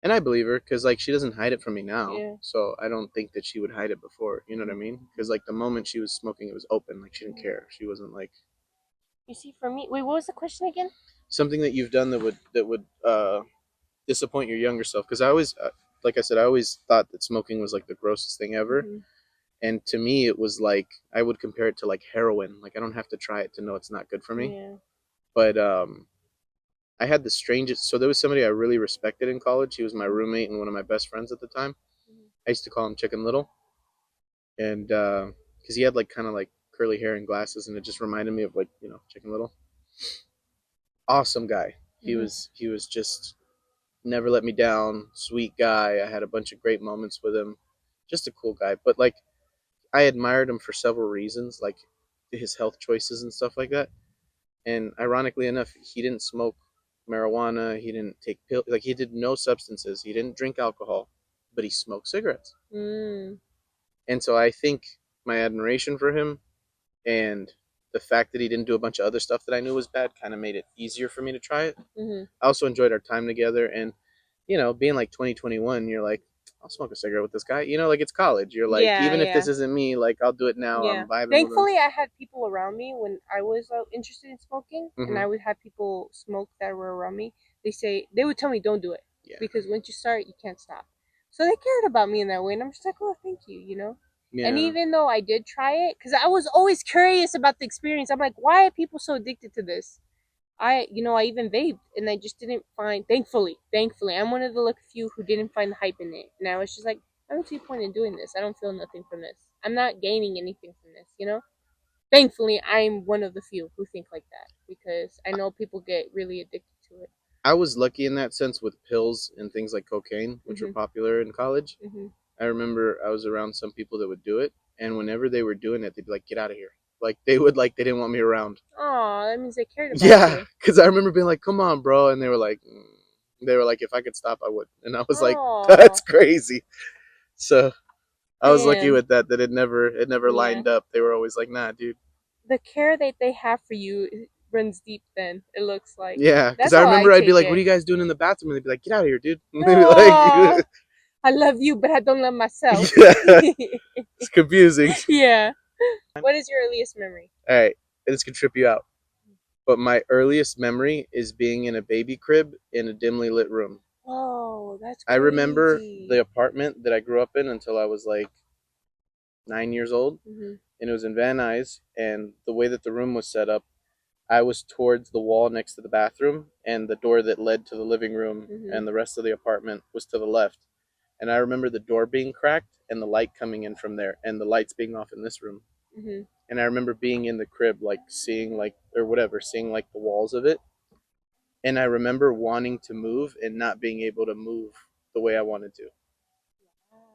I believe her, because, like, she doesn't hide it from me now. Yeah. So I don't think that she would hide it before. You know what I mean? Because, like, the moment she was smoking, it was open. Like, she didn't care. She wasn't, like...
You see, for me... Wait, what was the question again?
Something that you've done that would disappoint your younger self. Because I always... like I said, I always thought that smoking was, like, the grossest thing ever. And to me, it was like, I would compare it to like heroin. Like, I don't have to try it to know it's not good for me. Yeah. But I had the strangest, so there was somebody I really respected in college. He was my roommate and one of my best friends at the time. I used to call him Chicken Little. And because he had like kind of like curly hair and glasses, and it just reminded me of, like, you know, Chicken Little. Awesome guy. He was just never let me down. Sweet guy. I had a bunch of great moments with him. Just a cool guy. But like, I admired him for several reasons, like his health choices and stuff like that. And ironically enough, he didn't smoke marijuana. He didn't take pills. Like, he did no substances. He didn't drink alcohol, but he smoked cigarettes. And so I think my admiration for him and the fact that he didn't do a bunch of other stuff that I knew was bad kind of made it easier for me to try it. I also enjoyed our time together. And, you know, being like 2021, you're like, I'll smoke a cigarette with this guy. You know, like, it's college. You're like, even if this isn't me, like, I'll do it now. I'm vibing.
Thankfully, I had people around me when I was interested in smoking, and I would have people smoke that were around me. They would tell me, don't do it, because once you start, you can't stop. So they cared about me in that way, and I'm just like, oh, thank you, you know? Yeah. And even though I did try it, because I was always curious about the experience, I'm like, why are people so addicted to this? I even vaped, and I just didn't find, thankfully, I'm one of the lucky few who didn't find the hype in it. And I was just like, I don't see a point in doing this. I don't feel nothing from this. I'm not gaining anything from this, you know? Thankfully, I'm one of the few who think like that, because I know people get really addicted to it.
I was lucky in that sense with pills and things like cocaine, which were popular in college. I remember I was around some people that would do it, and whenever they were doing it, they'd be like, "Get out of here." Like they didn't want me around.
Oh, that means they cared about
Yeah,
you.
because I remember being like, "Come on, bro," and they were like, if I could stop, I would. And I was like,
Aw.
"That's crazy." So I was lucky
Damn.
with that. That it never lined up. They were always like, "Nah, dude."
The care that they have for you runs deep. Then it looks like.
Yeah, because
That's
I
how
remember I'd be
take
like,
it.
"What are you guys doing in the bathroom?" And they'd be like, "Get out of here, dude." They'd be
Aw.
like,
I love you, but I don't love myself.
yeah, it's confusing.
Yeah. What is your earliest memory?
All right, this could trip you out. But my earliest memory is being in a baby crib in a dimly lit room.
Oh, that's
I
crazy.
remember the apartment that I grew up in until I was like 9 years old,
Mhm.
and it was in Van Nuys. And the way that the room was set up, I was towards the wall next to the bathroom, and the door that led to the living room and the rest of the apartment was to the left. And I remember the door being cracked and the light coming in from there, and the lights being off in this room.
Mhm.
And I remember being in the crib, like seeing like the walls of it. And I remember wanting to move and not being able to move the way I wanted to.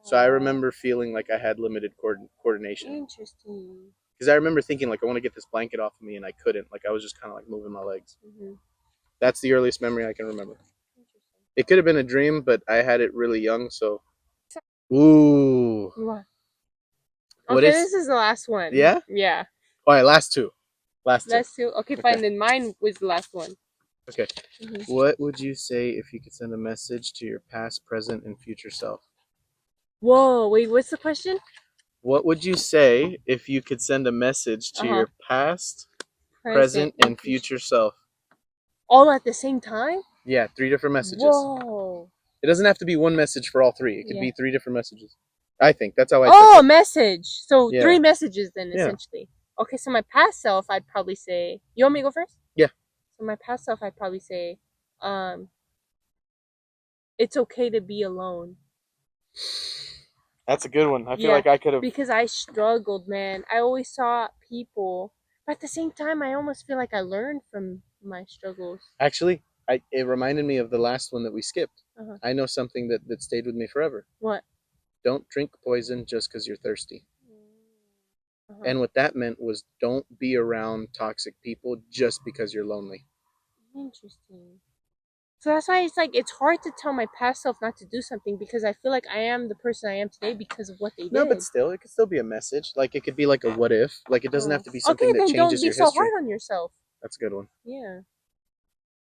So I remember feeling like I had limited coordination.
Interesting.
Because I remember thinking like I want to get this blanket off of me, and I couldn't. Like I was just kind of like moving my legs.
Mhm.
That's the earliest memory I can remember. It could have been a dream, but I had it really young. So, ooh,
What?
what
Okay,
is?
this is the last one.
Yeah.
Yeah.
All right, last two.
Last two. Okay, fine. Then mine was the last one.
Okay.
Mhm.
What would you say if you could send a message to your past, present, and future self?
Whoa, wait, what's the question?
What would you say if you could send a message to your past, present, and future self?
All at the same time?
Yeah, 3 different messages.
Whoa.
It doesn't have to be one message for all 3. It could be 3 different messages. I think that's how I
Oh,
took
a
it.
message. So
Yeah.
3 messages then,
Yeah.
essentially. Okay, so my past self, I'd probably say. You want me to go first?
Yeah.
So my past self, I'd probably say, it's okay to be alone.
That's a good one. I feel like I could have.
Because I struggled, man. I always saw people, but at the same time, I almost feel like I learned from my struggles.
Actually, it reminded me of the last one that we skipped.
Uh-huh.
I know something that stayed with me forever.
What?
Don't drink poison just because you're thirsty.
Uh-huh.
And what that meant was don't be around toxic people just because you're lonely.
Interesting. So that's why it's like it's hard to tell my past self not to do something because I feel like I am the person I am today because of what they did.
No, but still, it could still be a message. Like it could be like a what if. Like it doesn't have to be something that changes your history. Okay, then don't be so hard
on yourself.
That's a good one.
Yeah.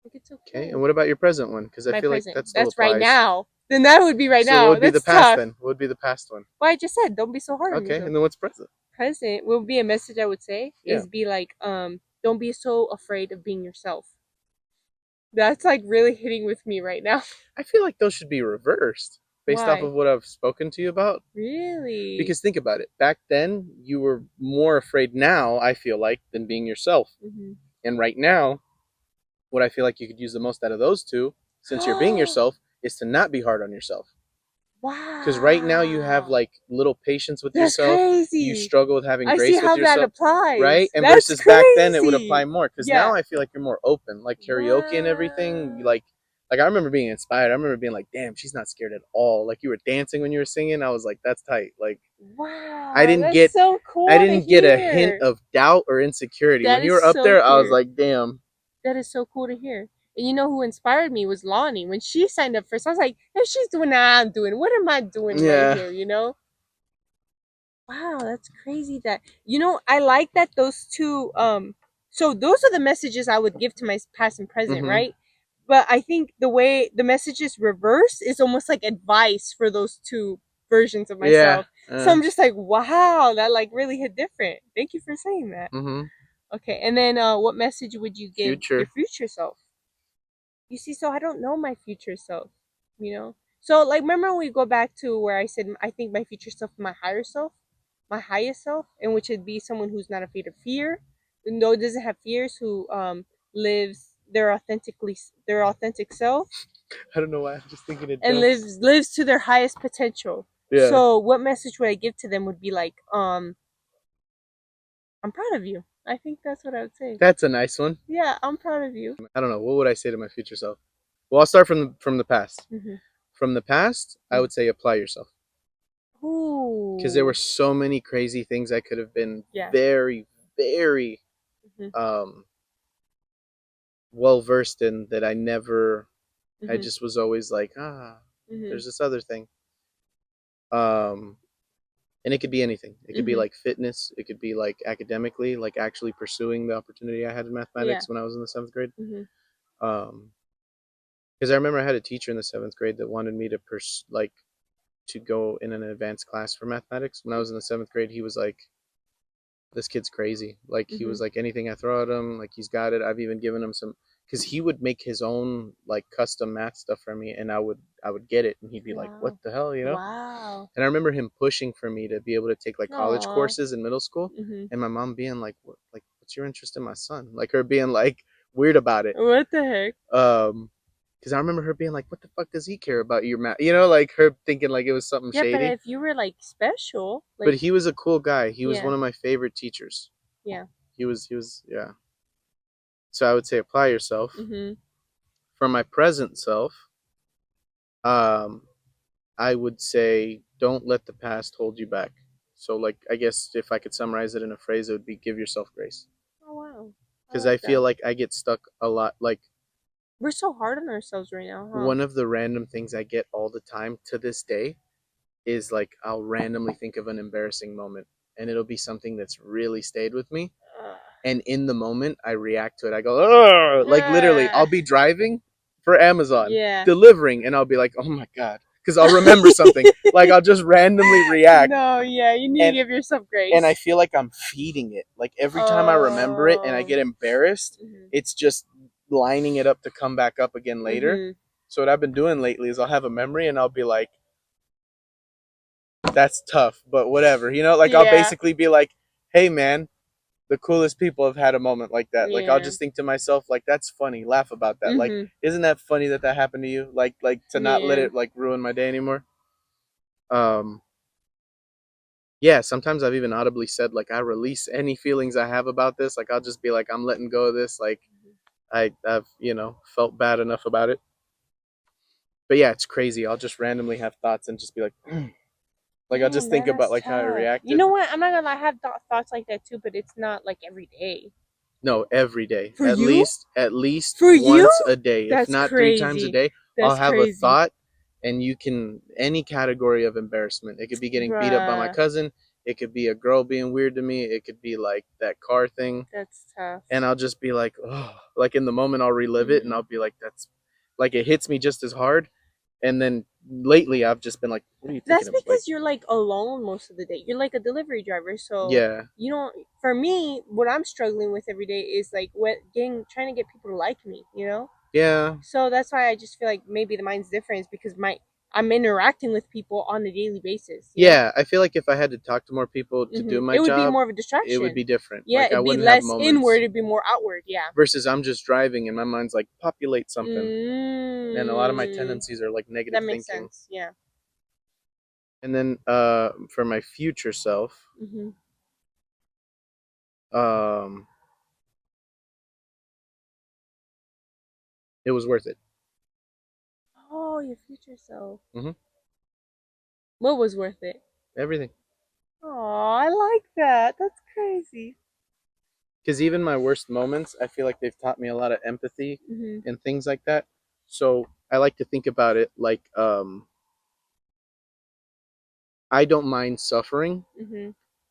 Like it's okay.
Okay, and what about your present one? Because I feel like that still
That's
applies.
right now. Then that would be right
so
now.
what would be
That's
the past
tough.
then? What would be the past one?
Well, I just said don't be so hard on
Okay,
yourself.
and then what's present?
Present would be a message I would say is be like, don't be so afraid of being yourself. That's like really hitting with me right now.
I feel like those should be reversed based off of what I've spoken to you about.
Really?
Because think about it. Back then, you were more afraid now, I feel like, than being yourself.
Mm-hmm.
And right now, what I feel like you could use the most out of those two, since you're being yourself, is to not be hard on yourself.
Wow.
Because right now you have like little patience with yourself.
Crazy.
You struggle with having
I
grace
see how
with yourself.
that applies.
Right? And
That's
versus
crazy.
back then it would apply more. Because now I feel like you're more open. Like karaoke and everything. Like I remember being inspired. I remember being like, damn, she's not scared at all. Like you were dancing when you were singing. I was like, that's tight. Like
wow.
I didn't get
so cool.
I didn't get a hint of doubt or insecurity. When you were up there, I was like, damn.
That is so cool to hear. And you know who inspired me was Lonnie. When she signed up first, I was like, if she's doing that, I'm doing. What am I doing right here, you know? Wow, that's crazy that I like that those two so those are the messages I would give to my past and present, right? But I think the way the messages reverse is almost like advice for those two versions of myself. So I'm just like, wow, that like really hit different. Thank you for saying that. Okay, and then what message would you give your future self? You see, so I don't know my future self, you know? So, like, remember when we go back to where I said I think my future self, my higher self, my highest self, and which would be someone who's not afraid of fear, no, doesn't have fears, who lives their authentic self.
I don't know why I'm just thinking it.
And lives to their highest potential. Yeah. So, what message would I give to them would be like, I'm proud of you. I think that's what I would say.
That's a nice one.
Yeah, I'm proud of you.
I don't know. What would I say to my future self? Well, I'll start from the past. From the past, I would say apply yourself. Ooh. Because there were so many crazy things I could have been very, very well versed in that I never. I just was always like, there's this other thing. And it could be anything. It could be like fitness. It could be like academically, like actually pursuing the opportunity I had in mathematics when I was in the 7th grade. Because I remember I had a teacher in the 7th grade that wanted me to to go in an advanced class for mathematics. When I was in the 7th grade, he was like, this kid's crazy. Like he was like, anything I throw at him, like he's got it. I've even given him some, because he would make his own like custom math stuff for me, and I would get it, and he'd be like, what the hell, you know?
Wow.
And I remember him pushing for me to be able to take like college courses in middle school, and my mom being like, what, like, what's your interest in my son? Like her being like weird about it.
What the heck?
Because I remember her being like, what the fuck does he care about your math? You know, like her thinking like it was something shady.
Yeah, but if you were like special, like...
But he was a cool guy. He was one of my favorite teachers.
Yeah.
He was, yeah. So I would say apply yourself. For my present self, I would say don't let the past hold you back. So like, I guess if I could summarize it in a phrase, it would be give yourself grace.
Oh, wow.
Because I feel like I get stuck a lot. Like,
we're so hard on ourselves right now, huh?
One of the random things I get all the time to this day is like I'll randomly think of an embarrassing moment, and it'll be something that's really stayed with me. And in the moment, I react to it. I go, oh, like literally, I'll be driving for Amazon, delivering, and I'll be like, oh my God. Because I'll remember something. Like, I'll just randomly react.
No, yeah, you need to give yourself grace.
And I feel like I'm feeding it. Like, every time I remember it and I get embarrassed, it's just lining it up to come back up again later. So what I've been doing lately is I'll have a memory and I'll be like, that's tough, but whatever. You know, like, I'll basically be like, hey, man, the coolest people have had a moment like that. Like, I'll just think to myself, like, that's funny. Laugh about that. Like, isn't that funny that happened to you? Like to not let it like ruin my day anymore. Yeah, sometimes I've even audibly said like, I release any feelings I have about this. Like, I'll just be like, I'm letting go of this. Like, I've felt bad enough about it. But yeah, it's crazy. I'll just randomly have thoughts and just be like, like, I'll just think about like how I reacted.
You know what? I'm not gonna lie, I have thoughts like that too, but it's not like every day.
No, every day.
For
at
you?
least
For
once
you?
a day.
That's
if not
crazy.
3 times a day, I'll have a thought, and you can any category of embarrassment. It could be getting beat up by my cousin. It could be a girl being weird to me. It could be like that car thing.
That's tough.
And I'll just be like, oh, like in the moment I'll relive it, and I'll be like, that's like it hits me just as hard. And then lately I've just been like, what are you thinking?
That's because you're like alone most of the day. You're like a delivery driver, so
yeah.
You know, for me, what I'm struggling with every day is like trying to get people to like me. You know.
Yeah.
So that's why I just feel like maybe the mine's different, is because I'm interacting with people on a daily basis.
Yeah, I feel like if I had to talk to more people to do my job,
it would be more of a distraction.
It would be different.
Yeah,
like,
it'd be less inward, it'd be more outward. Yeah.
Versus I'm just driving and my mind's like, populate something. And a lot of my tendencies are like negative
that makes
thinking.
Sense. Yeah.
And then for my future self, it was worth it.
Oh, your future self. What was worth it?
Everything.
Oh, I like that. That's crazy.
Because even my worst moments, I feel like they've taught me a lot of empathy and things like that. So I like to think about it like, I don't mind suffering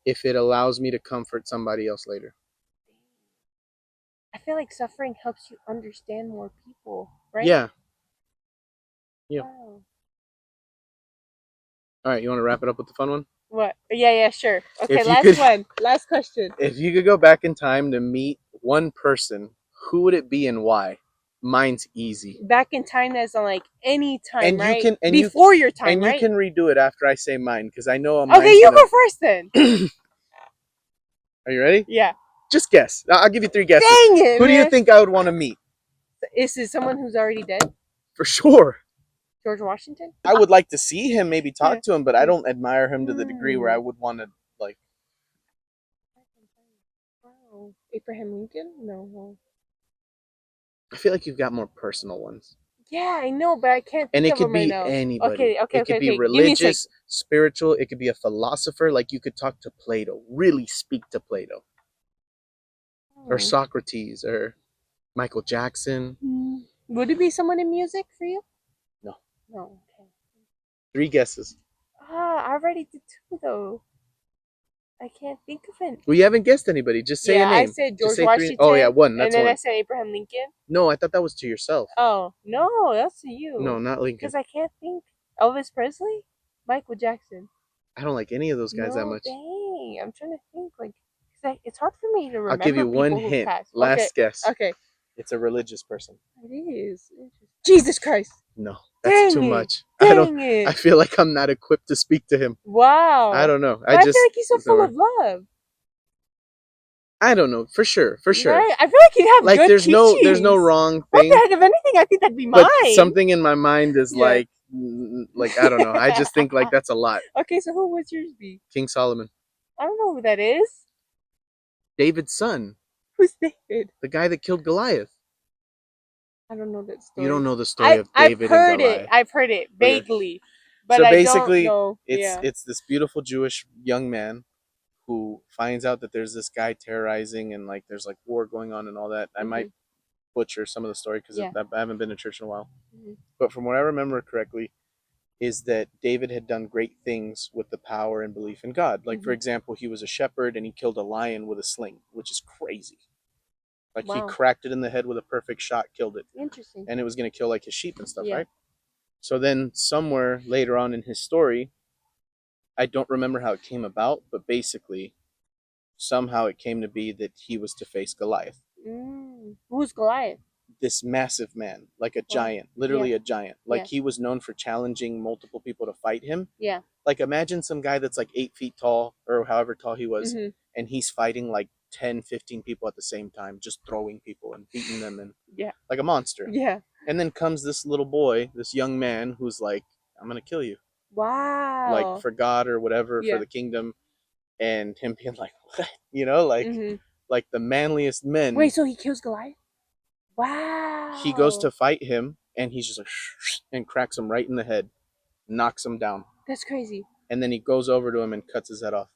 if it allows me to comfort somebody else later.
I feel like suffering helps you understand more people, right?
Yeah. Yeah.
Wow.
All right, you want to wrap it up with the fun one?
What? Yeah, sure. Okay, last question.
If you could go back in time to meet one person, who would it be and why? Mine's easy.
Back in time as in like any time,
and
right?
You can,
before your time,
and
right?
you can redo it after I say mine, because I know I'm.
Okay, you go first then.
Are you ready?
Yeah.
Just guess. I'll give you 3 guesses.
Dang it,
Who do you think I would want to meet?
Is it someone who's already dead?
For sure.
George Washington?
I would like to see him, maybe talk to him, but I don't admire him to the degree where I would want to, like...
Wow. Abraham Lincoln? No.
I feel like you've got more personal ones.
Yeah, I know, but I can't think of them right now.
And it could be anybody.
Okay.
It could be religious, spiritual. It could be a philosopher. Like, you could talk to Plato. Really speak to Plato. or Socrates or Michael Jackson.
Would it be someone in music for you?
No.
No. Okay.
3 guesses.
I already did 2 though. I can't think of it.
Well, you haven't guessed anybody. Just say a name.
I said
Just
George
say 3.
Washington.
Oh yeah, 1. That's
and then
1.
I said Abraham Lincoln.
No, I thought that was to yourself.
Oh no, that's to you.
No, not Lincoln.
Because I can't think. Elvis Presley, Michael Jackson.
I don't like any of those guys that much.
Dang, I'm trying to think. It's hard for me to remember.
I'll give you one hint. Last guess.
Okay.
It's a religious person.
It is. Jesus Christ.
No, that's too much. I feel like I'm not equipped to speak to him.
Wow.
I don't know.
I feel like he's so full of love.
I don't know. For sure.
Right? I feel like he'd have good
there's
teachings.
no wrong
What
thing.
the heck? If anything, I think that'd be mine.
But something in my mind is like I don't know. I just think like that's a lot.
Okay, so who would yours be?
King Solomon.
I don't know who that is.
David's son.
Who's David?
The guy that killed Goliath.
I don't know that story.
You don't know the story of David and Goliath.
I've heard it vaguely. But
so
basically,
I don't know. It's this beautiful Jewish young man who finds out that there's this guy terrorizing and like there's like war going on and all that. I might butcher some of the story because I haven't been to church in a while. But from what I remember correctly, is that David had done great things with the power and belief in God. Like, for example, he was a shepherd and he killed a lion with a sling, which is crazy. Like, he cracked it in the head with a perfect shot, killed it.
Interesting.
And it was going to kill, like, his sheep and stuff, right? So then somewhere later on in his story, I don't remember how it came about, but basically, somehow it came to be that he was to face Goliath.
Who's Goliath?
This massive man, like a giant, literally a giant. Like he was known for challenging multiple people to fight him. Yeah. Like imagine some guy that's like 8 feet tall or however tall he was, and he's fighting like 10, 15 people at the same time, just throwing people and beating them and like a monster. Yeah. And then comes this little boy, this young man who's like, I'm going to kill you. Wow. Like for God or whatever, for the kingdom. And him being like, what? You know, like the manliest men.
Wait, so he kills Goliath? Wow.
He goes to fight him, and he's just like, and cracks him right in the head, knocks him down.
That's crazy.
And then he goes over to him and cuts his head off.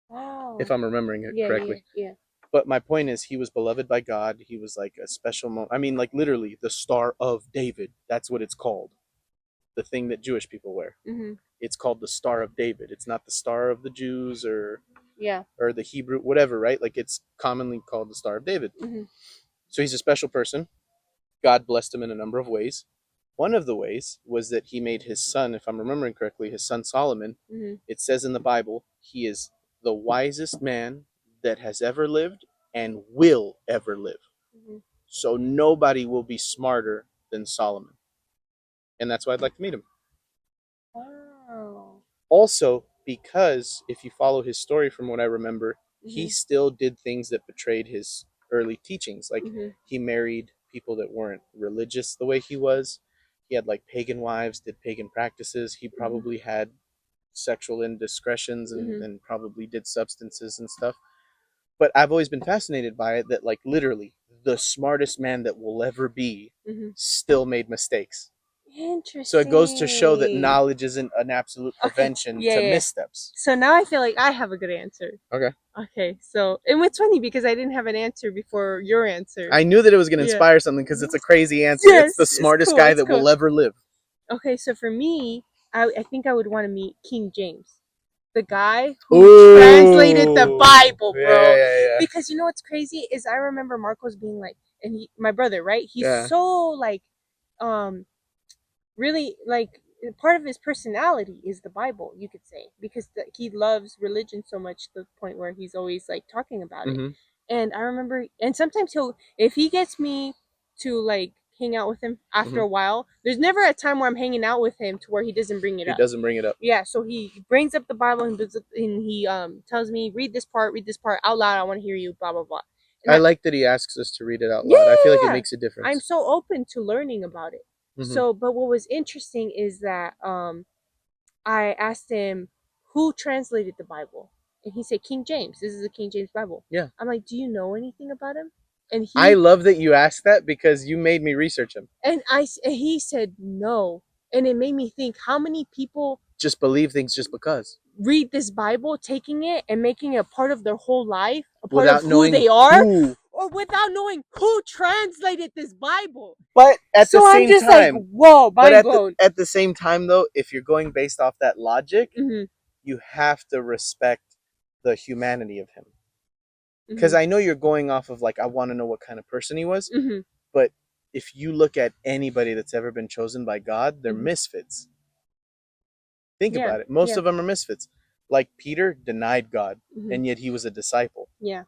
Wow.
If I'm remembering it correctly. Yeah. But my point is, he was beloved by God. He was like a special moment. I mean, like literally the Star of David. That's what it's called. The thing that Jewish people wear. It's called the Star of David. It's not the Star of the Jews or the Hebrew, whatever, right? Like it's commonly called the Star of David. So he's a special person. God blessed him in a number of ways. One of the ways was that he made his son, if I'm remembering correctly, his son Solomon. It says in the Bible, he is the wisest man that has ever lived and will ever live. So nobody will be smarter than Solomon. And that's why I'd like to meet him. Wow. Also, because if you follow his story from what I remember, he still did things that betrayed his early teachings. Like he married people that weren't religious the way he was. He had like pagan wives, did pagan practices. He probably had sexual indiscretions and probably did substances and stuff. But I've always been fascinated by it that like literally the smartest man that will ever be still made mistakes. Interesting. So it goes to show that knowledge isn't an absolute prevention to missteps.
So now I feel like I have a good answer. Okay. So, and it's funny because I didn't have an answer before your answer.
I knew that it was going to inspire something because it's a crazy answer. Yes, it's the smartest guy that will ever live.
Okay, so for me, I think I would want to meet King James. The guy who translated the Bible, bro. Yeah. Because you know what's crazy is I remember Marcos being like, and my brother, right? He's so like, really like part of his personality is the Bible, you could say, because he loves religion so much to the point where he's always like talking about it. And I remember, and sometimes if he gets me to like hang out with him after a while, there's never a time where I'm hanging out with him to where he doesn't bring it up.
He doesn't bring it up.
Yeah, so he brings up the Bible and he tells me, read this part out loud. I want to hear you, blah, blah, blah.
I like that he asks us to read it out loud. I feel like it makes a difference.
I'm so open to learning about it. So, but what was interesting is that I asked him who translated the Bible, and he said King James. This is the King James Bible. Yeah. I'm like, do you know anything about him? And
I love that you asked that because you made me research him.
And he said no, and it made me think how many people
just believe things just because.
Read this Bible, taking it and making it a part of their whole life, a part
Without
of who
knowing
they are,
who.
or without knowing who translated this Bible.
But at
So
the
I'm
same
just
time,
like, whoa,
but
mind blown.
at the same time though, if you're going based off that logic,
Mhm,
you have to respect the humanity of him.
mhm,
Because I know you're going off of like, I want to know what kind of person he was,
mhm.
but if you look at anybody that's ever been chosen by God, they're
Mhm.
misfits. Think
Yeah,
about it. Most
yeah.
of them are misfits. Like Peter denied God,
Mhm.
and yet he was a disciple.
Yeah.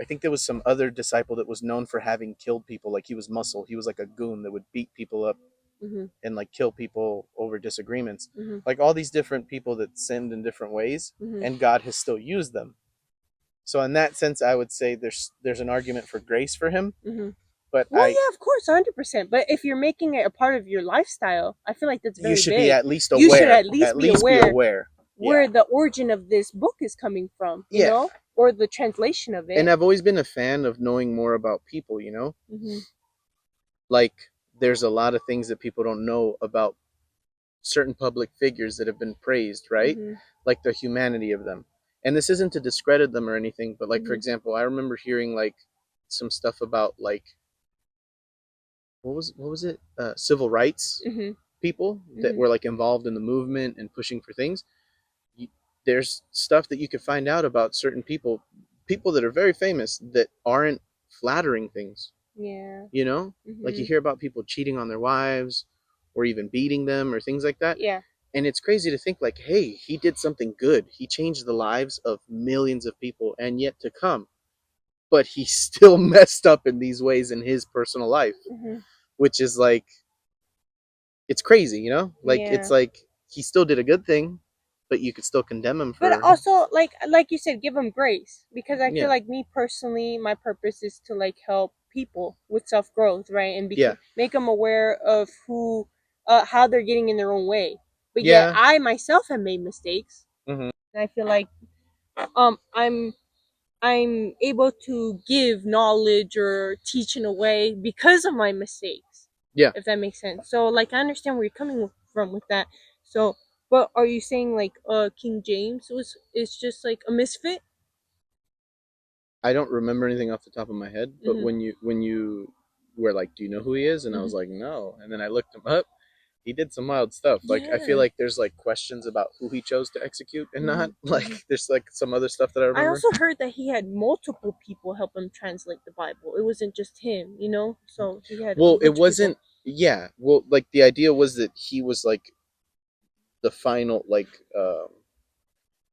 I think there was some other disciple that was known for having killed people. Like he was muscle. He was like a goon that would beat people up
Mhm,
and like kill people over disagreements.
mhm,
Like all these different people that sinned in different ways,
mhm,
and God has still used them. So in that sense, I would say there's an argument for grace for him.
mhm.
But
Well, yeah, of course, 100%. But if you're making it a part of your lifestyle, I feel like that's
you
very
should be
big.
at least
You should
aware.
at least
At
be
least be
aware
aware.
where
Yeah.
the origin of this book is coming from, you
Yeah.
know, or the translation of it.
And I've always been a fan of knowing more about people, you know?
Mhm,
Like there's a lot of things that people don't know about certain public figures that have been praised, right?
mhm,
Like the humanity of them. And this isn't to discredit them or anything, but like for
mhm,
example, I remember hearing like some stuff about like what was it? Civil rights
mhm,
people that
mhm.
were like involved in the movement and pushing for things. You, there's stuff that you could find out about certain people that are very famous that aren't flattering things.
Yeah.
You know, like you
Mhm.
hear about people cheating on their wives or even beating them or things like that.
Yeah.
And it's crazy to think like, hey, he did something good. He changed the lives of millions of people and yet to come. But he still messed up in these ways in his personal life,
Mhm.
which is like, it's crazy, you know? Like, it's
Yeah.
like he still did a good thing, but you could still condemn him
But
for,
also, like you said, give them grace, because I feel
yeah,
like me personally, my purpose is to like help people with self growth, right, and
yeah,
make them aware of who, how they're getting in their own way. But yet,
yeah,
I myself have made mistakes,
hmm,
and I feel like I'm able to give knowledge or teach in a way because of my mistakes,
yeah.
if that makes sense. So like I understand where you're coming from with that. So, but are you saying like King James was is just like a misfit?
I don't remember anything off the top of my head, but
Mhm.
when you were like, do you know who he is? And I was
Mhm.
like, no. And then I looked him up. He did some wild stuff. Like I feel
Yeah.
like there's like questions about who he chose to execute and not.
Mhm. Mhm.
Like there's like some other stuff that I
I
remember.
also heard that he had multiple people help him translate the Bible. It wasn't just him, you know? So he had a
Well, it
bunch of people.
wasn't. Yeah. Well, like the idea was that he was like the final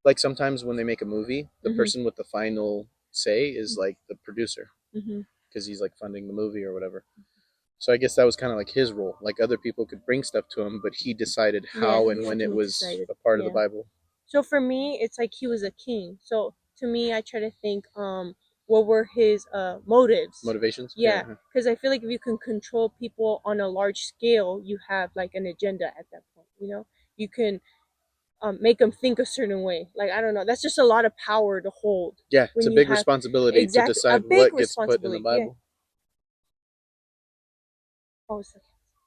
like sometimes when they make a movie, the
Mhm.
person with the final say is like the producer
Mhm.
because he's like funding the movie or whatever. So I guess that was kind of like his role. Like other people could bring stuff to him, but he decided
Yeah,
how and when it
he
was
decided.
a part of the
Yeah.
Bible.
So for me, it's like he was a king. So to me, I try to think, what were his motives?
Motivations.
Yeah,
Yeah.
because I feel like if you can control people on a large scale, you have like an agenda at that point. You know, you can make them think a certain way. Like I don't know, that's just a lot of power to hold
Yeah, it's
when
a
you
big
have
responsibility to
exactly a
decide
big
what gets put in the
responsibility. Yeah.
Bible.
Oh, so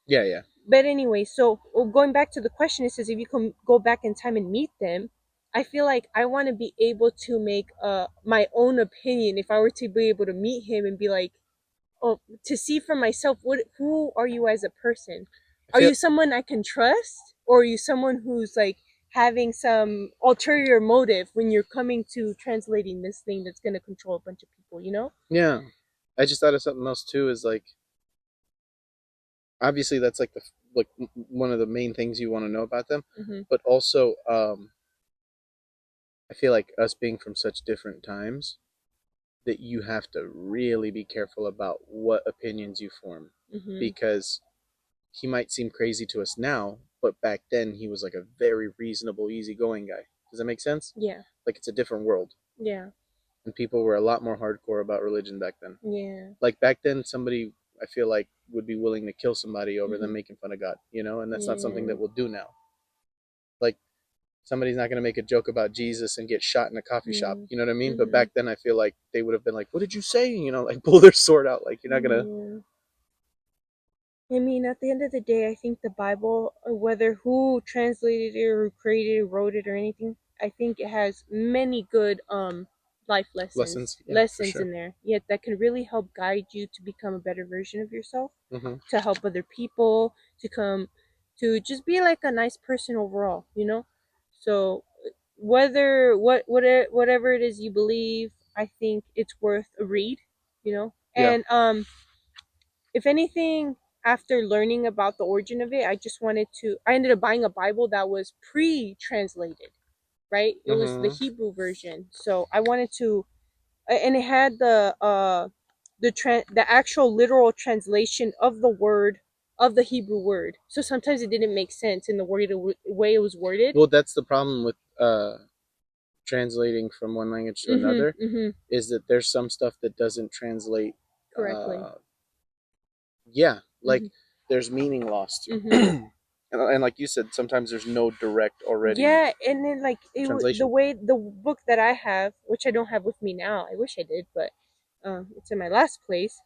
Yeah, yeah.
but anyway, so going back to the question, it says if you can go back in time and meet them, I feel like I want to be able to make my own opinion if I were to be able to meet him and be like, oh, to see for myself, what who are you as a person?
I
Are
feel
you someone I can trust, or are you someone who's like having some ulterior motive when you're coming to translating this thing that's going to control a bunch of people, you know?
yeah. I just thought of something else too. Is like obviously that's like one of the main things you want to know about them,
Mm-hmm.
but also I feel like us being from such different times that you have to really be careful about what opinions you form
Mm-hmm.
because he might seem crazy to us now, but back then he was like a very reasonable, easygoing guy. Does that make sense?
Yeah.
Like it's a different world,
Yeah.
and people were a lot more hardcore about religion back then.
Yeah.
Like back then, somebody I feel like would be willing to kill somebody over
Mm-hmm.
them making fun of God, you know, and that's not something
Yeah.
that we'll do now. Like somebody's not going to make a joke about Jesus and get shot in a coffee shop.
Mm.
You know what I mean? But
Mhm.
back then, I feel like they would have been like, "What did you say?" You know, like pull their sword out. Like you're not gonna.
Yeah. I mean, at the end of the day, I think the Bible, whether who translated it or who created it, wrote it or anything, I think it has many good life lessons
Lessons,
in there. Yet that can really help guide you to become a better version of yourself,
Mm-hmm.
to help other people, to just be like a nice person overall, you know? So whatever it is you believe, I think it's worth a read, you know?
Yeah.
And if anything, after learning about the origin of it, I ended up buying a Bible that was pre-translated, right? It was the Hebrew version. So I wanted to, and it had the actual literal translation of the word, of the Hebrew word. So sometimes it didn't make sense in the way it was worded.
Well, that's the problem with translating from one language to another, is that there's some stuff that doesn't translate
Correctly.
Yeah, like there's meaning lost. And like you said, sometimes there's no direct already.
Yeah, and then like the
Translation.
way the book that I have, which I don't have with me now, I wish I did, but it's in my last place.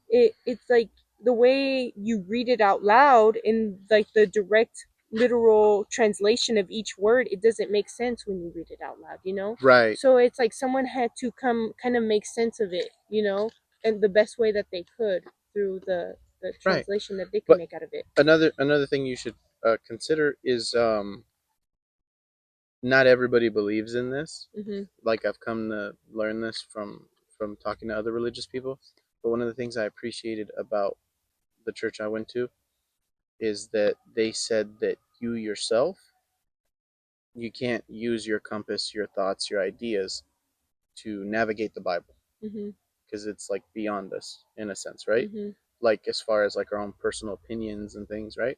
It's like the way you read it out loud in like the direct literal translation of each word, it doesn't make sense when you read it out loud, you know?
Right.
So it's like someone had to come kind of make sense of it, you know, and the best way that they could through the
Right.
translation that they could
But
make out of it.
another thing you should consider is not everybody believes in this. Like I've come to learn this from talking to other religious people. But one of the things I appreciated about the church I went to is that they said that you yourself, you can't use your compass, your thoughts, your ideas to navigate the Bible, because it's like beyond us in a sense, right? Like as far as like our own personal opinions and things, right?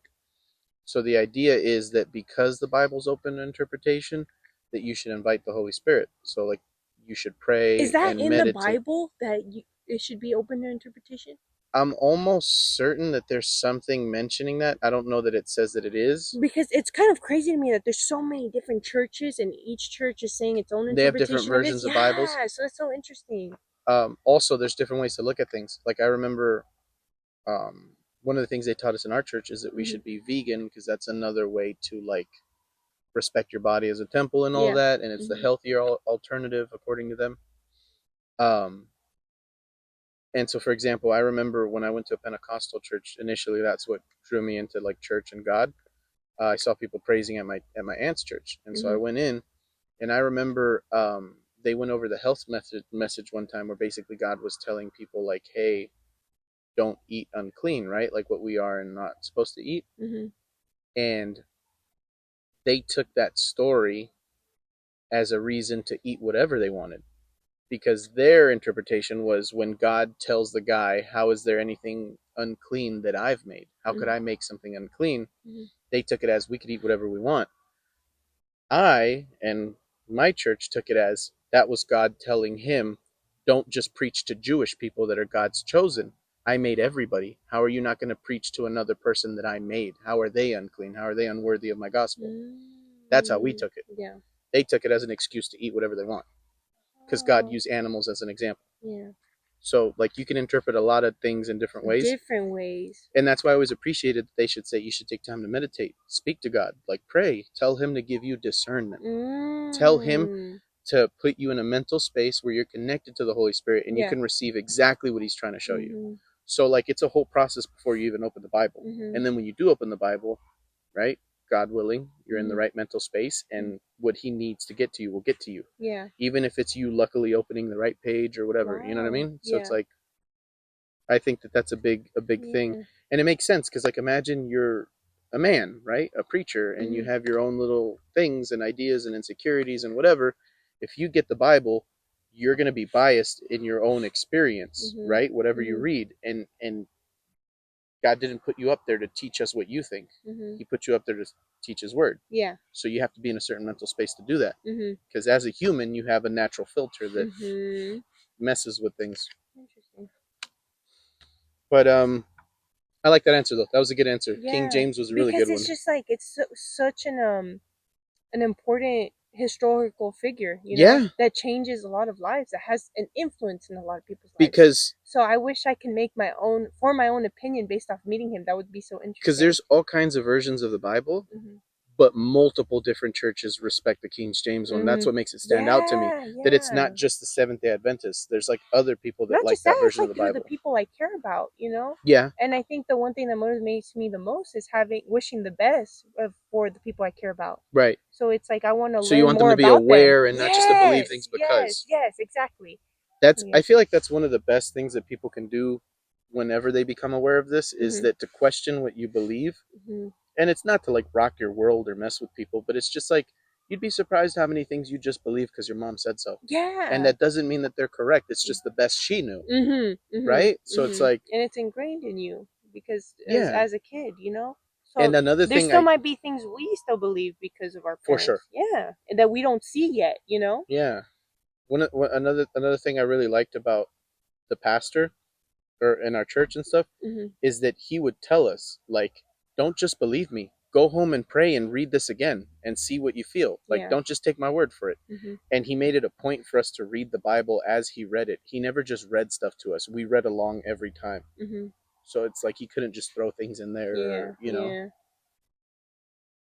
So the idea is that because the Bible's open to interpretation, that you should invite the Holy Spirit. So like you should pray
Is that
and
in the
meditate.
Bible that it should be open to interpretation?
I'm almost certain that there's something mentioning that. I don't know that it says that it is.
Because it's kind of crazy to me that there's so many different churches and each church is saying its own
They have different
interpretation of it.
versions of
Yeah,
Bibles.
so that's so interesting.
Also, there's different ways to look at things. Like I remember one of the things they taught us in our church is that we should be vegan, because that's another way to like respect your body as a temple and all that, and it's the healthier alternative according to them. And so, for example, I remember when I went to a Pentecostal church initially, that's what drew me into like church and God. I saw people praising at my aunt's church, and so I went in, and I remember they went over the health message one time, where basically God was telling people like, hey, don't eat unclean, right? Like what we are and not supposed to eat. And they took that story as a reason to eat whatever they wanted, because their interpretation was, when God tells the guy, how is there anything unclean that I've made? How could I make something unclean? They took it as we could eat whatever we want. I and my church took it as that was God telling him, don't just preach to Jewish people that are God's chosen. I made everybody. How are you not going to preach to another person that I made? How are they unclean? How are they unworthy of my gospel? That's how we took it.
Yeah.
They took it as an excuse to eat whatever they want, because God used animals as an example.
Yeah.
So like you can interpret a lot of things in different ways.
Different ways.
And that's why I always appreciated that they should say you should take time to meditate, speak to God, like pray, tell him to give you discernment. Tell him to put you in a mental space where you're connected to the Holy Spirit and you can receive exactly what he's trying to show you. So like it's a whole process before you even open the Bible. And then when you do open the Bible, right, God willing, you're in the right mental space, and what he needs to get to you will get to you.
Yeah.
Even if it's you luckily opening the right page or whatever, you know what I mean? So it's like, I think that that's a big thing. And it makes sense, because like imagine you're a man, right, a preacher, and you have your own little things and ideas and insecurities and whatever. If you get the Bible, you're going to be biased in your own experience, right, whatever you read. And God didn't put you up there to teach us what you think. He put you up there to teach his word.
Yeah.
So you have to be in a certain mental space to do that, because as a human you have a natural filter that messes with things.
Interesting.
But I like that answer though. That was a good answer.
Yeah,
King James was a really
because
good one.
it's just like it's such an important historical figure, you know,
Yeah.
that changes a lot of lives, that has an influence in a lot of people's lives.
Because
So I wish I can make form my own opinion based off meeting him. That would be so interesting.
because there's all kinds of versions of the Bible,
Mhm.
but multiple different churches respect the King James one. That's what makes it stand out to me. That it's not just the Seventh-day Adventists. There's like other people that
not
like
just
that
that,
version
it's like
of the
through
Bible.
the people I care about, you know.
Yeah.
And I think the one thing that motivates me the most is wishing the best for the people I care about.
Right.
So it's like I want to learn more about them.
So you want them to be aware and not just to believe things because.
Yes, exactly.
I feel like that's one of the best things that people can do whenever they become aware of this is that to question what you believe. And it's not to like rock your world or mess with people, but it's just like you'd be surprised how many things you just believe because your mom said so.
Yeah.
And that doesn't mean that they're correct. It's just the best she knew. Right? So it's like.
And it's ingrained in you because
Yeah.
as a kid, you know? So
and another
there
thing
still might be things we still believe because of our
For
parents.
sure.
Yeah. And that we don't see yet, you know?
Yeah. Another thing I really liked about the pastor or in our church and stuff is that he would tell us like, don't just believe me, go home and pray and read this again and see what you feel. Like, don't just take my word for it. And he made it a point for us to read the Bible as he read it. He never just read stuff to us. We read along every time. So it's like he couldn't just throw things in there, or, you know,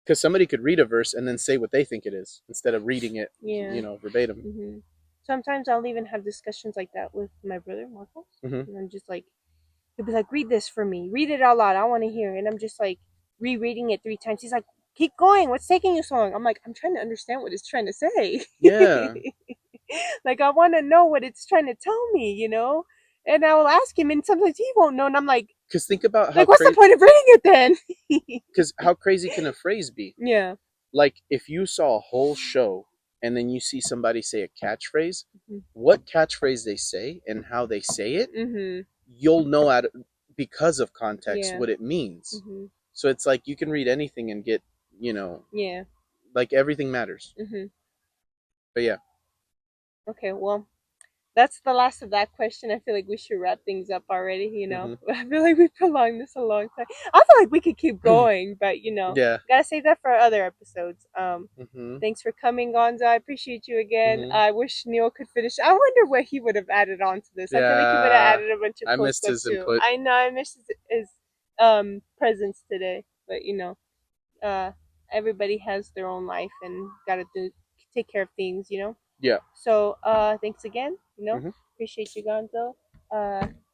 because somebody could read a verse and then say what they think it is instead of reading it, you know, verbatim.
Sometimes I'll even have discussions like that with my brother Marcos, and I'm just like, he'll be like, "Read this for me, read it out loud. I want to hear." And I'm just like rereading it 3 times. He's like, "Keep going. What's taking you so long?" I'm like, "I'm trying to understand what it's trying to say."
Yeah.
Like I want to know what it's trying to tell me, you know. And I will ask him, and sometimes he won't know, and I'm like,
because think about how
like, what's the point of reading it then?
Because how crazy can a phrase be?
Yeah.
Like if you saw a whole show and then you see somebody say a catchphrase, what catchphrase they say and how they say it, you'll know because of context what it means. So it's like you can read anything and get, you know, like everything matters. But yeah.
Okay, well, that's the last of that question. I feel like we should wrap things up already, you know. I feel like we prolonged this a long time. I feel like we could keep going, but you know, gotta save that for other episodes. Thanks for coming, Gonza. I appreciate you again. I wish Neil could finish. I wonder what he would have added on to this. I feel like he would have added a bunch of cool stuff too. Input. I know I missed his presence today, but you know, everybody has their own life and gotta take care of things, you know.
Yeah.
So thanks again. You know, appreciate you, Gonzo.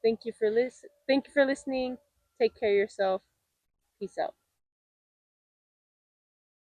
Thank you for listening. Take care of yourself. Peace out.